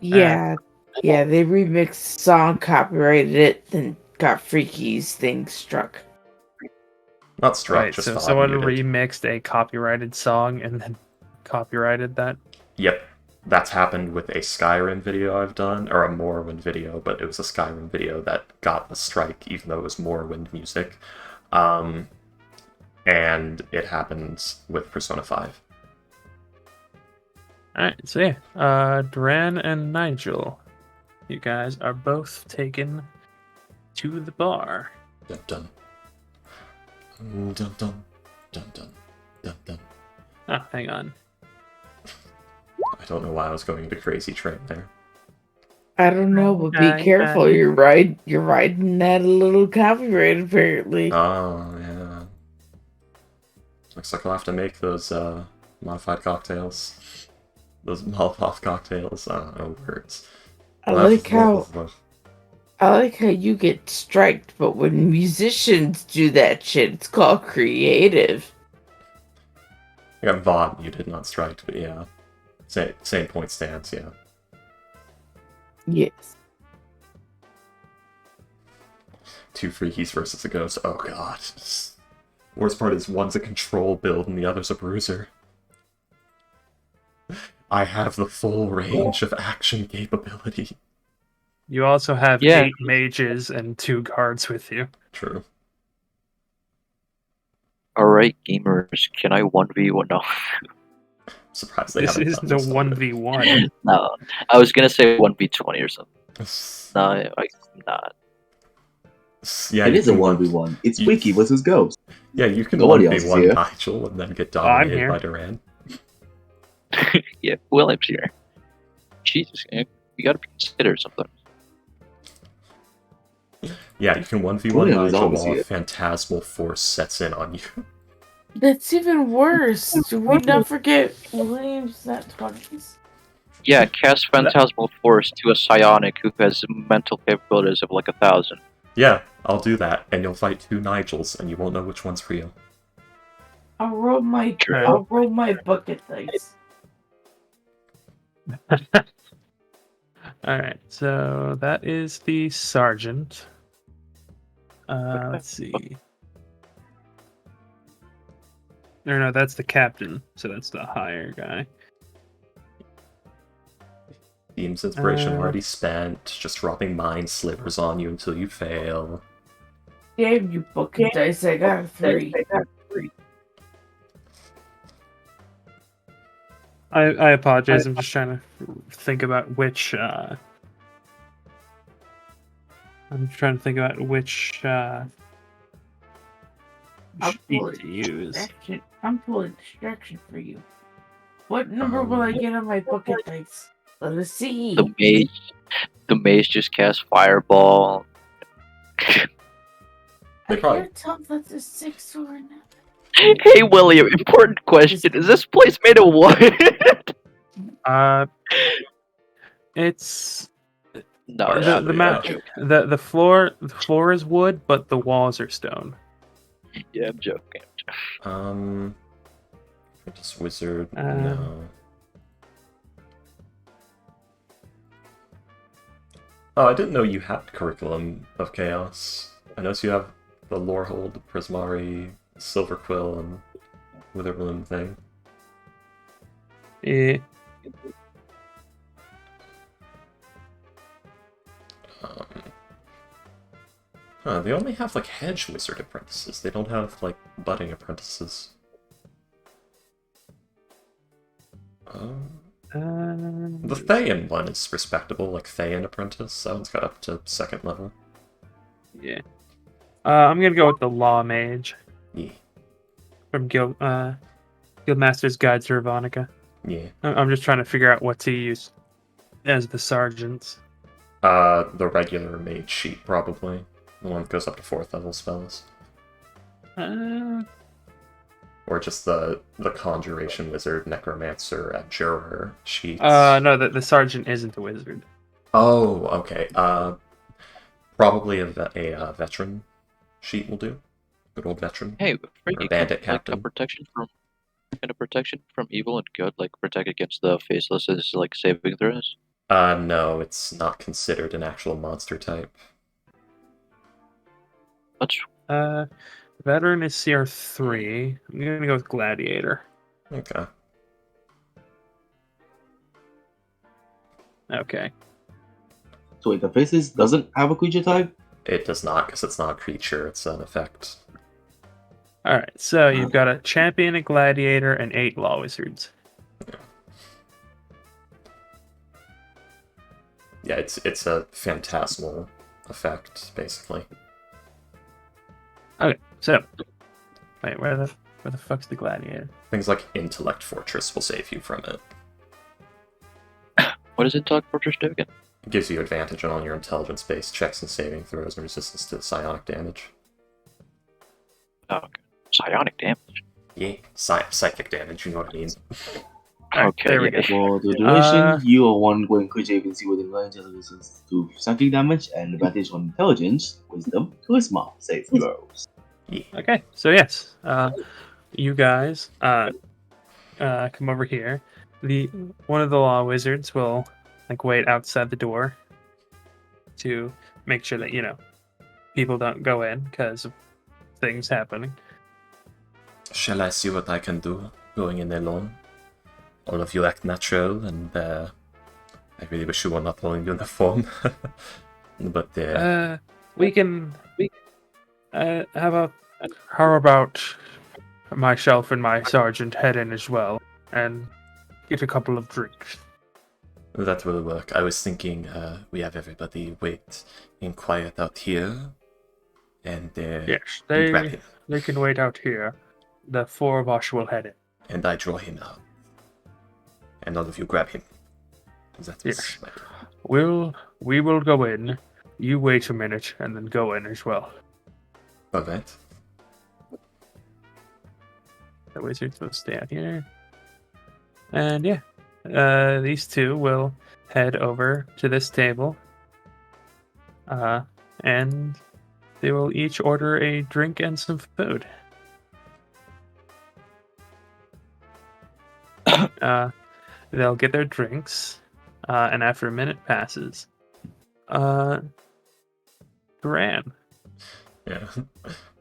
Yeah, they remixed song, copyrighted it, then got Freaky's thing struck. Not struck, Right, just so VOD someone muted. remixed a copyrighted song and then copyrighted that. Yep. That's happened with a Skyrim video I've done, or a Morrowind video, but it was a Skyrim video that got a strike, even though it was Morrowind music. And it happens with Persona 5. Alright, so yeah. Duran and Nigel, you guys are both taken to the bar. Dun dun. Dun dun. Dun dun. Dun dun. Oh, hang on. I don't know why I was going into Crazy Train there. I don't know, but be careful. You're riding that a little copyright apparently. Oh, yeah. Looks like I'll have to make those modified cocktails. Those Molotov cocktails. I don't know words. I like how you get striked, but when musicians do that shit, it's called creative. I got VOD muted, not striked, but yeah. Same point stance, yeah. Yes. 2 freakies versus a ghost. Oh god. Worst part is one's a control build and the other's a bruiser. I have the full range of action capability. You also have Yeah. 8 mages and 2 guards with you. True. Alright, gamers, can I 1v1? No. Surprised they This haven't is done the this already. 1v1. No. I was gonna say 1v20 or something. No, I'm not. Yeah, It you is a can 1v1. It's you- Freaky versus Ghost. Yeah, you can Nobody else is 1v1 here. Nigel and then get I'm dominated here. by Duran. Yeah, William's here. Jesus, you gotta consider something. Yeah, you can 1v1 William is Nigel always while a here. phantasmal force sets in on you. That's even worse. Do we not forget William's not 20s? Yeah, cast Phantasmal Force to a psionic who has mental capabilities of like 1,000. Yeah, I'll do that, and you'll fight 2 Nigels, and you won't know which one's real. I'll roll my bucket dice. Alright, so that is the sergeant. Let's see. No, that's the captain, so that's the higher guy. Beam's inspiration already spent, just dropping mind slivers on you until you fail. Damn you bucket dice, I got a 3. I apologize, I'm just trying to think about which I'm trying to think about which sheet to use. I'm pulling distraction for you. What number will I get on my bucket dice? Let us see. The mage just casts fireball. I probably- can't tell if that's a 6 or an. Hey William, important question. Is this place made of wood? It's No, the map. The floor is wood, but the walls are stone. Yeah, I'm joking. Just wizard. Um, No. Oh, I didn't know you had Curriculum of Chaos. I noticed you have the Lorehold, Prismari, Silver Quill, and Witherbloom thing. Yeah. They only have like hedge wizard apprentices. They don't have like budding apprentices. The Thayan one is respectable, like Thayan apprentice. That one's got up to 2nd level. Yeah. I'm gonna go with the Law Mage Yeah. from Guildmaster's Guide to Ravnica. Yeah. I'm just trying to figure out what to use as the sergeants. The regular mage sheet, probably. The one that goes up to 4th level spells. Or just the Conjuration Wizard, Necromancer, Abjurer sheets. No, the sergeant isn't a wizard. Oh, okay. Probably a veteran sheet will do. Good old veteran. Hey, Or bandit like captain. a protection from evil and good, like protect against the faceless is like saving throws. No, it's not considered an actual monster type. What's Veteran is CR3. I'm gonna go with Gladiator. Okay. Okay. So wait, the faces doesn't have a creature type? It does not, because it's not a creature, it's an effect. Alright, so you've got a champion, a gladiator, and 8 law wizards. Yeah, it's a phantasmal effect, basically. Okay, so wait, where the fuck's the gladiator? Things like Intellect Fortress will save you from it. what does it talk Fortress do again? It gives you advantage on all your intelligence-based checks and saving throws and resistance to psionic damage. Oh, okay. Psionic damage. Yeah, psychic damage, you know what I mean. Alright, Okay, there we yeah. go. For the duration, you are one going creature you can see within range as resistance to psychic damage and advantage on intelligence, wisdom, charisma, save throws. Okay, so yes, you guys come over here. One of the law wizards will like wait outside the door to make sure that people don't go in because of things happening. Shall I see what I can do, going in alone? All of you act natural, and I really wish you were not all in uniform. But how about myself and my sergeant head in as well and get a couple of drinks? that will work. I was thinking we have everybody wait in quiet out here, and Yes, grab him. they can wait out here. The 4 of us will head in. And I draw him out. And all of you grab him. That was Yes. my plan. We will go in. You wait a minute and then go in as well. Alright. The wizards will stay out here. And yeah, these two will head over to this table. And they will each order a drink and some food. They'll get their drinks, and after a minute passes, Duran. Yeah.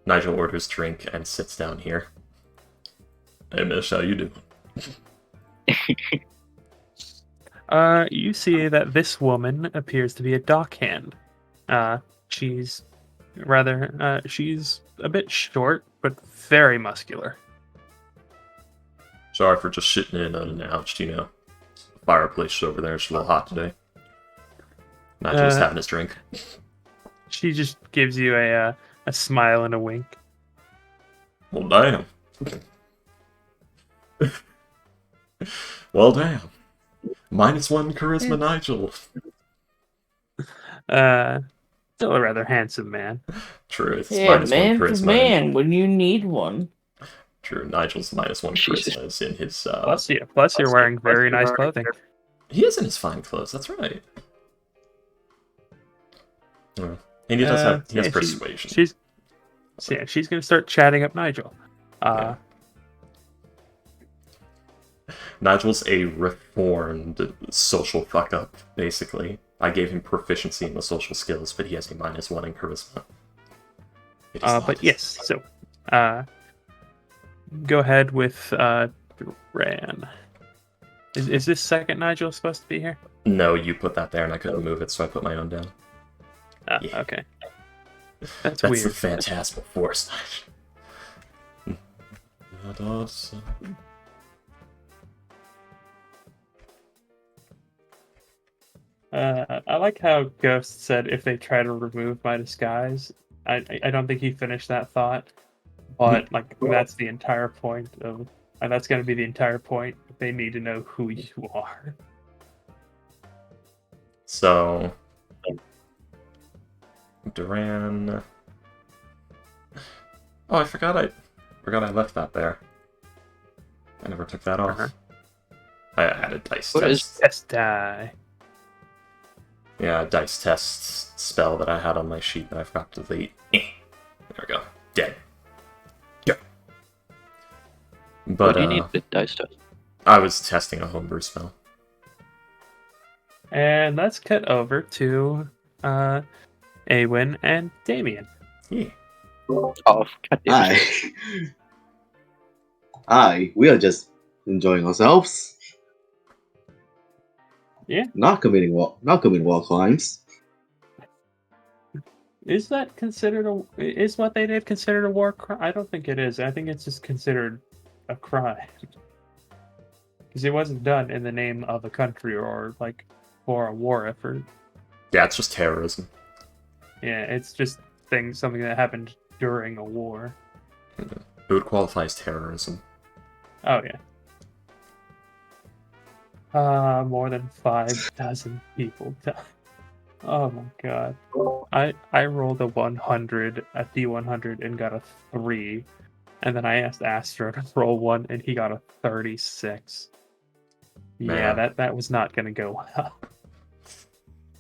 Nigel orders drink and sits down here. Hey miss, how you doing? You see that this woman appears to be a dockhand. She's a bit short, but very muscular. Sorry for just sitting in unannounced, The fireplace over there is a little hot today. Nigel's having his drink. She just gives you a smile and a wink. Well, damn. Well, damn. -1 charisma, Nigel. Still a rather handsome man. True, it's Yeah, -1 man to charisma. man when you need one. True, Nigel's -1 Jesus. charisma is in his. Plus you're wearing very nice clothing. He is in his fine clothes. That's right. Yeah. And he does have. He has persuasion. She's gonna start chatting up Nigel. Yeah. Nigel's a reformed social fuck up, basically. I gave him proficiency in the social skills, but he has a -1 in charisma. But yes, so go ahead with Duran. Is this second Nigel supposed to be here? No, you put that there and I couldn't move it, so I put my own down. Yeah. Okay. That's That's weird. the Phantasmal Force, Nigel. I like how Ghost said if they try to remove my disguise. I don't think he finished that thought, but like that's the entire point of, and that's going to be the entire point. They need to know who you are. So, Duran. Oh, I forgot I left that there. I never took that off. Uh-huh. I added dice What test. Test die. Yeah, dice test spell that I had on my sheet that I forgot to delete. There we go. Dead. Go. But What do you need the dice test? I was testing a homebrew spell. And let's cut over to Awen and Damien. Yeah. Oh, goddamn. Hi. Hi. We are just enjoying ourselves. Yeah. Not committing war crimes. Is that considered is what they did considered a war crime? I don't think it is. I think it's just considered a crime. Because it wasn't done in the name of a country or like for a war effort. Yeah, it's just terrorism. Yeah, it's just something that happened during a war. It would qualify as terrorism. Oh yeah. More than 5 dozen people died. Oh my god. I rolled a 100 at D100 and got a 3. And then I asked Astro to roll 1 and he got a 36. Yeah, Man. that was not gonna go well.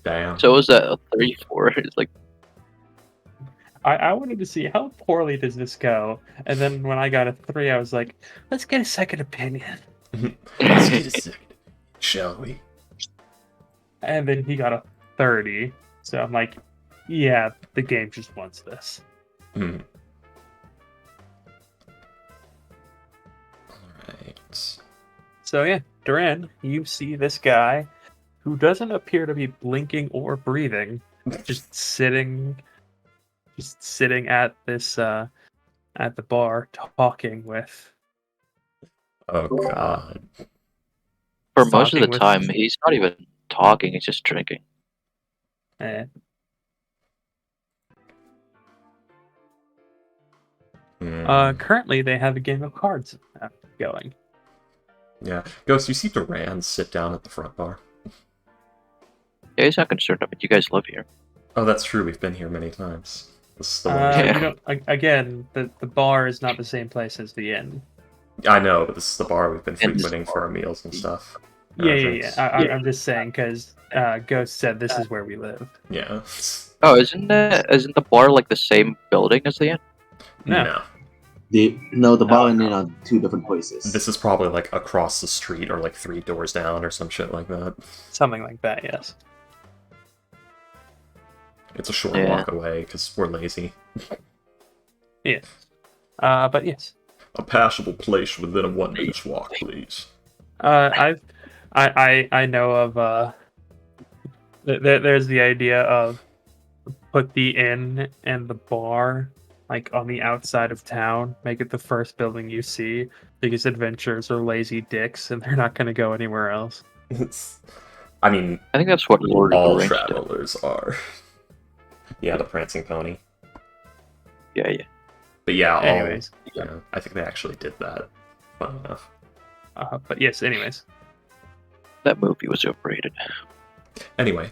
Damn. So was that a 34? It's like, I wanted to see how poorly does this go. And then when I got a 3, I was like, let's get a second opinion. Let's get a second, shall we? And then he got a 30. So I'm like, yeah, the game just wants this. Hmm. Alright. So yeah, Duran, you see this guy who doesn't appear to be blinking or breathing, just sitting at this at the bar talking with. Oh god. for most of Talking the with- time, he's not even talking, he's just drinking. Eh. Currently, they have a game of cards going. Yeah. Ghost, you see Duran sit down at the front bar. Yeah, he's not concerned of it. You guys live here. Oh, that's true. We've been here many times. This is the one. Yeah. You know, again, the bar is not the same place as the inn. I know, but this is the bar we've been And- frequenting for our meals and stuff. Yeah. I'm just saying because Ghost said this is where we live. Yeah. Oh, isn't the bar like the same building as the inn? No. The bar and inn are two different places. This is probably like across the street or like 3 doors down or some shit like that. Something like that, yes. It's a short Yeah. walk away because we're lazy. Yes. But yes. A passable place within a 1-minute walk, please. I know of there's the idea of put the inn and the bar like on the outside of town, make it the first building you see, because adventurers are lazy dicks and they're not going to go anywhere else. I mean, I think that's what Lord of all the Rings did. travelers are. Yeah, the prancing pony. Yeah. But yeah, Anyways. I think they actually did that. Fun enough. But yes, anyways. That movie was overrated. Anyway,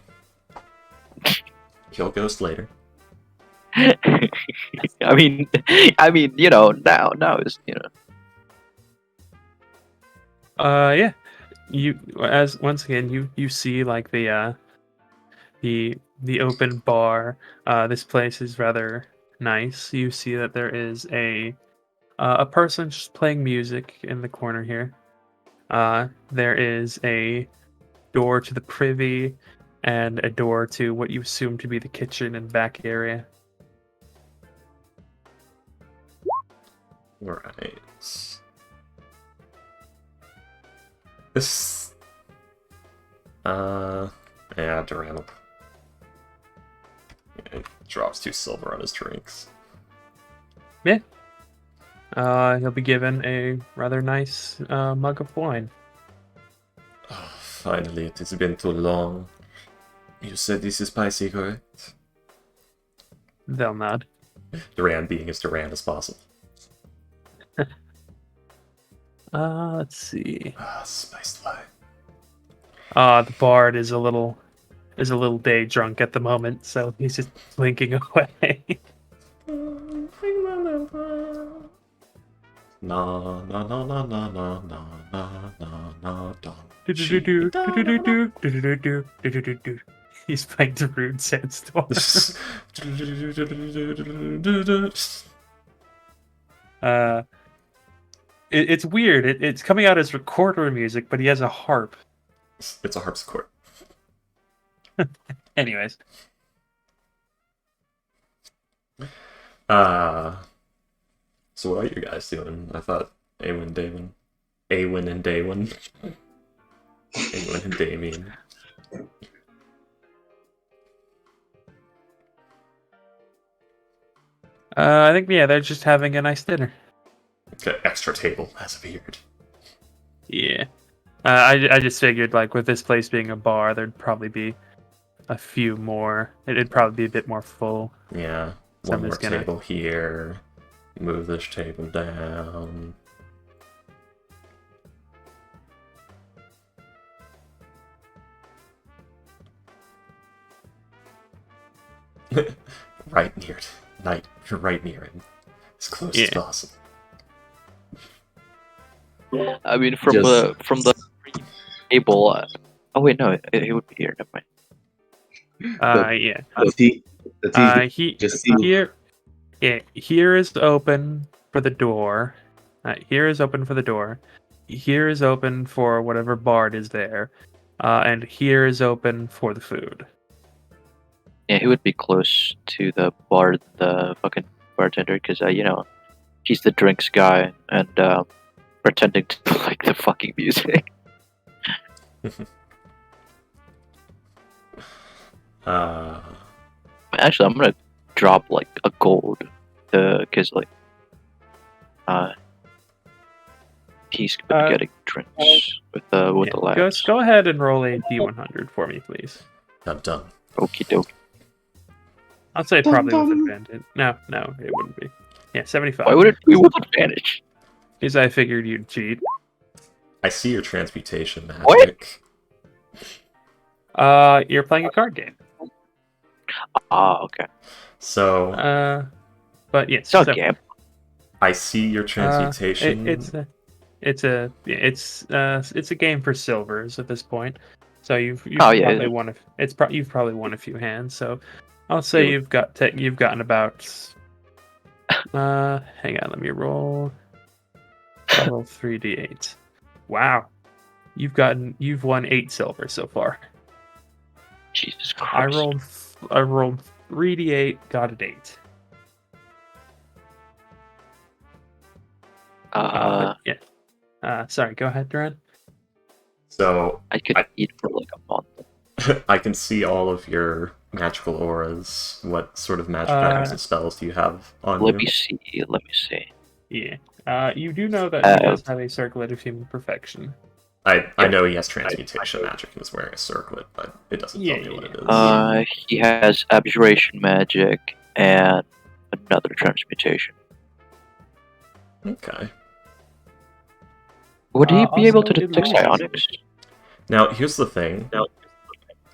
kill Ghost later. I mean, now is Yeah. Once again you see like the open bar. This place is rather nice. You see that there is a person just playing music in the corner here. There is a door to the privy and a door to what you assume to be the kitchen and back area. Right. This. Yeah, Duran. He drops 2 silver on his drinks. Yeah. He'll be given a rather nice mug of wine. Oh, finally, it has been too long. You said this is spicy, correct? They'll nod. Duran being as Duran as possible. Let's see. Spiced wine. The bard is a little day drunk at the moment, so he's just blinking away. Na na na na na na na na na na na. He's playing the Rude Sandstorm. It's weird. It's coming out as recorder music, but he has a harp. It's a harpsichord. Anyways. So what are you guys doing? I thought Awen and Damon. Awen and Damon. Awen and Damien. I think they're just having a nice dinner. Okay, extra table has appeared. Yeah. I just figured, like, with this place being a bar, there'd probably be a few more. It'd probably be a bit more full. Yeah. One more table here. Move this table down. Right near it. You're right near him. As close as possible. I mean, from the table. Oh wait, no, it would be here. Never mind. Yeah. Here is open for the door. Here is open for the door. Here is open for whatever bard is there. And here is open for the food. Yeah, he would be close to the bar, the fucking bartender, because he's the drinks guy and pretending to like the fucking music. Actually, I'm gonna drop like a gold, because like he's gonna be getting drinks with the lads. Go ahead and roll a D100 for me, please. I'm done. Okie dokie. I'll say probably with advantage. No, it wouldn't be. Yeah, 75. Why would it be with advantage? Because I figured you'd cheat. I see your transmutation magic. What? You're playing a card game. Okay. So. But yes. It's a game. I see your transmutation. It's a game for silvers at this point. So you've probably won a few hands. So I'll say you've gotten about. Hang on, let me roll. I'll roll 3d8. Wow, you've won 8 silver so far. Jesus Christ! I rolled 3d8, got an 8. Sorry, go ahead, Duran. So I could eat for like a month. I can see all of your magical auras. What sort of magic items and spells do you have on Let you? me see. Yeah. You do know that he does have a circlet of human perfection. I know he has transmutation magic and is wearing a circlet, but it doesn't tell me what it is. He has abjuration magic and another transmutation. Okay. Would he be able to also detect illusion. psionics? Now, here's the thing.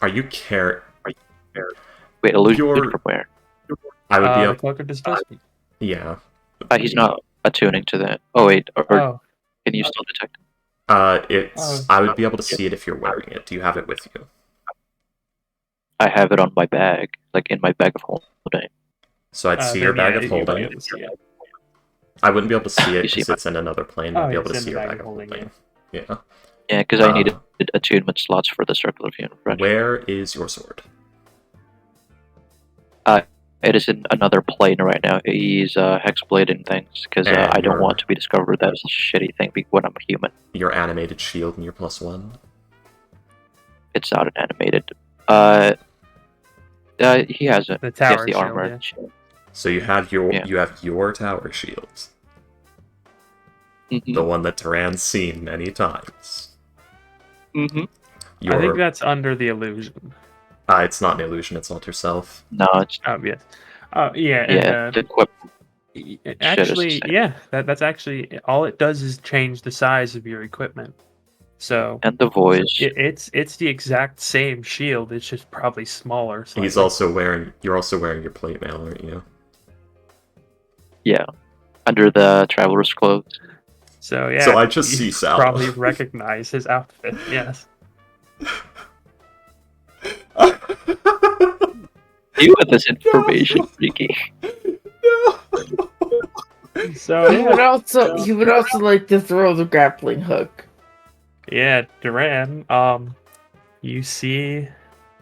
Are you care? Wait, illusion You're- from where? I would be The able. cloak of displacement. Yeah. He's not attuning to that. Oh wait, or Oh, can you still detect? It's. Oh. I would be able to see it if you're wearing it. Do you have it with you? I have it on my bag, like in my bag of holding. So I'd see your then, bag yeah, of you'll be holding. able to see it. I wouldn't be able to see it You see because it's in another plane. But Oh, I'd be able to it's in see the your bag bag of of holding, holding. Yeah. Yeah, because I Uh, needed attunement slots for the Circle of Human Friendship. Where is your sword? It is in another plane right now. He's hexblading things because And I don't your- want to be discovered as a shitty thing when I'm a human. Your animated shield and your +1. It's not an animated. He has it. The He has tower the shield, armor. yeah. So you have your Yeah. tower shield, Mhm. the one that Duran's seen many times. Mhm. Your, I think that's under the illusion. it's not an illusion. It's not yourself. No, it's Oh, yes. Oh, yeah. yeah. And, The equip. actually, same. yeah, that's actually all it does is change the size of your equipment. So And the voice. it's the exact same shield. It's just probably smaller. Slightly. He's also wearing. You're also wearing your plate mail, aren't you? Yeah. Under the traveler's clothes. So yeah. So I just you see Sal. probably recognize his outfit. Yes. You with this information, Ricky. So He would yeah, also like to throw the grappling hook. yeah, Duran. You see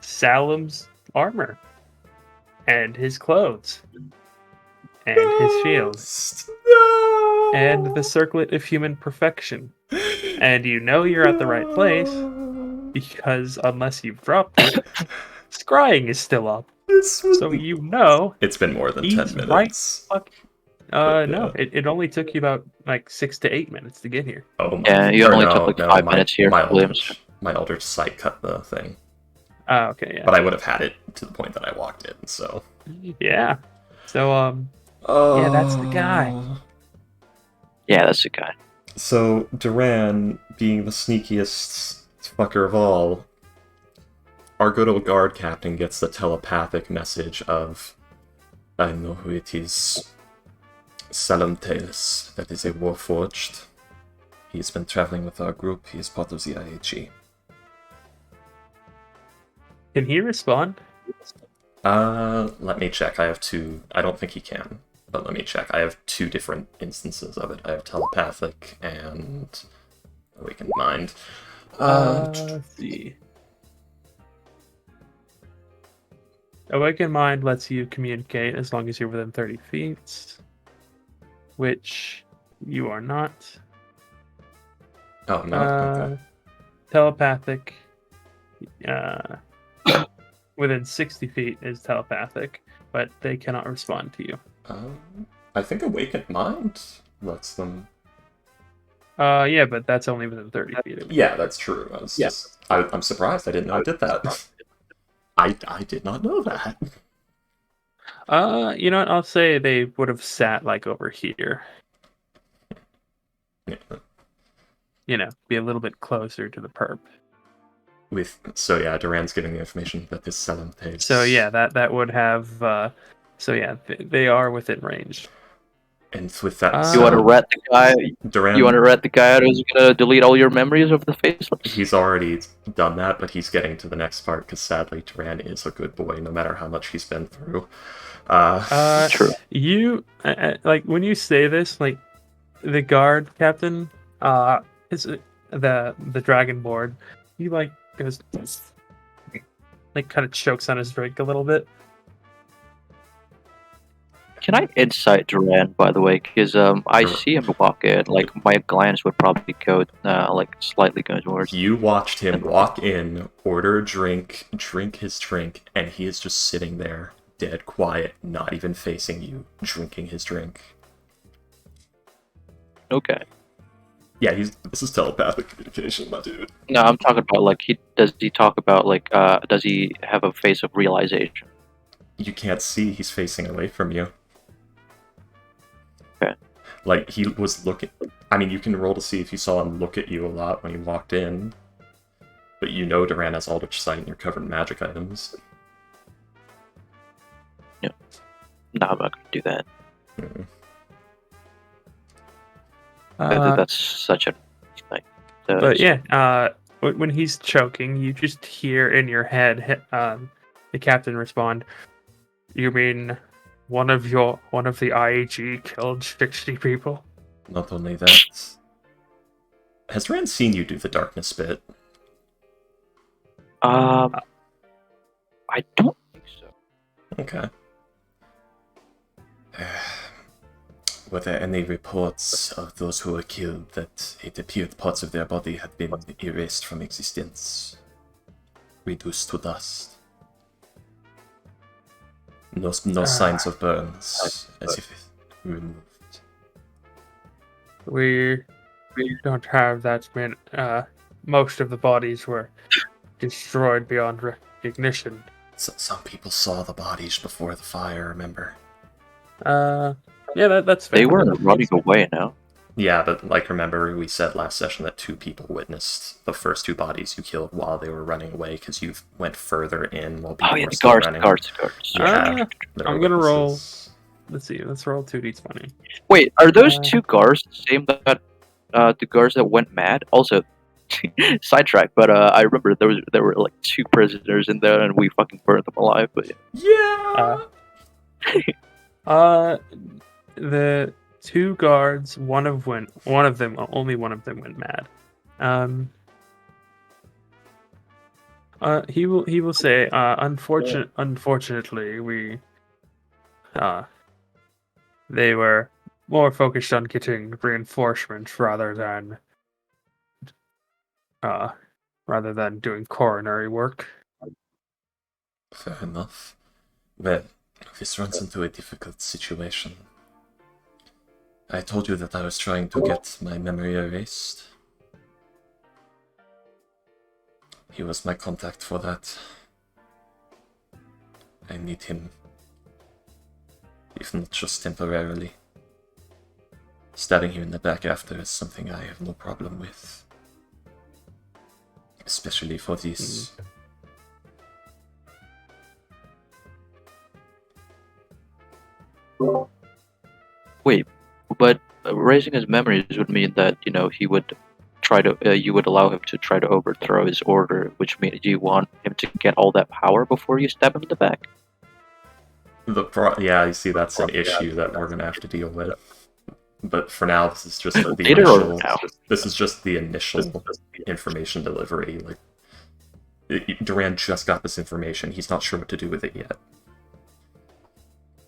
Salem's armor and his clothes and his shield and the circlet of human perfection. And you know you're at the right place because unless you've dropped it, scrying is still up. So you know It's been more than he's 10 minutes. No, it only took you about like 6 to 8 minutes to get here. Oh my. Yeah, you or only no, took like no, 5 my, minutes here. My Williams. Eldritch sight cut the thing. Okay, yeah. But I would have had it to the point that I walked in, so. Yeah. So yeah, that's the guy. Yeah, that's the guy. So Duran, being the sneakiest fucker of all, our good old guard captain gets the telepathic message of, I know who it is. Salam Talis, that is a warforged. He's been traveling with our group. He is part of the IHE. Can he respond? Let me check. I have two. I don't think he can, but let me check. I have two different instances of it. I have telepathic and awakened mind. Let's see. Awakened Mind lets you communicate as long as you're within 30 feet, which you are not. Oh no. Okay. Telepathic, within 60 feet is telepathic, but they cannot respond to you. I think awakened mind lets them. Yeah, but that's only within 30 feet. Yeah, that's true. I'm surprised. I didn't know I did that. I did not know that. You know what? I'll say they would have sat like over here. Yeah. You know, be a little bit closer to the perp. So yeah, Duran's giving the information that this Salam Talis. So yeah, that would have. So yeah, they are within range. And with that, You You want to so rat the guy? Duran. You want to rat the guy out who's gonna delete all your memories of the faceless? He's already done that, but he's getting to the next part because sadly, Duran is a good boy, no matter how much he's been through. True. You like when you say this, like the guard captain, is the dragonborn. He like goes, like kind of chokes on his drink a little bit. Can I insight Duran, by the way? Because I Sure. see him walk in. Like my glance would probably go like slightly go towards. You watched him walk in, order a drink, drink his drink, and he is just sitting there, dead quiet, not even facing you, drinking his drink. Okay. Yeah, this is telepathic communication, my dude. No, I'm talking about like does he talk about like does he have a face of realization? You can't see, he's facing away from you. Okay. Like, he was looking... I mean, you can roll to see if you saw him look at you a lot when he walked in. But you know Duran has Eldritch Sight and you're covered in magic items. No, I'm not gonna do that. Hmm. That's such a thing. But yeah, when he's choking, you just hear in your head the captain respond, "You mean one of the IAG killed 60 people?" Not only that, has Duran seen you do the darkness bit? I don't think so. Okay. Were there any reports of those who were killed that it appeared parts of their body had been erased from existence? Reduced to dust? No signs of burns, as if removed. We don't have that many. Most of the bodies were destroyed beyond recognition. Some people saw the bodies before the fire, remember? Yeah, that's fair. They weren't running away now. Yeah, but like remember we said last session that 2 people witnessed the first 2 bodies you killed while they were running away because you went further in while people Oh yeah, were the still guards, running. guards. Yeah, I'm gonna roll. Let's see. Let's roll 2d20. Wait, are those 2 guards the same that the guards that went mad? Also, sidetrack. But I remember there were like 2 prisoners in there, and we fucking burned them alive. But Yeah. The 2 guards, only one of them went mad. He will say, unfortunately, they were more focused on getting reinforcements rather than doing coronary work. Fair enough. Well, this runs into a difficult situation. I told you that I was trying to get my memory erased. He was my contact for that. I need him. If not just temporarily. Stabbing him in the back after is something I have no problem with. Especially for this. wait, but erasing his memories would mean that he would try to you would allow him to try to overthrow his order, which means you want him to get all that power before you stab him in the back. Yeah, you see, that's an issue that we're gonna have to deal with. But for now, this is just the Later or initial. now? This is just the initial information delivery. Like, Duran just got this information. He's not sure what to do with it yet.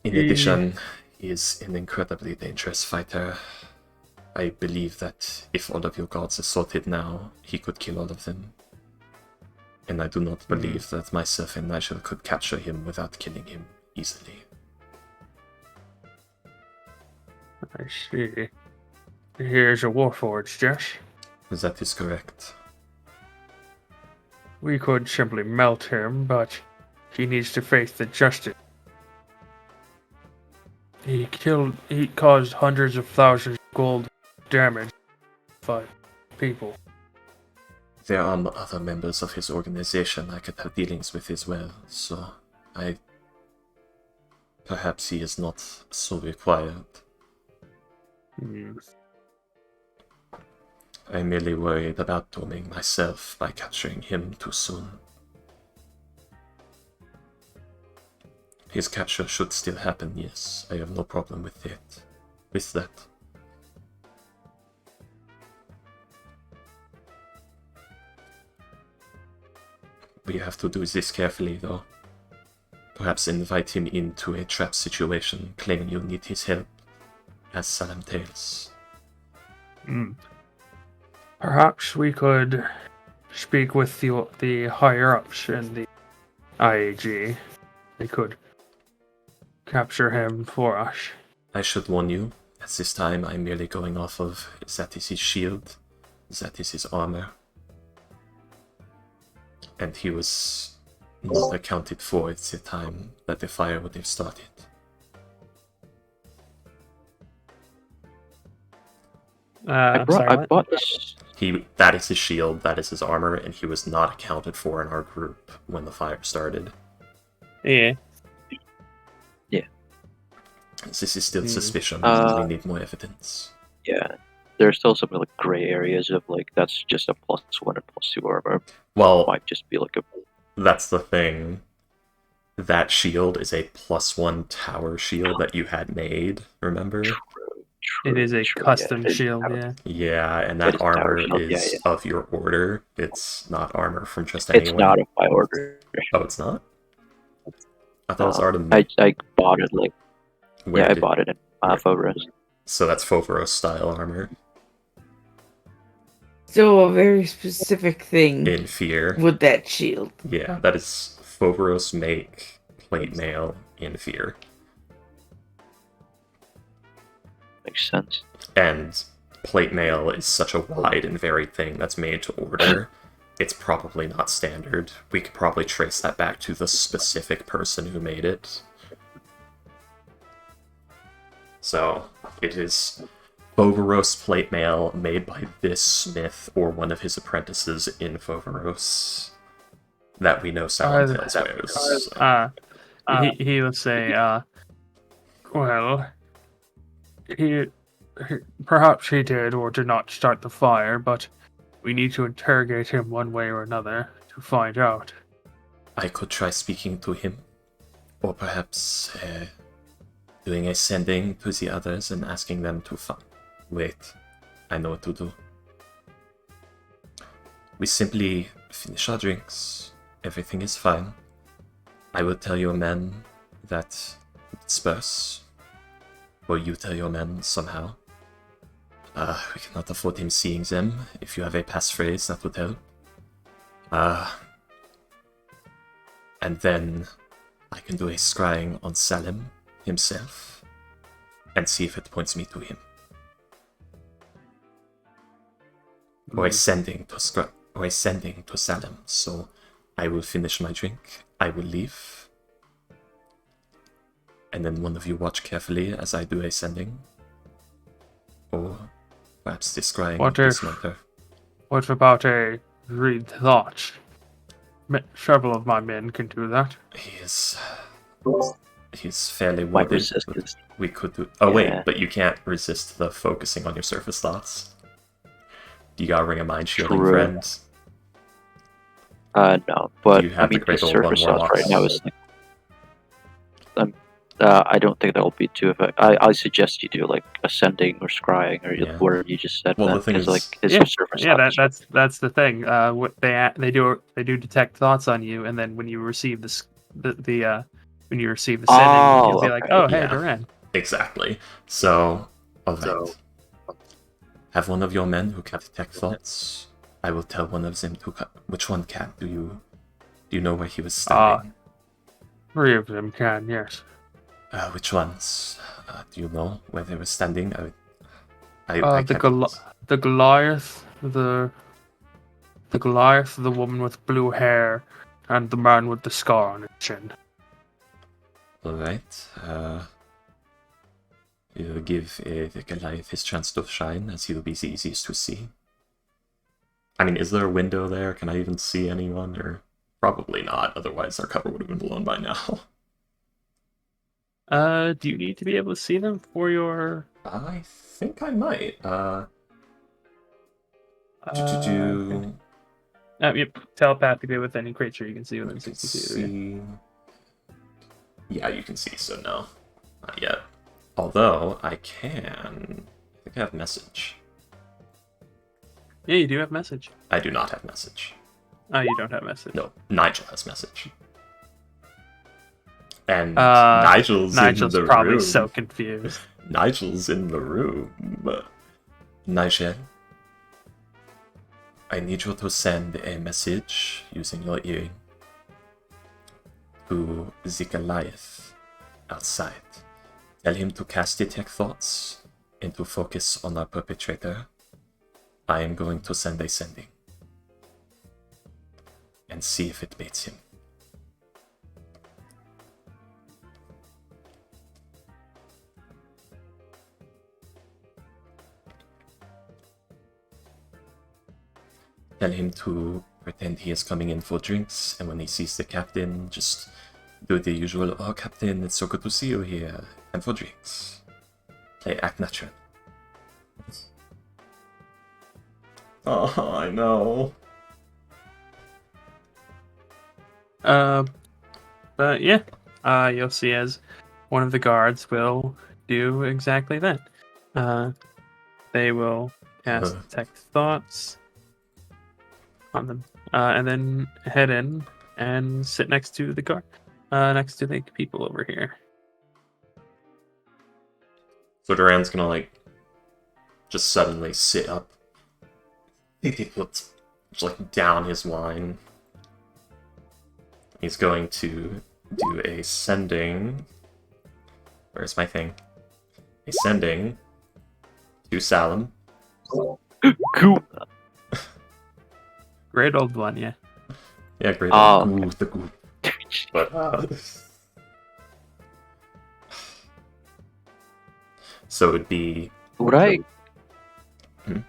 In addition, he is an incredibly dangerous fighter. I believe that if all of your gods are sorted now, he could kill all of them. And I do not believe that myself and Nigel could capture him without killing him easily. I see. Here's a warforged, yes? That is correct. We could simply melt him, but he needs to face the justice. He caused hundreds of thousands of gold damage to 5 people. There are other members of his organization I could have dealings with as well, so perhaps he is not so required. I'm merely worried about dooming myself by capturing him too soon. His capture should still happen, yes. I have no problem with that. We have to do this carefully, though. Perhaps invite him into a trap situation, claiming you'll need his help, as Salam tells. Perhaps we could speak with the higher-ups in the IAG. They could capture him for us. I should warn you, at this time I'm merely going off of that is his shield, that is his armor. And he was not accounted for at the time that the fire would have started. I bought this. That is his shield, that is his armor, and he was not accounted for in our group when the fire started. Yeah. This is still suspicion. We need more evidence. Yeah. There's still some like gray areas of like that's just a +1 and +2 armor. Well, Might just be like a that's the thing. That shield is a +1 tower shield that you had made, remember? It is a custom shield, yeah. Yeah, and It that is a tower armor shield, is of your order. It's not armor from just It's anyone. not of my order. Oh, it's not? I thought it was Artem. I bought it like Where I did- bought it in Foveros. So that's Foveros style armor. So a very specific thing In Fear. with that shield. Yeah, that is Foveros make plate mail in Fear. Makes sense. And plate mail is such a wide and varied thing that's made to order. It's probably not standard. We could probably trace that back to the specific person who made it. So, it is Foveros plate mail made by this smith or one of his apprentices in Foveros that we know Silentales wears. So. He will say, well, he perhaps he did or did not start the fire, but we need to interrogate him one way or another to find out. I could try speaking to him, or perhaps doing a sending to the others and asking them to wait. I know what to do. We simply finish our drinks. Everything is fine. I will tell your men that disperse. Or you tell your men somehow. We cannot afford him seeing them. If you have a passphrase, that would help. And then I can do a scrying on Salim himself and see if it points me to him. Or a sending to Salim. So I will finish my drink. I will leave. And then one of you watch carefully as I do a sending. Or perhaps the scrying of this matter. What about a read thought? Several of my men can do that. He's fairly Might worded. resist But this. we could do. Oh wait, Yeah. but you can't resist the focusing on your surface thoughts. You gotta ring a mind shielding True. friend. No, but You have I mean the the Great Old One surface thoughts Warlocks. right now is like I don't think that'll be too effective. I suggest you do like ascending or scrying or Yeah. whatever you just said. Well, the Matt, thing 'cause, is- like his Yeah, surface yeah, thoughts. that's the thing. What they do detect thoughts on you, and then when you receive when you receive the sending, Oh, you'll be like, okay. oh hey, Yeah. Duran. Exactly. So, alright. Have one of your men who can detect thoughts. I will tell one of them to. Which one can? Do you know where he was standing? 3 of them can, yes. Which ones? Do you know where they were standing? I The can't- Goliath, the Goliath, the woman with blue hair, and the man with the scar on his chin. Alright. You give the Goliath his chance to shine, as he will be the easiest to see. I mean, is there a window there? Can I even see anyone? Or probably not, otherwise our cover would have been blown by now. Do you need to be able to see them for your? I think I might. Yep, telepathically with any creature you can see within 60 feet of you. See. Yeah, you can see, so no. Not yet. Although, I can. I think I have message. Yeah, you do have message. I do not have message. Oh, you don't have message. No, Nigel has message. And Nigel's in the probably room. so confused. Nigel's in the room. Nigel, I need you to send a message using your earring to the Goliath outside. Tell him to cast Detect Thoughts and to focus on our perpetrator. I am going to send a sending and see if it baits him. Tell him to pretend he is coming in for drinks, and when he sees the captain, just do the usual, "Oh, Captain, it's so good to see you here," and for drinks. Act natural. Oh, I know. But yeah, you'll see as one of the guards will do exactly that. They will cast Detect Thoughts on them, and then head in and sit next to the guard, next to the people over here. So Duran's gonna, like, just suddenly sit up. Just, like, down his wine. He's going to do a sending. Where's my thing? A sending to Salem. Cool. Great old one, yeah. Yeah, great. Oh, The goo. But, so it'd be... Would I? Hmm?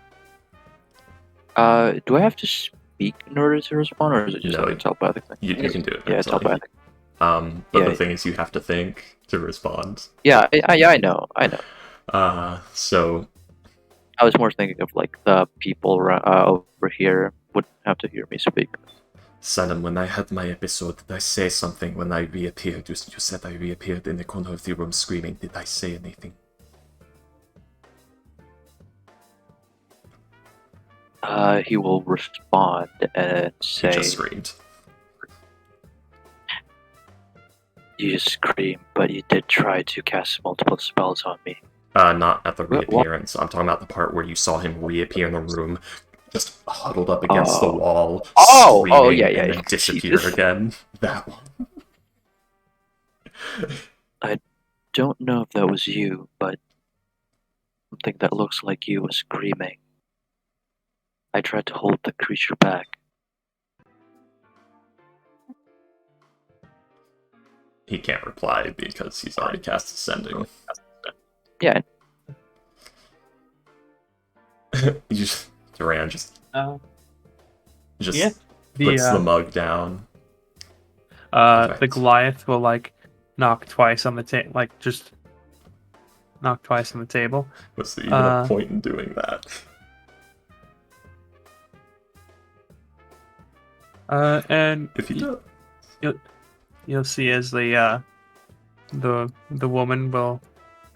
Do I have to speak in order to respond, or is it just No, like a telepathic thing? You can do it. Yeah, mentally. telepathic. But Yeah. the thing is, you have to think to respond. Yeah, I know. So I was more thinking of like the people over here would have to hear me speak. Salem, when I had my episode, did I say something when I reappeared? You said I reappeared in the corner of the room screaming. Did I say anything? He will respond and He say, just screamed. "You scream, but you did try to cast multiple spells on me." Not at the What? reappearance. I'm talking about the part where you saw him reappear in the room, just huddled up against the wall, screaming, yeah, and then disappear Jesus. again. That one. Don't know if that was you, but something that looks like you was screaming. I tried to hold the creature back. He can't reply because he's already cast Ascending. Yeah. Duran just Yeah. puts The the mug down. the Goliath will like knock twice on the table, like just knock twice on the table. What's there even a point in doing that? And If he does. you'll see as the woman will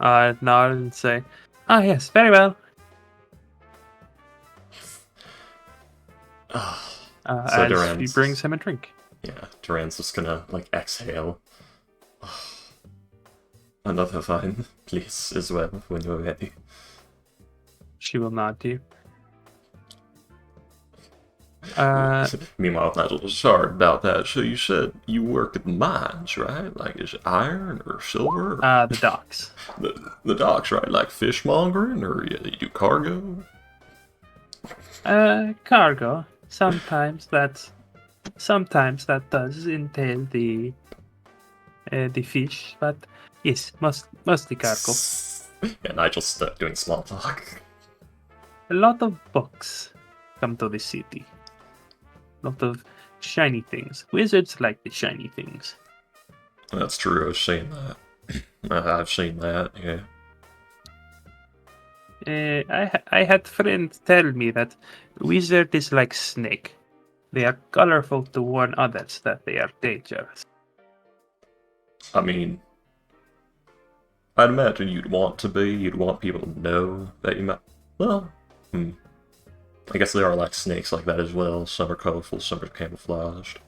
nod and say, "Ah, yes, very well." So As Duran's, he brings him a drink. Yeah, Duran's just gonna, like, exhale. Another wine, please, as well, when you're ready. She will nod to you. Meanwhile, Nigel, sorry about that. So you said you work at the mines, right? Like, is it iron or silver? The docks. The docks, right? Like fishmongering, or you do cargo? Cargo. Sometimes that does entail the fish, but yes, mostly cargo. Yeah, Nigel's doing small talk. A lot of books come to the city. A lot of shiny things. Wizards like the shiny things. That's true. I've seen that. I've seen that. Yeah. I had friends tell me that wizard is like snake. They are colorful to warn others that they are dangerous. I mean, I'd imagine you'd want to be. You'd want people to know that you might. Well, I guess there are like snakes like that as well. Some are colorful, some are camouflaged.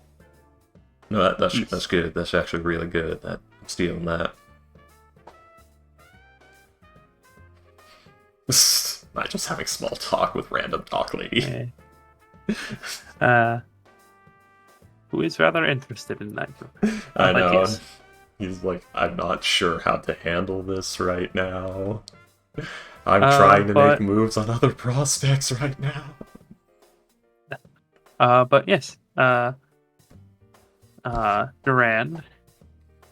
No, that's good. That's actually really good. I'm stealing that. Not just having small talk with random talk lady. Who is rather interested in Nigel. I know. Yes. He's like, I'm not sure how to handle this right now. I'm trying to make moves on other prospects right now. But yes, Duran,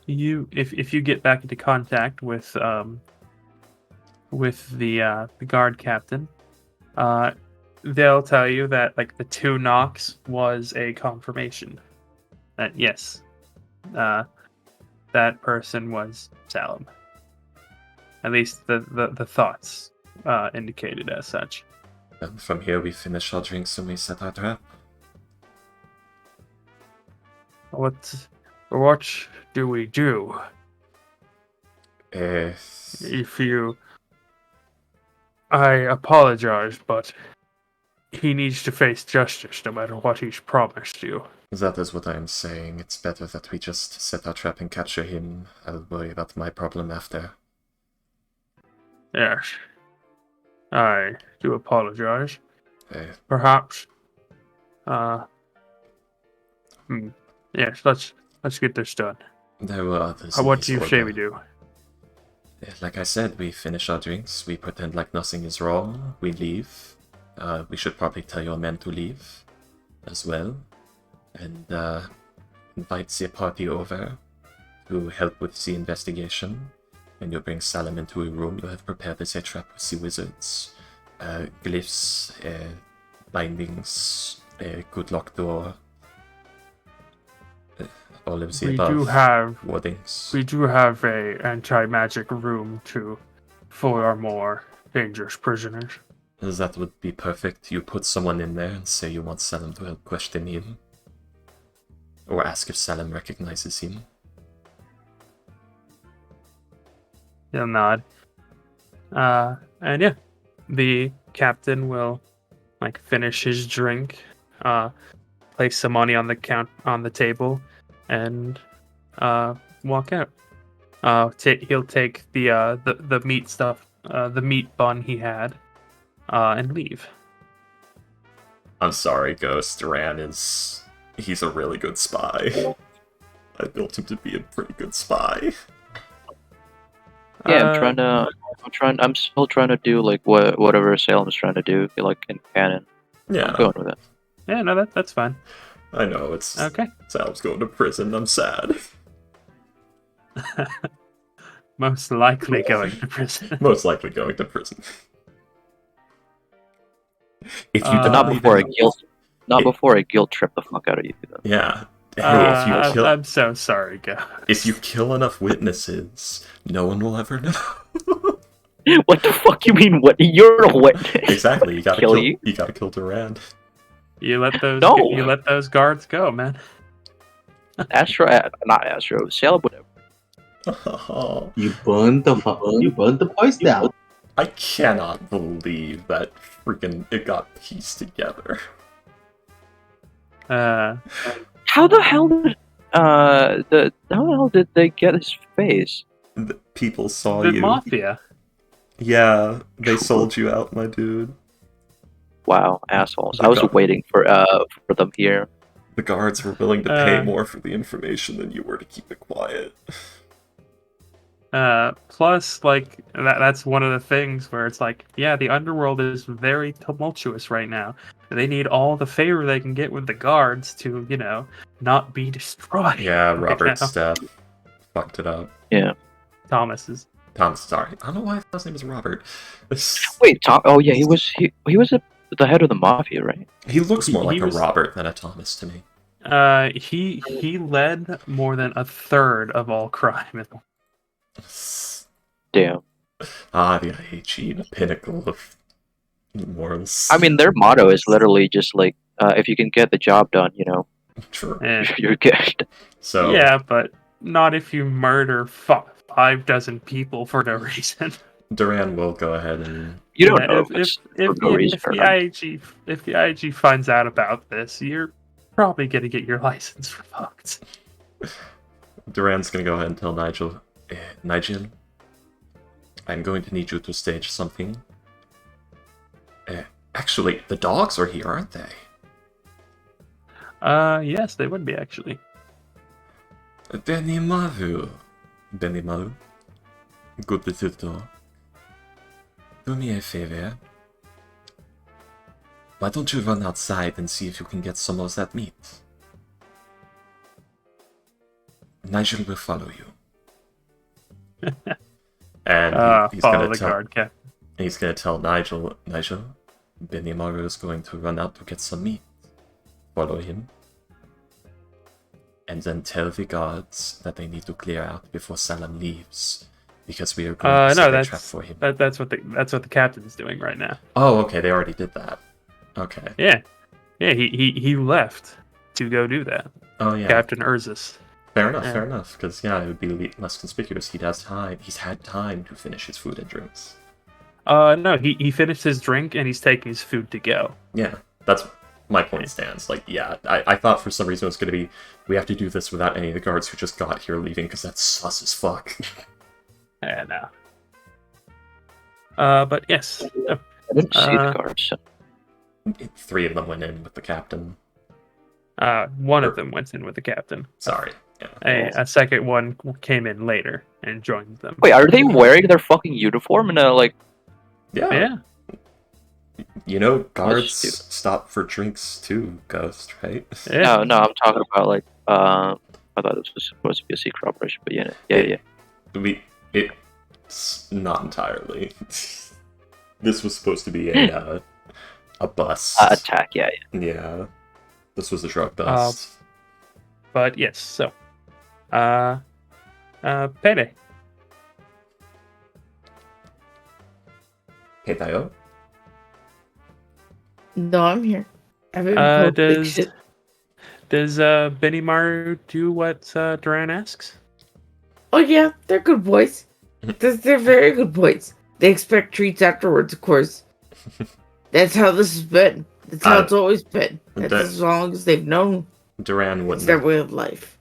if you get back into contact with the guard captain, they'll tell you that like the 2 knocks was a confirmation that yes, that person was Salem. At least the thoughts indicated as such. And from here, we finish our drinks and we set our trap. What do we do if you? I apologize, but he needs to face justice no matter what he's promised you. That is what I am saying. It's better that we just set our trap and capture him. I'll worry about my problem after. Yes. I do apologize. Eh, Perhaps. Yes, let's get this done. there were others. in What this do you say order. we do? Like I said, we finish our drinks, we pretend like nothing is wrong, we leave. We should probably tell your men to leave as well. And invite the party over to help with the investigation. And you bring Salem into a room you have prepared as a trap with the wizards. Glyphs, bindings, a good lock door. All of the We above. do have wardings. a anti-magic room for our more dangerous prisoners. That would be perfect. You put someone in there and say you want Salem to help question him. Or ask if Salem recognizes him. He'll nod. And yeah, the captain will finish his drink, place some money on the table, and walk out. He'll take the meat stuff, the meat bun he had, and leave. I'm sorry, Ghost. He's a really good spy. I built him to be a pretty good spy. Yeah, I'm still trying to do whatever Salem's trying to do, in canon. Yeah. I'm going with it. Yeah, no, that's fine. I know, it's... Okay. Salem's going to prison, I'm sad. Most likely going to prison. Most likely going to prison. If you But don't leave it- before I guilt trip the fuck out of you, though. Yeah. Hey, I'm so sorry, guys. if you kill enough witnesses, no one will ever know. What the fuck you mean? What? You're a witness. Exactly, you gotta Kill kill you? you gotta kill Durand. You let those guards go, man. Not Astro. Salem, whatever. You burned the place down. I cannot believe that freaking it got pieced together. How the hell did they get his face? The people saw The you. mafia. Yeah, they sold you out, my dude. Wow, assholes! The I was guard- waiting for them here. The guards were willing to pay Uh. more for the information than you were to keep it quiet. Plus, that's one of the things where it's yeah, the underworld is very tumultuous right now. They need all the favor they can get with the guards to, not be destroyed. Yeah, right Robert's now. staff fucked it up. Yeah. Thomas's. Tom, sorry. I don't know why his last name is Robert. Wait, Tom. Oh yeah, he was the head of the mafia, right? He looks more like He a was- Robert than a Thomas to me. He led more than a third of all crime. Damn. Ah, the IHE, the pinnacle of morals. I mean, their motto is literally just if you can get the job done, True. Eh. you're good. So, Yeah, but not if you murder 5 dozen people for no reason. Duran will go ahead and... You don't Yeah, know if it's for no reason if or the not. IAG finds out about this, you're probably gonna get your license revoked. Duran's gonna go ahead and tell Nigel, Nigel, I'm going to need you to stage something. Actually, the dogs are here, aren't they? Yes, they would be actually. Benny Maru. Good little dog. Do me a favor. Why don't you run outside and see if you can get some of that meat? Nigel will follow you. And he's Follow gonna the tell guard captain. he's gonna tell Nigel, Benimaru is going to run out to get some meat. Follow him. And then tell the guards that they need to clear out before Salam leaves. Because we are going to set a trap for him. That's what the captain's doing right now. Oh, okay, they already did that. Okay. Yeah. Yeah, he left to go do that. Oh, yeah. Captain Urzus. Fair enough, because, yeah, it would be less conspicuous. He's had time to finish his food and drinks. No, he finished his drink and he's taking his food to go. Yeah, that's my point stands. Like, yeah, I thought for some reason it was going to be, we have to do this without any of the guards who just got here leaving, because that's sus as fuck. Yeah, no. But yes. I didn't see the guards. So. 3 of them went in with the captain. One of them went in with the captain. Sorry. Yeah. A second one came in later and joined them. Wait, are they wearing their fucking uniform in a like? Yeah. You know, guards stupid. stop for drinks too, Ghost, right? Yeah. No, I'm talking about like. I thought this was supposed to be a secret operation, but yeah. It's not entirely. This was supposed to be a bust. Attack, yeah. Yeah. This was a drug bust. But yes, so payday. Hey, Tayo? No, I'm here. I've been Does Benimaru do what Duran asks? Oh yeah, they're good boys. They're very good boys. They expect treats afterwards, of course. That's how this has been. That's how it's always been. That's as long as they've known. Duran It's wouldn't. their way of life.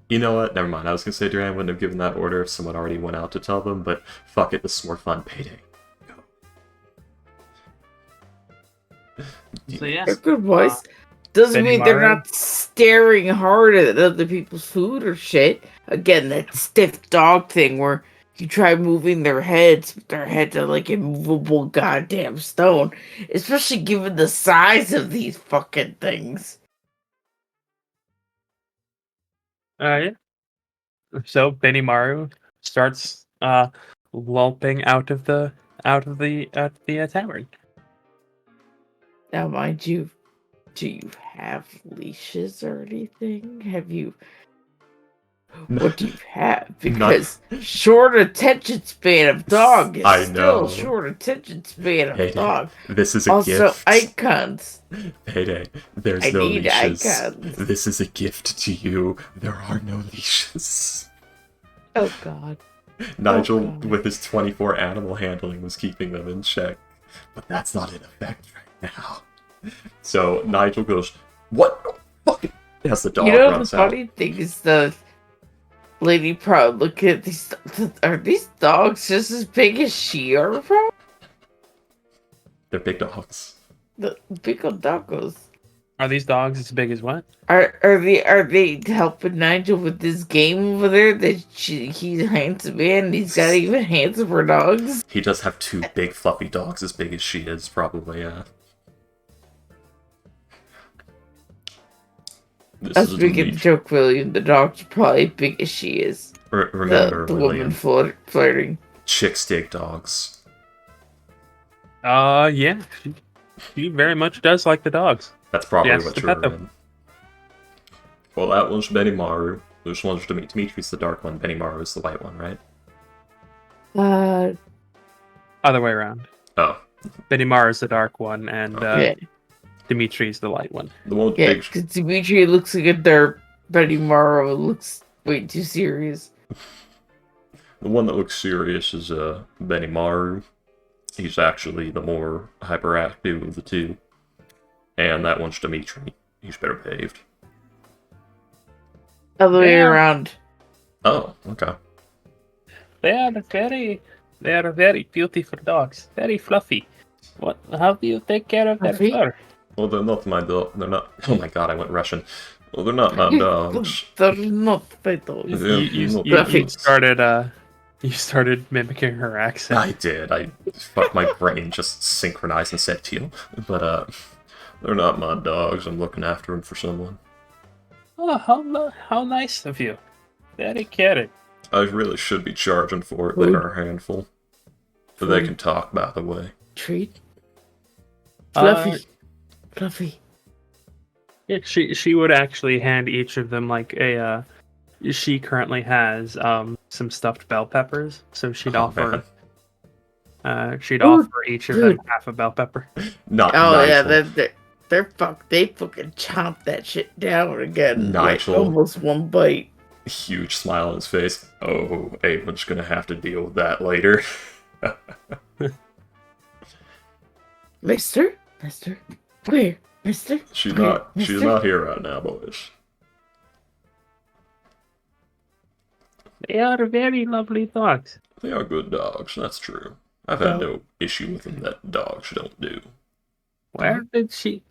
You know what? Never mind. I was gonna say Duran wouldn't have given that order if someone already went out to tell them, but fuck it, this is more fun. Payday. So yes, They're good boys. Doesn't mean they're Benimaru? not staring hard at other people's food or shit. Again, that stiff dog thing where you try moving their heads, but their heads are like immovable goddamn stone. Especially given the size of these fucking things. Yeah. So Benimaru starts lolping out of the tavern. Now, mind you, do you have leashes or anything? What do you have? Because short attention span of dog is still short attention span of dog. This is a also, gift. icons. Payday. There's no leashes. This is a gift to you. There are no leashes. Oh god. Nigel, with his 24 animal handling, was keeping them in check. But that's not in effect right now. So Nigel goes, "What the fuck?" As the dog runs out. The funny thing is the lady probably look at these. Are these dogs just as big as she are, bro? They're big dogs. The big old doggos. Are these dogs as big as what? Are they helping Nigel with this game over there? That he's a handsome man and he's got even handsomer dogs? He does have 2 big fluffy dogs as big as she is, probably, yeah. I was making the joke, William. The dogs are probably as big as she is. Remember, the William, woman flirting. chicks dig dogs. Yeah. She very much does like the dogs. That's probably Yes, what the you're pet in. Well, that was Benimaru. This one's Dimitri's the dark one. Benimaru is the white one, right? Other way around. Oh. Benimaru is the dark one, and Yeah. Dimitri's the light one. The one with Yeah, big... because Dimitri looks like a derp. Betty Morrow looks way too serious. The one that looks serious is Benimaru. He's actually the more hyperactive of the 2. And that one's Dimitri. He's better behaved. Other way around. Oh, okay. They are very beautiful dogs. Very fluffy. What? How do you take care of their Fluffy? fur? Well, they're not my dog. They're not... Oh my god, I went Russian. Well, they're not my dogs. They're not my dogs. You started mimicking her accent. I did. My brain just synchronized and said to you. But, they're not my dogs. I'm looking after them for someone. Oh, how nice of you. Very caring. I really should be charging for it. They are a handful. But they can talk, by the way. Treat? Fluffy. Yeah, she would actually hand each of them like a. She currently has some stuffed bell peppers, so she'd Oh, offer. She'd Ooh, offer each of dude. them half a bell pepper. Not Oh yeah, Nigel. they fucking chomp that shit down again, like Nigel. almost one bite. Huge smile on his face. Oh, Avon's gonna have to deal with that later. Mister, where, Mister? She's Where, not. She's Mister? not here right now, boys. They are very lovely dogs. They are good dogs. That's true. I've had no issue with them that dogs don't do. Where did she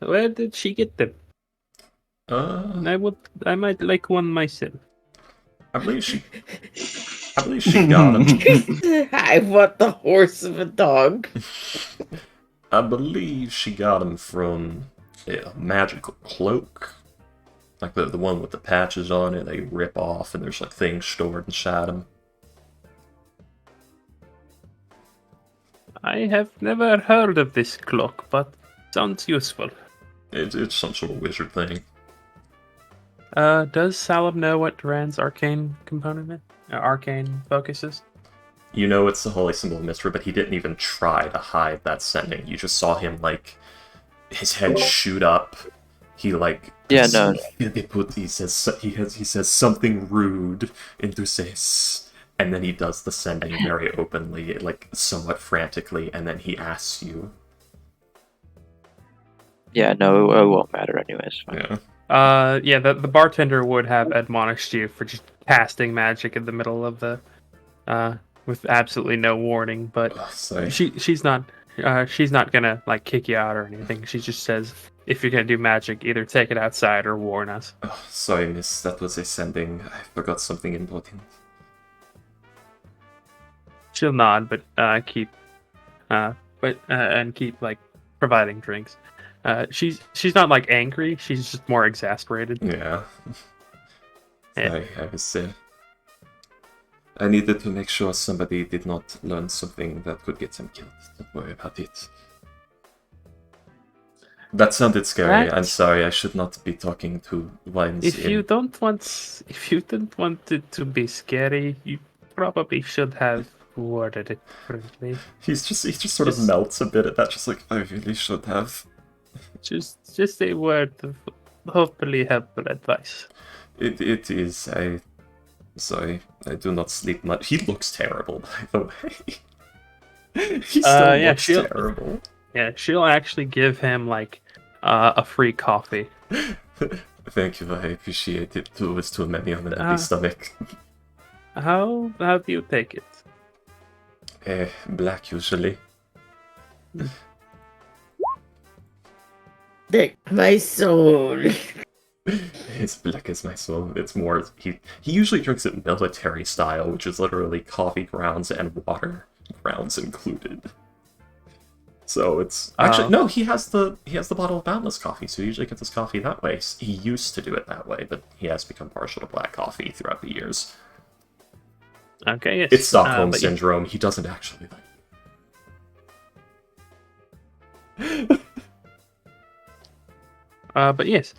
get them? I might like one myself. I believe she got him. I want the horse of a dog. I believe she got him from a magical cloak. Like the one with the patches on it, they rip off and there's like things stored inside them. I have never heard of this clock, but sounds useful. It's some sort of wizard thing. Does Salim know what Duran's arcane component is? Arcane focus is? You know it's the holy symbol of mystery, but he didn't even try to hide that sending. You just saw him, like, his head shoot up. He, like... Yeah, no. He says something rude into this, and then he does the sending very openly, like, somewhat frantically, and then he asks you. Yeah, no, it won't matter anyways. Yeah. Yeah, the bartender would have admonished you for just casting magic in the middle of the, with absolutely no warning, but Sorry. she's not gonna, like, kick you out or anything. She just says, if you're gonna do magic, either take it outside or warn us. Oh, sorry, miss, that was a sending. I forgot something important. She'll nod, but keep like providing drinks. She's not like angry. She's just more exasperated. Yeah. Yeah. I needed to make sure somebody did not learn something that could get them killed. Don't worry about it. That sounded scary. I'm sorry. I should not be talking to wines. If you don't want it to be scary, you probably should have worded it differently. He just sort of melts a bit at that. Just like, I really should have. Just a word of hopefully helpful advice. It is. Sorry, I do not sleep much. He looks terrible, by the way. He still looks terrible. Yeah, she'll actually give him like a free coffee. Thank you, I appreciate it. Two is too many on an empty stomach. How do you take it? Black usually. My soul. It's black as my soul. It's more he usually drinks it military style, which is literally coffee grounds and water, grounds included. So it's actually no. He has the bottle of Boundless coffee, so he usually gets his coffee that way. He used to do it that way, but he has become partial to black coffee throughout the years. Okay, yes. It's Stockholm syndrome. He doesn't actually like. But yes,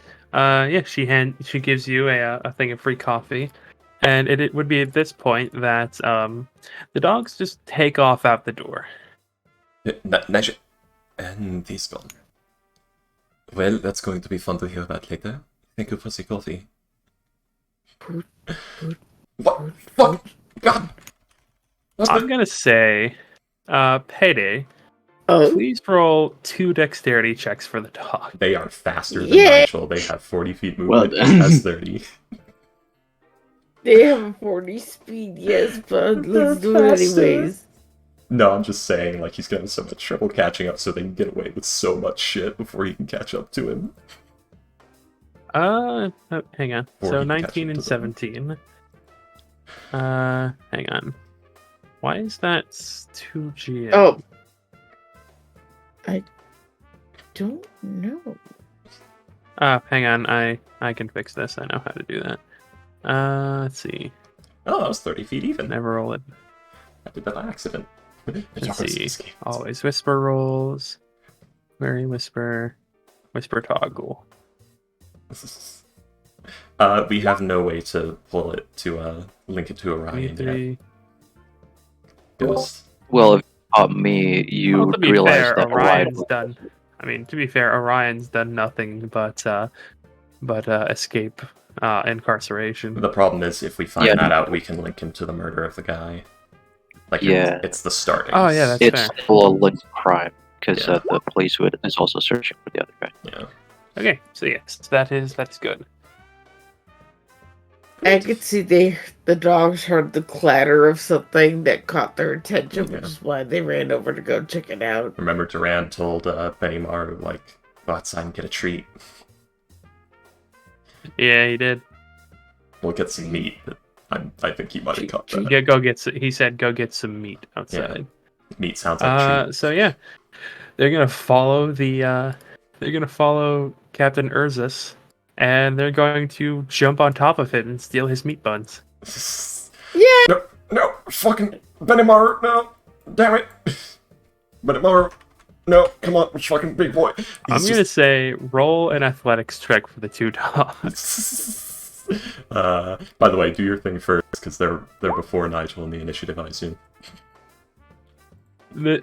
she gives you a thing of free coffee, and it would be at this point that the dogs just take off out the door. Nice. And he's gone. Well, that's going to be fun to hear about later. Thank you for the coffee. What? Fuck! God! I'm gonna say, Payday. Oh. Please roll 2 dexterity checks for the dog. They are faster than Nigel. They have 40 feet movement. Well, He has 30. They have a 40 speed, yes, but let's do it anyways. No, I'm just saying, like, he's getting so much trouble catching up so they can get away with so much shit before he can catch up to him. Hang on. Or So he can catch 19 up and to them. 17. Hang on. Why is that 2G? Oh. I don't know. Hang on. I can fix this. I know how to do that. Let's see. Oh, that was 30 feet even. Never roll it. I did that by accident. Let's see. Always whisper rolls. Query whisper toggle. We have no way to pull it to link it to Orion yet. 23. It was Well, if you taught me, you Well, to would be realize fair, that Orion's done. I mean, to be fair, Orion's done nothing but escape incarceration. the problem is if we find Yeah. that out, we can link him to the murder of the guy. Like Yeah. it's the starting. Oh, yeah, that's it's fair. still a linked crime because Yeah. the police is also searching for the other guy. Yeah. Okay, so yes, that's good. I could see the dogs heard the clatter of something that caught their attention, which Yeah. is why they ran over to go check it out. Remember, Duran told Benimaru, like, go outside and get a treat. Yeah, he did. We'll get some meat. I think he might have caught that. Yeah, go get. He said, "Go get some meat outside." Meat sounds like treat. So yeah, they're gonna follow the. They're gonna follow Captain Urzus, and they're going to jump on top of him and steal his meat buns. Yeah. No, fucking Benimaru, no, damn it, Benimaru, no, come on, fucking big boy. I'm gonna say roll an athletics check for the two dogs. By the way, do your thing first because they're before Nigel in the initiative, I assume.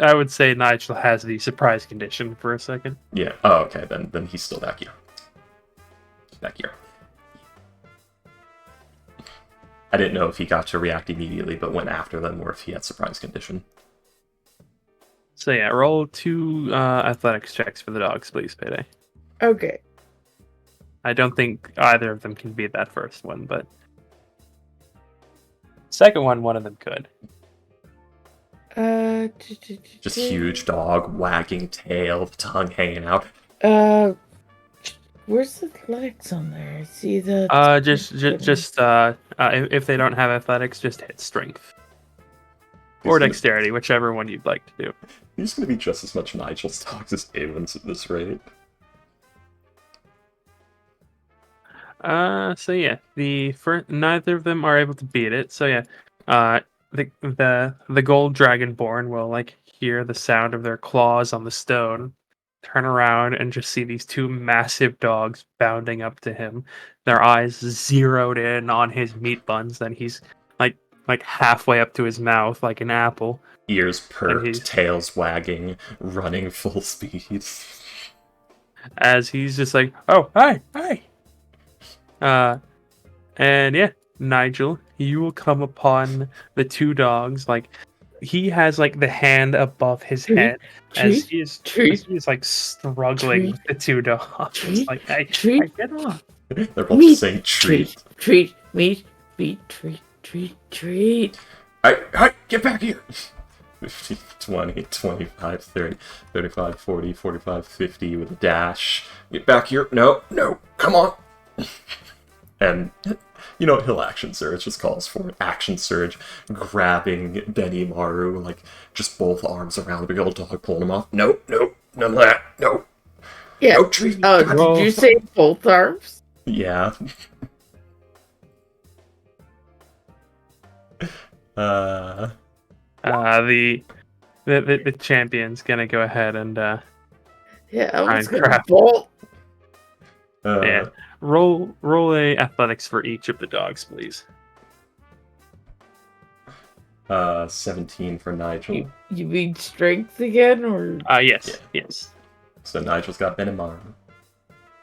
I would say Nigel has the surprise condition for a second. Yeah. Oh, okay. Then he's still back here. Back here. I didn't know if he got to react immediately, but went after them, or if he had surprise condition. So yeah, roll 2 athletics checks for the dogs, please, Payday. Okay. I don't think either of them can beat that first one, but second one of them could. Just huge dog, wagging tail, tongue hanging out. Where's the athletics on there? I see the. If they don't have athletics, just hit strength or dexterity, whichever one you'd like to do. He's going to be just as much Nigel's dogs as Awen's at this rate. So yeah, neither of them are able to beat it. So yeah, the gold dragonborn will like hear the sound of their claws on the stone, turn around and just see these 2 massive dogs bounding up to him, their eyes zeroed in on his meat buns. Then he's like halfway up to his mouth, like an apple. Ears perked, tails wagging, running full speed. As he's just like, oh, hi. And yeah, Nigel, you will come upon the 2 dogs. Like, he has like the hand above his head as he is like struggling with the 2 dogs. Like, I get off. They're both saying treat. Treat, meat, treat. Hey, get back here! 15, 20, 25, 30, 35, 40, 45, 50 with a dash. Get back here. No, come on. And, you know, he'll action surge, just calls for action surge, grabbing Benimaru, like, just both arms around the big old dog, pulling him off. No, none of that. No. Yeah. No treat. Oh, did you say both arms? Yeah. The champion's gonna go ahead and yeah, I was gonna crap. bolt. Yeah. Roll a athletics for each of the dogs, please. 17 for Nigel. You mean strength again, or? Yes. So Nigel's got Benimaru.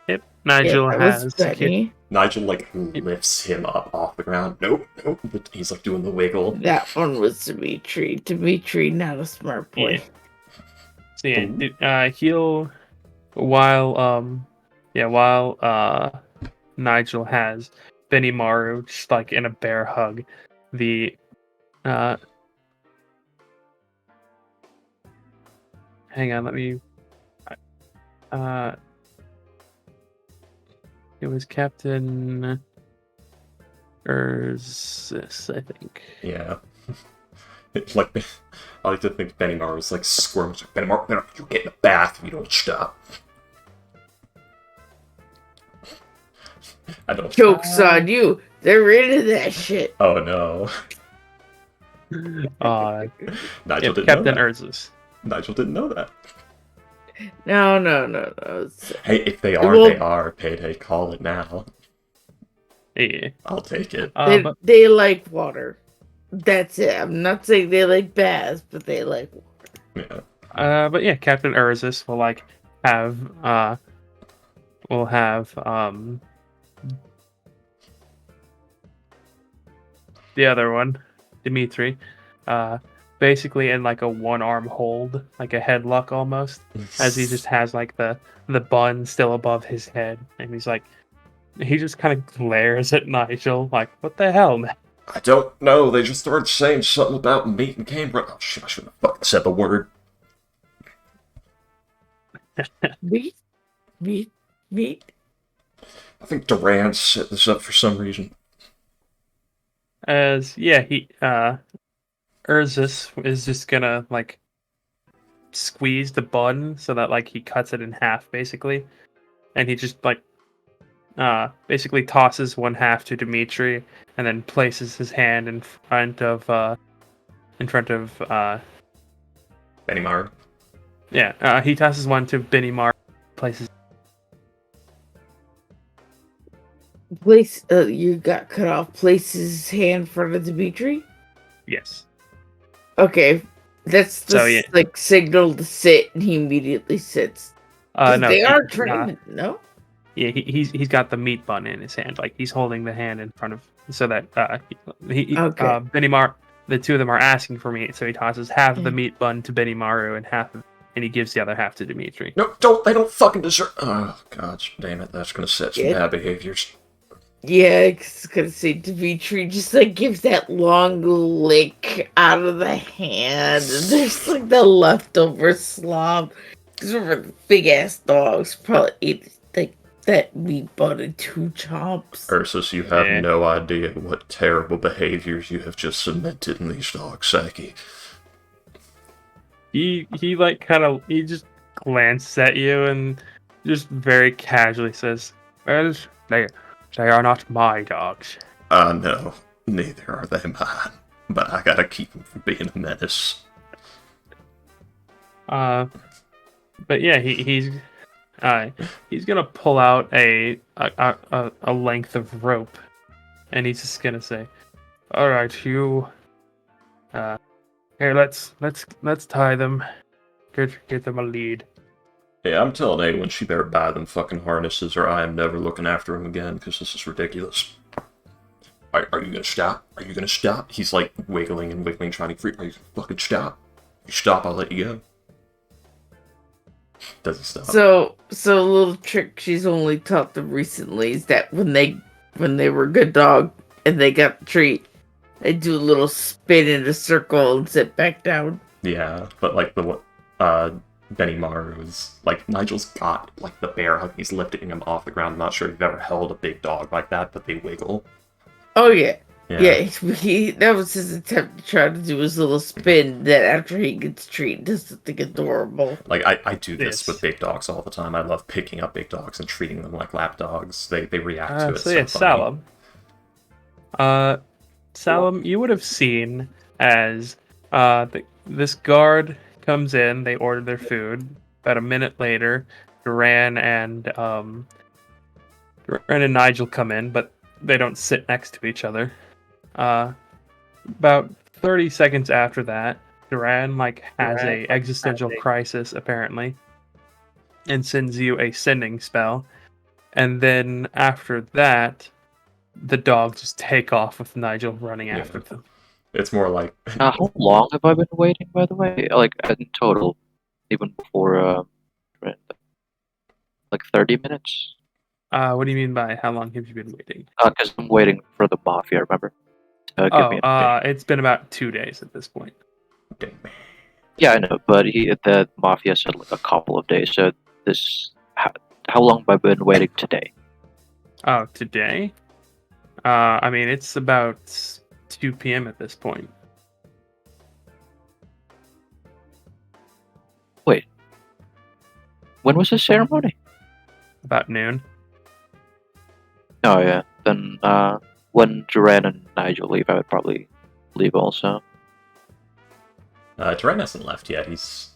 Yep. Nigel has Benny. Nigel, like, lifts him up off the ground. Nope. He's, like, doing the wiggle. That one was Dimitri. Dimitri, not a smart boy. Yeah. So yeah, he'll while Nigel has Benimaru just like in a bear hug. Hang on, let me. It was Captain Urzus, I think. Yeah. Like, I like to think Benimaru was like squirming. Benimaru, you get in the bath if you don't stop. I don't. Joke's on you. They're into that shit. Oh no. Nigel didn't Captain know that. Urzus. Nigel didn't know that. No. Hey, if they are, Well, they are. Payday, call it now. Yeah. I'll take it. But they like water. That's it. I'm not saying they like baths, but they like water. Yeah. yeah, Captain Urzus will like have the other one, Dimitri, basically in like a one-arm hold, like a headlock almost, as he just has like the bun still above his head, and he just kind of glares at Nigel like, "What the hell, man?" I don't know. They just started saying something about meat and Cambridge. Oh shit! I shouldn't have fucking said the word. Meat. I think Duran set this up for some reason. Urzus is just gonna like squeeze the bun so that like he cuts it in half basically, and he just like basically tosses one half to Dimitri and then places his hand in front of Benny Mara. he tosses one to Benny Mar, places. Place. You got cut off. Places his hand in front of Dimitri. Yes. Okay, that's the So, yeah. like signal to sit, and he immediately sits. 'Cause No, they are trained. No. Yeah, he's got the meat bun in his hand, like he's holding the hand in front of, so that Okay. Benny Mar, the two of them are asking for meat, so he tosses half of the Mm. meat bun to Benny Maru and he gives the other half to Dimitri. No, don't. They don't fucking deserve. Oh god, damn it! That's gonna set some Yeah. bad behaviors. Yeah, I was gonna say Dimitri just like gives that long lick out of the hand, and there's like the leftover slop. Because remember, big ass dogs probably ate like that meat bun in 2 chomps. Ursus, you have Yeah. no idea what terrible behaviors you have just cemented in these dogs' psyche. He just glances at you and just very casually says, "Well, they are not my dogs." No, neither are they mine. But I gotta keep them from being a menace. But yeah, he's gonna pull out a length of rope, and he's just gonna say, "All right, you, here, let's tie them, get them a lead." Yeah, I'm telling anyone she better buy them fucking harnesses or I am never looking after him again because this is ridiculous. Are you gonna stop? Are you gonna stop? He's like wiggling and wiggling, trying to free. Are you gonna fucking stop? If you stop, I'll let you go. Does he stop? So a little trick she's only taught them recently is that when they were a good dog and they got the treat, they do a little spin in a circle and sit back down. Yeah, but like Benny Maru is like Nigel's got like the bear hug. He's lifting him off the ground. I'm not sure if you've ever held a big dog like that, but they wiggle. Oh yeah. Yeah. He that was his attempt to try to do his little spin that after he gets treated does something adorable. Like I do this Yes. with big dogs all the time. I love picking up big dogs and treating them like lap dogs. They react to it. So yeah, funny. Salam, you would have seen as this guard comes in. They order their food. About a minute later, Duran and Nigel come in, but they don't sit next to each other. About 30 seconds after that, Duran has a existential crisis apparently, and sends you a sending spell. And then after that, the dogs just take off with Nigel running after them. It's more like How long have I been waiting, by the way? Like, in total, even before, like 30 minutes? What do you mean by how long have you been waiting? Because I'm waiting for the mafia, remember? To give me an update. It's been about 2 days at this point. Yeah, I know, but the mafia said like a couple of days, so how long have I been waiting today? Oh, today? I mean, it's about 2 p.m. at this point. Wait. When was the ceremony? About noon. Oh, yeah. Then, when Duran and Nigel leave, I would probably leave also. Duran hasn't left yet. He's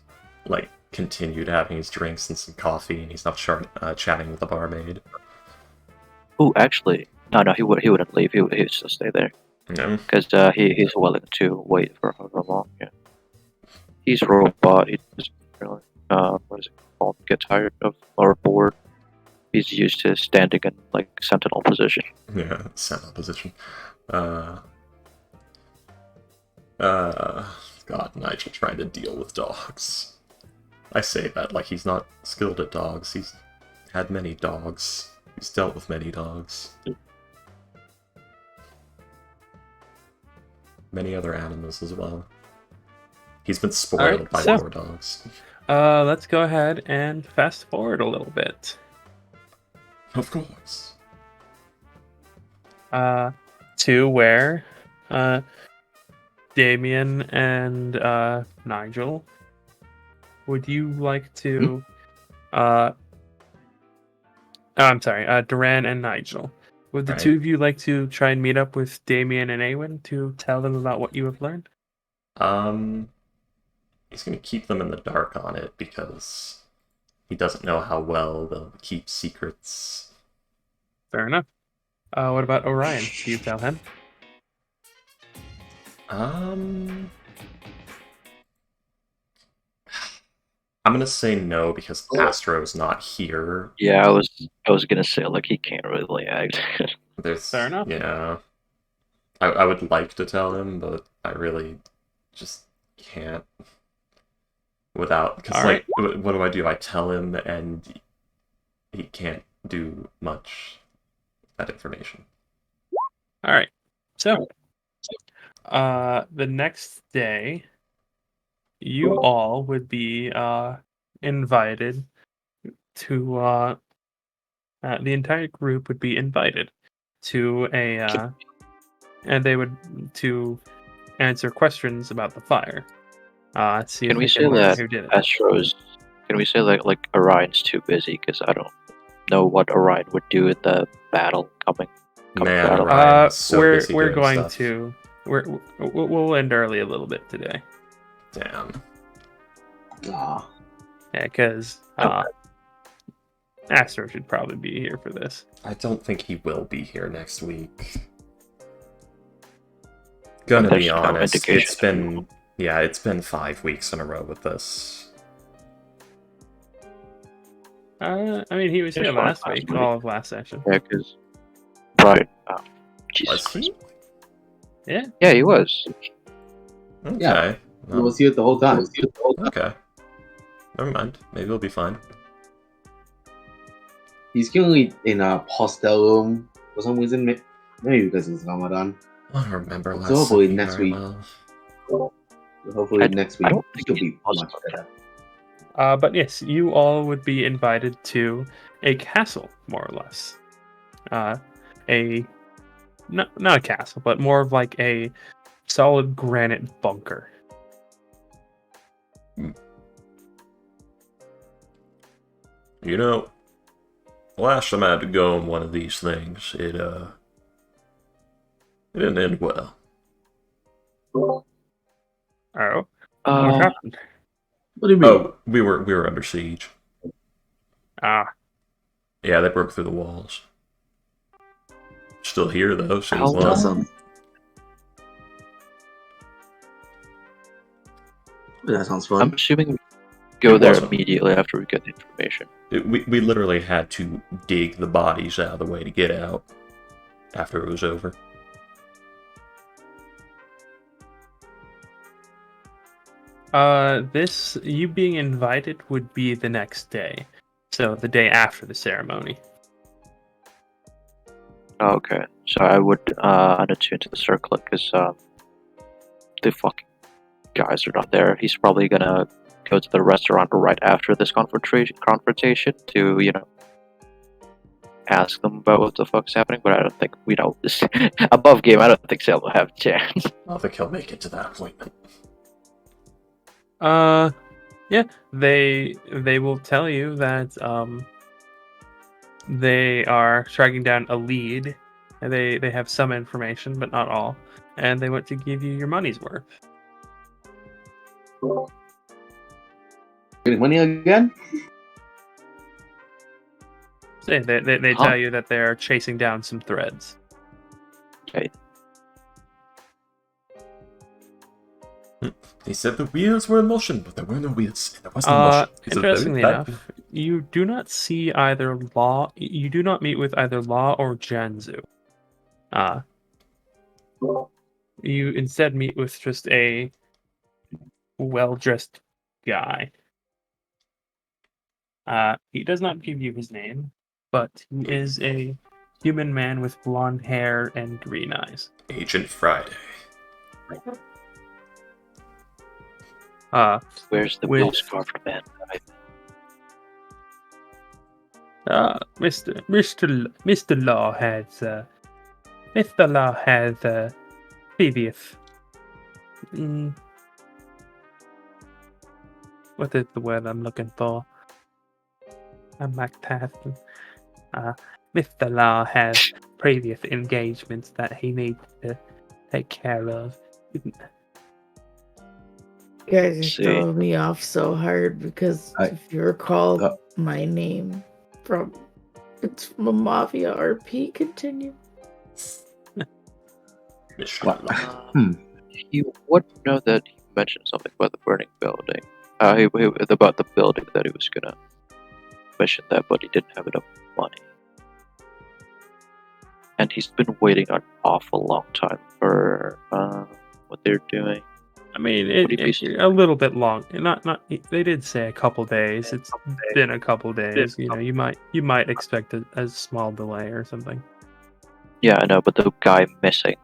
like continued having his drinks and some coffee, and he's not chatting with the barmaid. Oh, actually, no, he wouldn't leave. He would still stay there Yeah. because he's willing to wait for however long. Yeah, he's a robot. He doesn't really what is it called? Get tired of or bored. He's used to standing in like sentinel position. Yeah, sentinel position. God, Nigel trying to deal with dogs. I say that like he's not skilled at dogs. He's had many dogs. He's dealt with many dogs. Many other animals as well. He's been spoiled by so- more dogs. Let's go ahead and fast forward a little bit. Of course. To where Damien and Nigel, would you like to I'm sorry, Duran and Nigel. Would the Right. two of you like to try and meet up with Damien and Awen to tell them about what you have learned? He's gonna keep them in the dark on it because he doesn't know how well they'll keep secrets. Fair enough. What about Orion? Do you tell him? I'm gonna say no because Astro's not here. Yeah, I was gonna say like he can't really act. Fair enough. Yeah. I would like to tell him, but I really just can't. Without, because Alright. what do? I tell him and he can't do much with that information. All right. So, the next day, you all would be invited to. The entire group would be invited to a, and they would to answer questions about the fire. See if Can we they say learn that who did it. Astro's? Can we say that like Orion's too busy because I don't know what Orion would do in the battle coming. Man, battle. Ryan's so busy we're doing going stuff. to we'll end early a little bit today. Damn. Ah, Yeah, because Astro should probably be here for this. I don't think he will be here next week. Gonna There's be no honest, indication. it's been 5 weeks in a row with this. I mean, he was here There's one last last week, week. all of last session. Yeah, because right. Jesus. Was he? Yeah. Yeah, he was. Okay. Yeah. he Well, was here the whole time. okay. Never mind. Maybe we'll be fine. He's currently in a hostel room for some reason. Maybe because it's Ramadan. I don't remember last So hopefully Sunday next very week. well. Hopefully I next week don't think he'll he's be much hostile. better. But yes, you all would be invited to a castle, more or less. Not a castle, but more of like a solid granite bunker. You know, last time I had to go on one of these things, it didn't end well. Oh, what Uh, happened? What do you mean? Oh, we were under siege. Ah, Yeah, they broke through the walls. Still here though, seems How like. That sounds. That sounds fun. I'm assuming we go It there wasn't. immediately after we get the information. We literally had to dig the bodies out of the way to get out after it was over. this you being invited would be the next day, so the day after the ceremony. Oh, okay, so I would unattune to the circlet because the fucking guys are not there. He's probably gonna go to the restaurant right after this confrontation to ask them about what the fuck's happening. But I don't think we know this above game. I don't think Sal will have a chance. I don't think he'll make it to that appointment. Yeah, they will tell you that they are tracking down a lead. And they have some information, but not all, and they want to give you your money's worth. getting money again? They Huh. tell you that they're chasing down some threads. They said the wheels were in motion, but there were no wheels. And there was no motion. It's a very Interestingly bad- enough, you do not see either Law. You do not meet with either Law or Janzu. You instead meet with just a well-dressed guy. He does not give you his name, but he is a human man with blonde hair and green eyes. Agent Friday. Where's the With- postcard man? Mr. Law has previous. What is the word I'm looking for? I'm multitasking. Mr. Law has previous engagements that he needs to take care of. You guys are See. throwing me off so hard because I- if you recall uh, my name it's from a Mafia RP. Continue. Mr. What? Law. You would know that he mentioned something about the burning building. About the building that he was gonna mission that, but he didn't have enough money. And he's been waiting an awful long time for what they're doing. I mean, Would he be- a little bit long. Not. They did say a couple days. It's been a couple days. You know, you might expect a small delay or something. Yeah, I know, but the guy missing.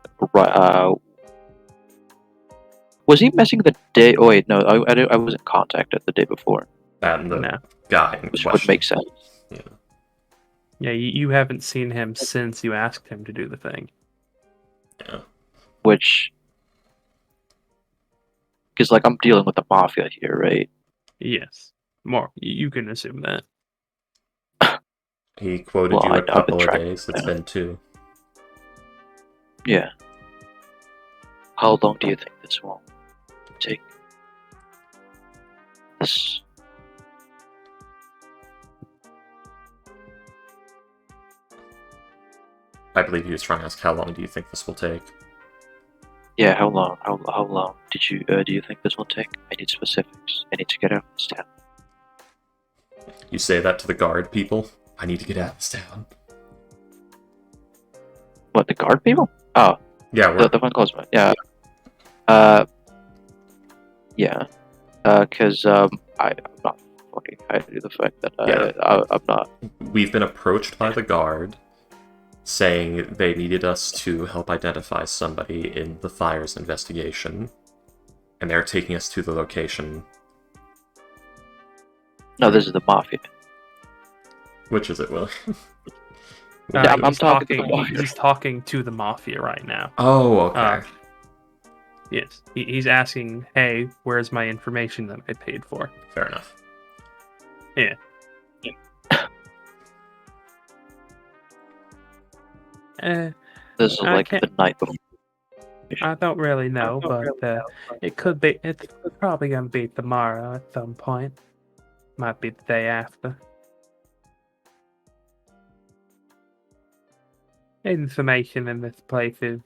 Was he missing the day? Oh wait, no, I wasn't contacted the day before, And the No. guy in which question. would make sense. Yeah. Yeah, you haven't seen him since you asked him to do the thing. Yeah. Which, because like I'm dealing with the mafia here, right? Yes, more. You can assume that. He quoted Well, you I a know, I've couple been of tracking days. It's him. been 2. Yeah. How long do you think this will take? This. I believe he was trying to ask how long do you think this will take? Yeah, how long? How long do you think this will take? I need specifics. I need to get out of this town. You say that to the guard people? I need to get out of this town. What, the guard people? Oh, Yeah, we're the one close one. Yeah. Yeah. Because I'm not fucking hiding the fact that I'm not. we've been approached by the guard saying they needed us to help identify somebody in the fires investigation, and they're taking us to the location. No, this is the mafia. Which is it, Will? Yeah, I'm He's talking to the mafia. He's talking to the mafia right now. Oh, okay. Yes, he's asking, "Hey, where's my information that I paid for?" Fair enough. This is I like can't- the night before. I don't really know, but it could be. It's probably gonna be tomorrow at some point. Might be the day after. Information in this place is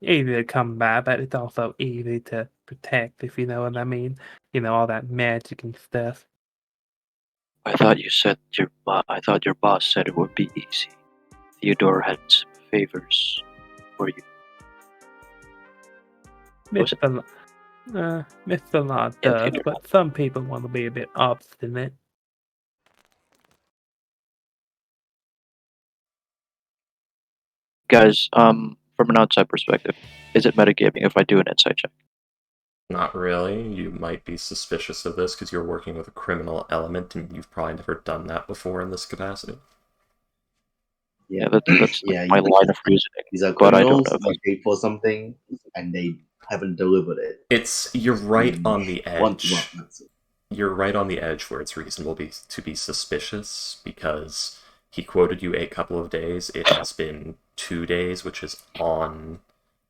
easy to come by, but it's also easy to protect, if you know what I mean. You know, all that magic and stuff. I thought you said I thought your boss said it would be easy. Theodore had some favors for you. Was it- Mr. Law Yeah, does, Theodore. but some people want to be a bit obstinate. Guys, from an outside perspective, is it metagaming if I do an insight check? Not really. You might be suspicious of this because you're working with a criminal element, and you've probably never done that before in this capacity. Yeah, that's Yeah, my you- line of reasoning. These are But I don't criminals. know if They paid for something and they haven't delivered it. You're right on the Want edge. to want. You're right on the edge where it's reasonable to be suspicious because he quoted you a couple of days. It has been 2 days, which is on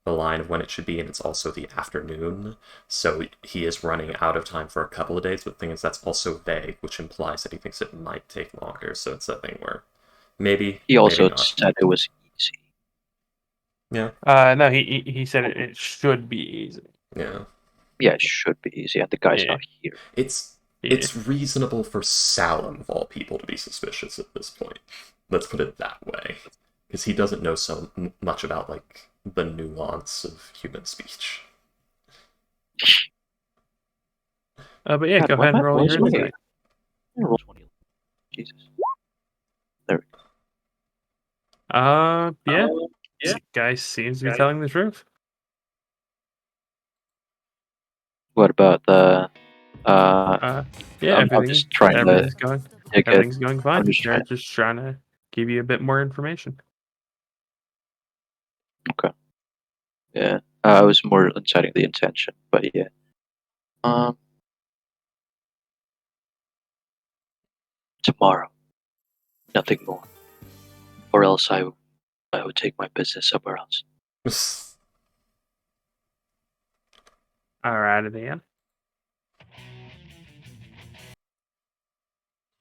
the line of when it should be, and it's also the afternoon. So he is running out of time for a couple of days, but the thing is that's also vague, which implies that he thinks it might take longer. So it's a thing where maybe, He also maybe not. said it was easy. Yeah. No, he said it should be easy. Yeah. Yeah, it should be easy, and the guy's Yeah. not here. It's reasonable for Salem, of all people, to be suspicious at this point. Let's put it that way. Because he doesn't know so much about, like, the nuance of human speech. But yeah, God, go why ahead and am I roll your voicing insight. Roll 20. Jesus. Yeah. Yeah. This guy seems to be telling the truth. What about the? Yeah, I'm just trying to. everything's going. Get, Everything's going fine. I'm just They're trying. just trying to give you a bit more information. Okay. Yeah. I was more inciting the intention, but yeah. Tomorrow, nothing more, or else I would take my business somewhere else. All right, then.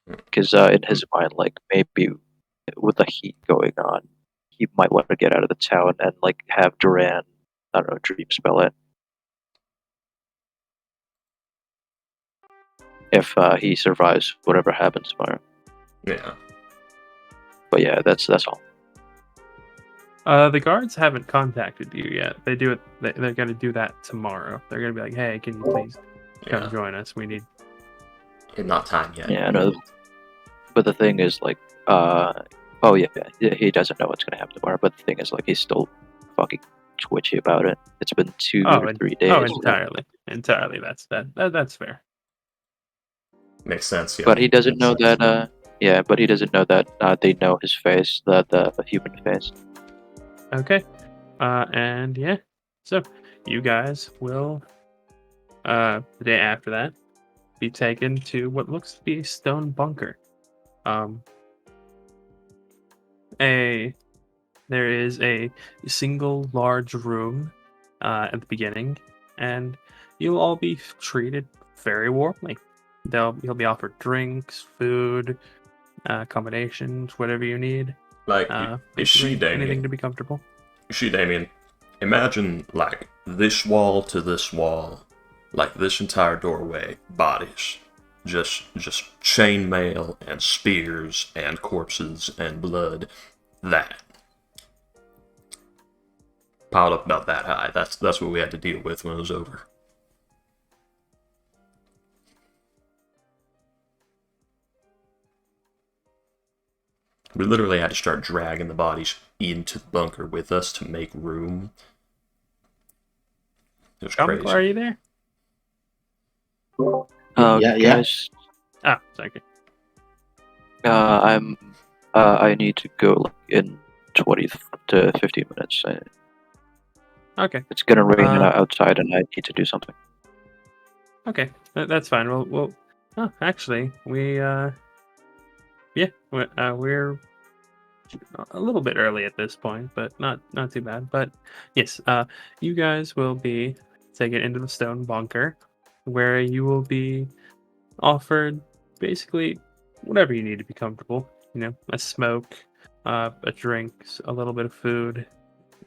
Because in his mind, like maybe with the heat going on, he might want to get out of the town and like have Duran, I don't know, dream spell it. If he survives whatever happens tomorrow. Yeah. But yeah, that's all. The guards haven't contacted you yet. They do it. They're gonna do that tomorrow. They're gonna be like, "Hey, can you please come Yeah. join us? We need." Not time yet. Yeah, I know. But the thing is, like, oh yeah, he doesn't know what's gonna happen tomorrow. But the thing is, like, he's still fucking twitchy about it. It's been 2 or 3 days. Oh, entirely. That's fair. Makes sense. Yeah. But he doesn't know that. Yeah, but he doesn't know that they know his face, the human face. Okay. And yeah. So you guys will, the day after that, be taken to what looks to be a stone bunker. There is a single large room at the beginning, and you'll all be treated very warmly. You'll be offered drinks, food, accommodations, whatever you need. Like, is she Basically anything Damien? to be comfortable. She Damien? Imagine like this wall to this wall, like this entire doorway, bodies, just chainmail and spears and corpses and blood. That piled up about that high. That's what we had to deal with when it was over. We literally had to start dragging the bodies into the bunker with us to make room. It was crazy. Are you there? Yeah. Guys, Sorry. I need to go like, in 20 to 15 minutes. Okay. It's gonna rain outside, and I need to do something. Okay, that's fine. Well. Oh, actually, we're a little bit early at this point, but not too bad. But yes, you guys will be taken into the stone bunker, where you will be offered basically whatever you need to be comfortable. You know, a smoke, a drink, a little bit of food.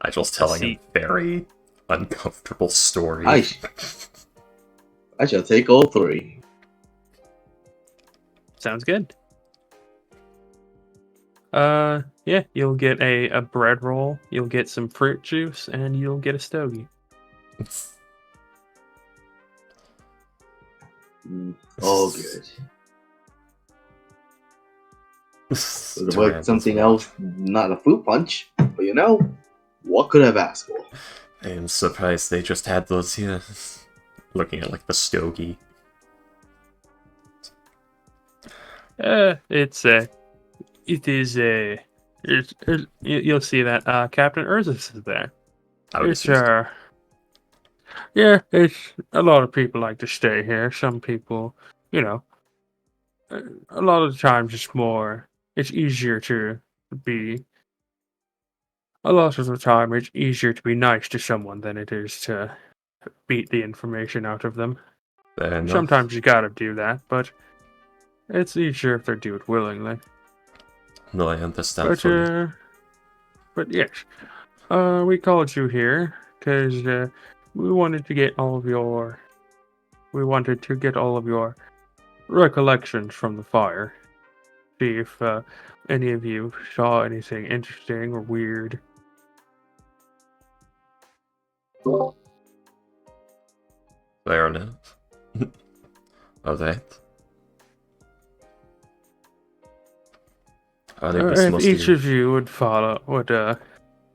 Nigel's telling a very uncomfortable story. I shall take all three. Sounds good. Yeah, you'll get a bread roll, you'll get some fruit juice, and you'll get a stogie. All good. Would have liked something else, not a fruit punch, but you know, what could I have asked for? I am surprised they just had those here. Looking at like the stogie. You'll see that Captain Urzus is there. Yeah, it's a lot of people like to stay here. Some people, you know, a lot of the times it's easier to be a lot of the time it's easier to be nice to someone than it is to beat the information out of them. Fair enough. Sometimes you gotta do that, but it's easier if they do it willingly. No, I understand fully. But yes, we called you here because we wanted to get all of your recollections from the fire. See if any of you saw anything interesting or weird. Fair enough. Alright. I think this If must each be... of you would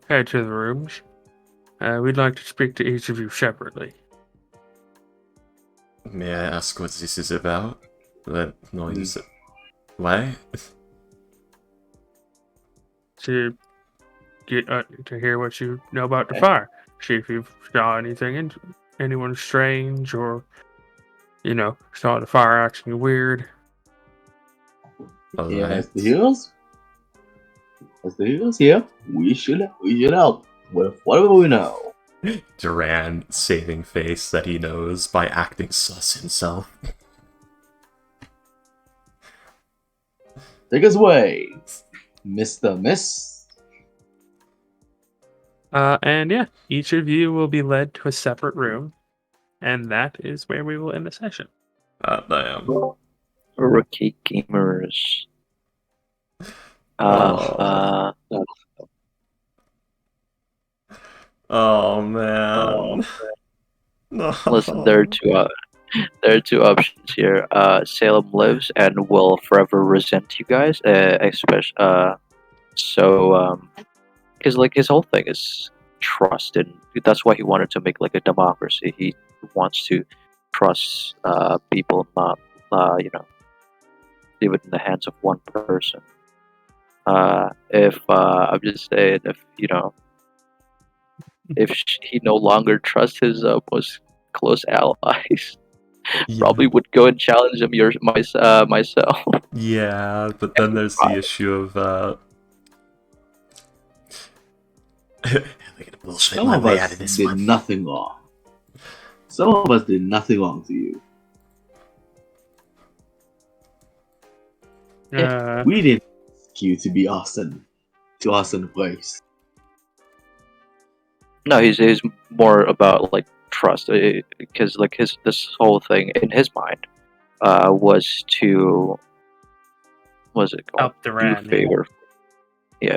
head to the rooms, we'd like to speak to each of you separately. May I ask what this is about? No, you said... Why? To get to hear what you know about the fire. See if you saw anyone strange, or saw the fire acting weird. Yeah, Alright. as the heroes here, we should help with whatever we know. Duran saving face that he knows by acting sus himself. Take us away, Mr. Miss. And yeah, each of you will be led to a separate room, and that is where we will end the session. Damn. Rookie gamers. Oh man. No. Listen, there are two options here. Salem lives and will forever resent you guys, especially because like his whole thing is trust, and that's why he wanted to make like a democracy. He wants to trust people, not leave it in the hands of one person. If I'm just saying, if he no longer trusts his most close allies, Yeah. probably would go and challenge him myself. Yeah, but then there's the issue of they're gonna bullshit Some my of way out us of this did one. nothing wrong. Some of us did nothing wrong to you. We didn't ask you to be Austin, to Austin Place. No, he's more about like trust, because like this whole thing in his mind was to was it called Help Duran, do favor,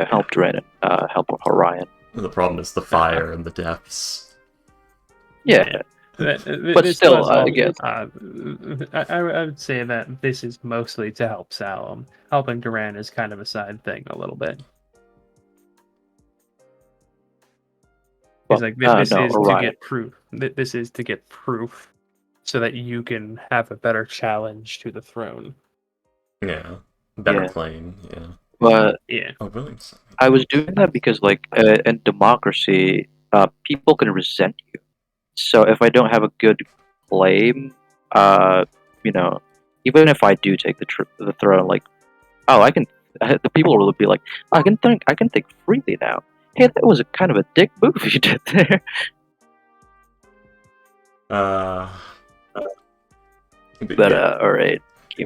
help Duran and help Orion. The problem is the fire and the depths. Yeah, But But still, again, I would say that this is mostly to help Salem. Helping Duran is kind of a side thing a little bit. It's like this no, is Orion. to get proof. This is to get proof, so that you can have a better challenge to the throne. Yeah. Better Yeah. claim, yeah. But Yeah. Oh, really? I was doing that because, like, in democracy, people can resent you. So if I don't have a good claim, even if I do take the throne, like, oh, I can. The people will be like, I can think freely now. Hey, that was a kind of a dick move you did there. But But yeah. all right.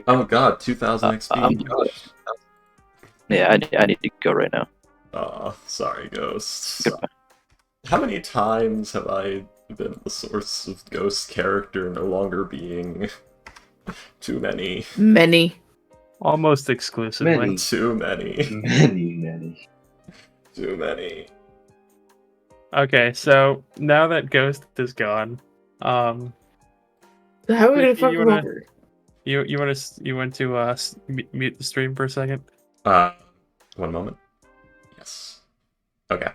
Oh god, 2000 XP. Yeah, I need to go right now. Oh, sorry, Ghost. Goodbye. How many times have I been the source of Ghost character no longer being too many? Many. Almost exclusively. Many. Too many. Many. Too many. Okay, so now that Ghost is gone, How are we gonna Ricky, fuck you him wanna- over? you want to mute the stream for a second? One moment. Yes. Okay.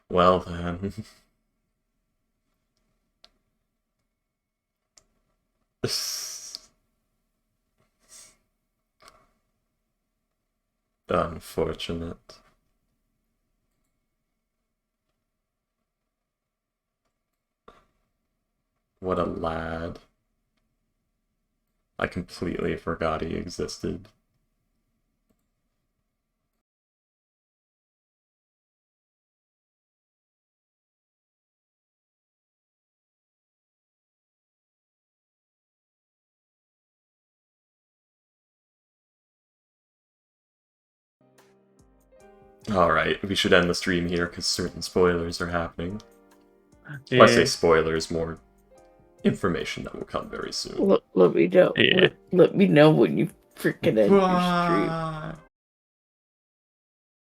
Well then. Unfortunate. What a lad. I completely forgot he existed. Alright, we should end the stream here because certain spoilers are happening. Well, I say spoilers, more information that will come very soon. Let me know. Yeah. Let me know when you freaking end your stream. Bye.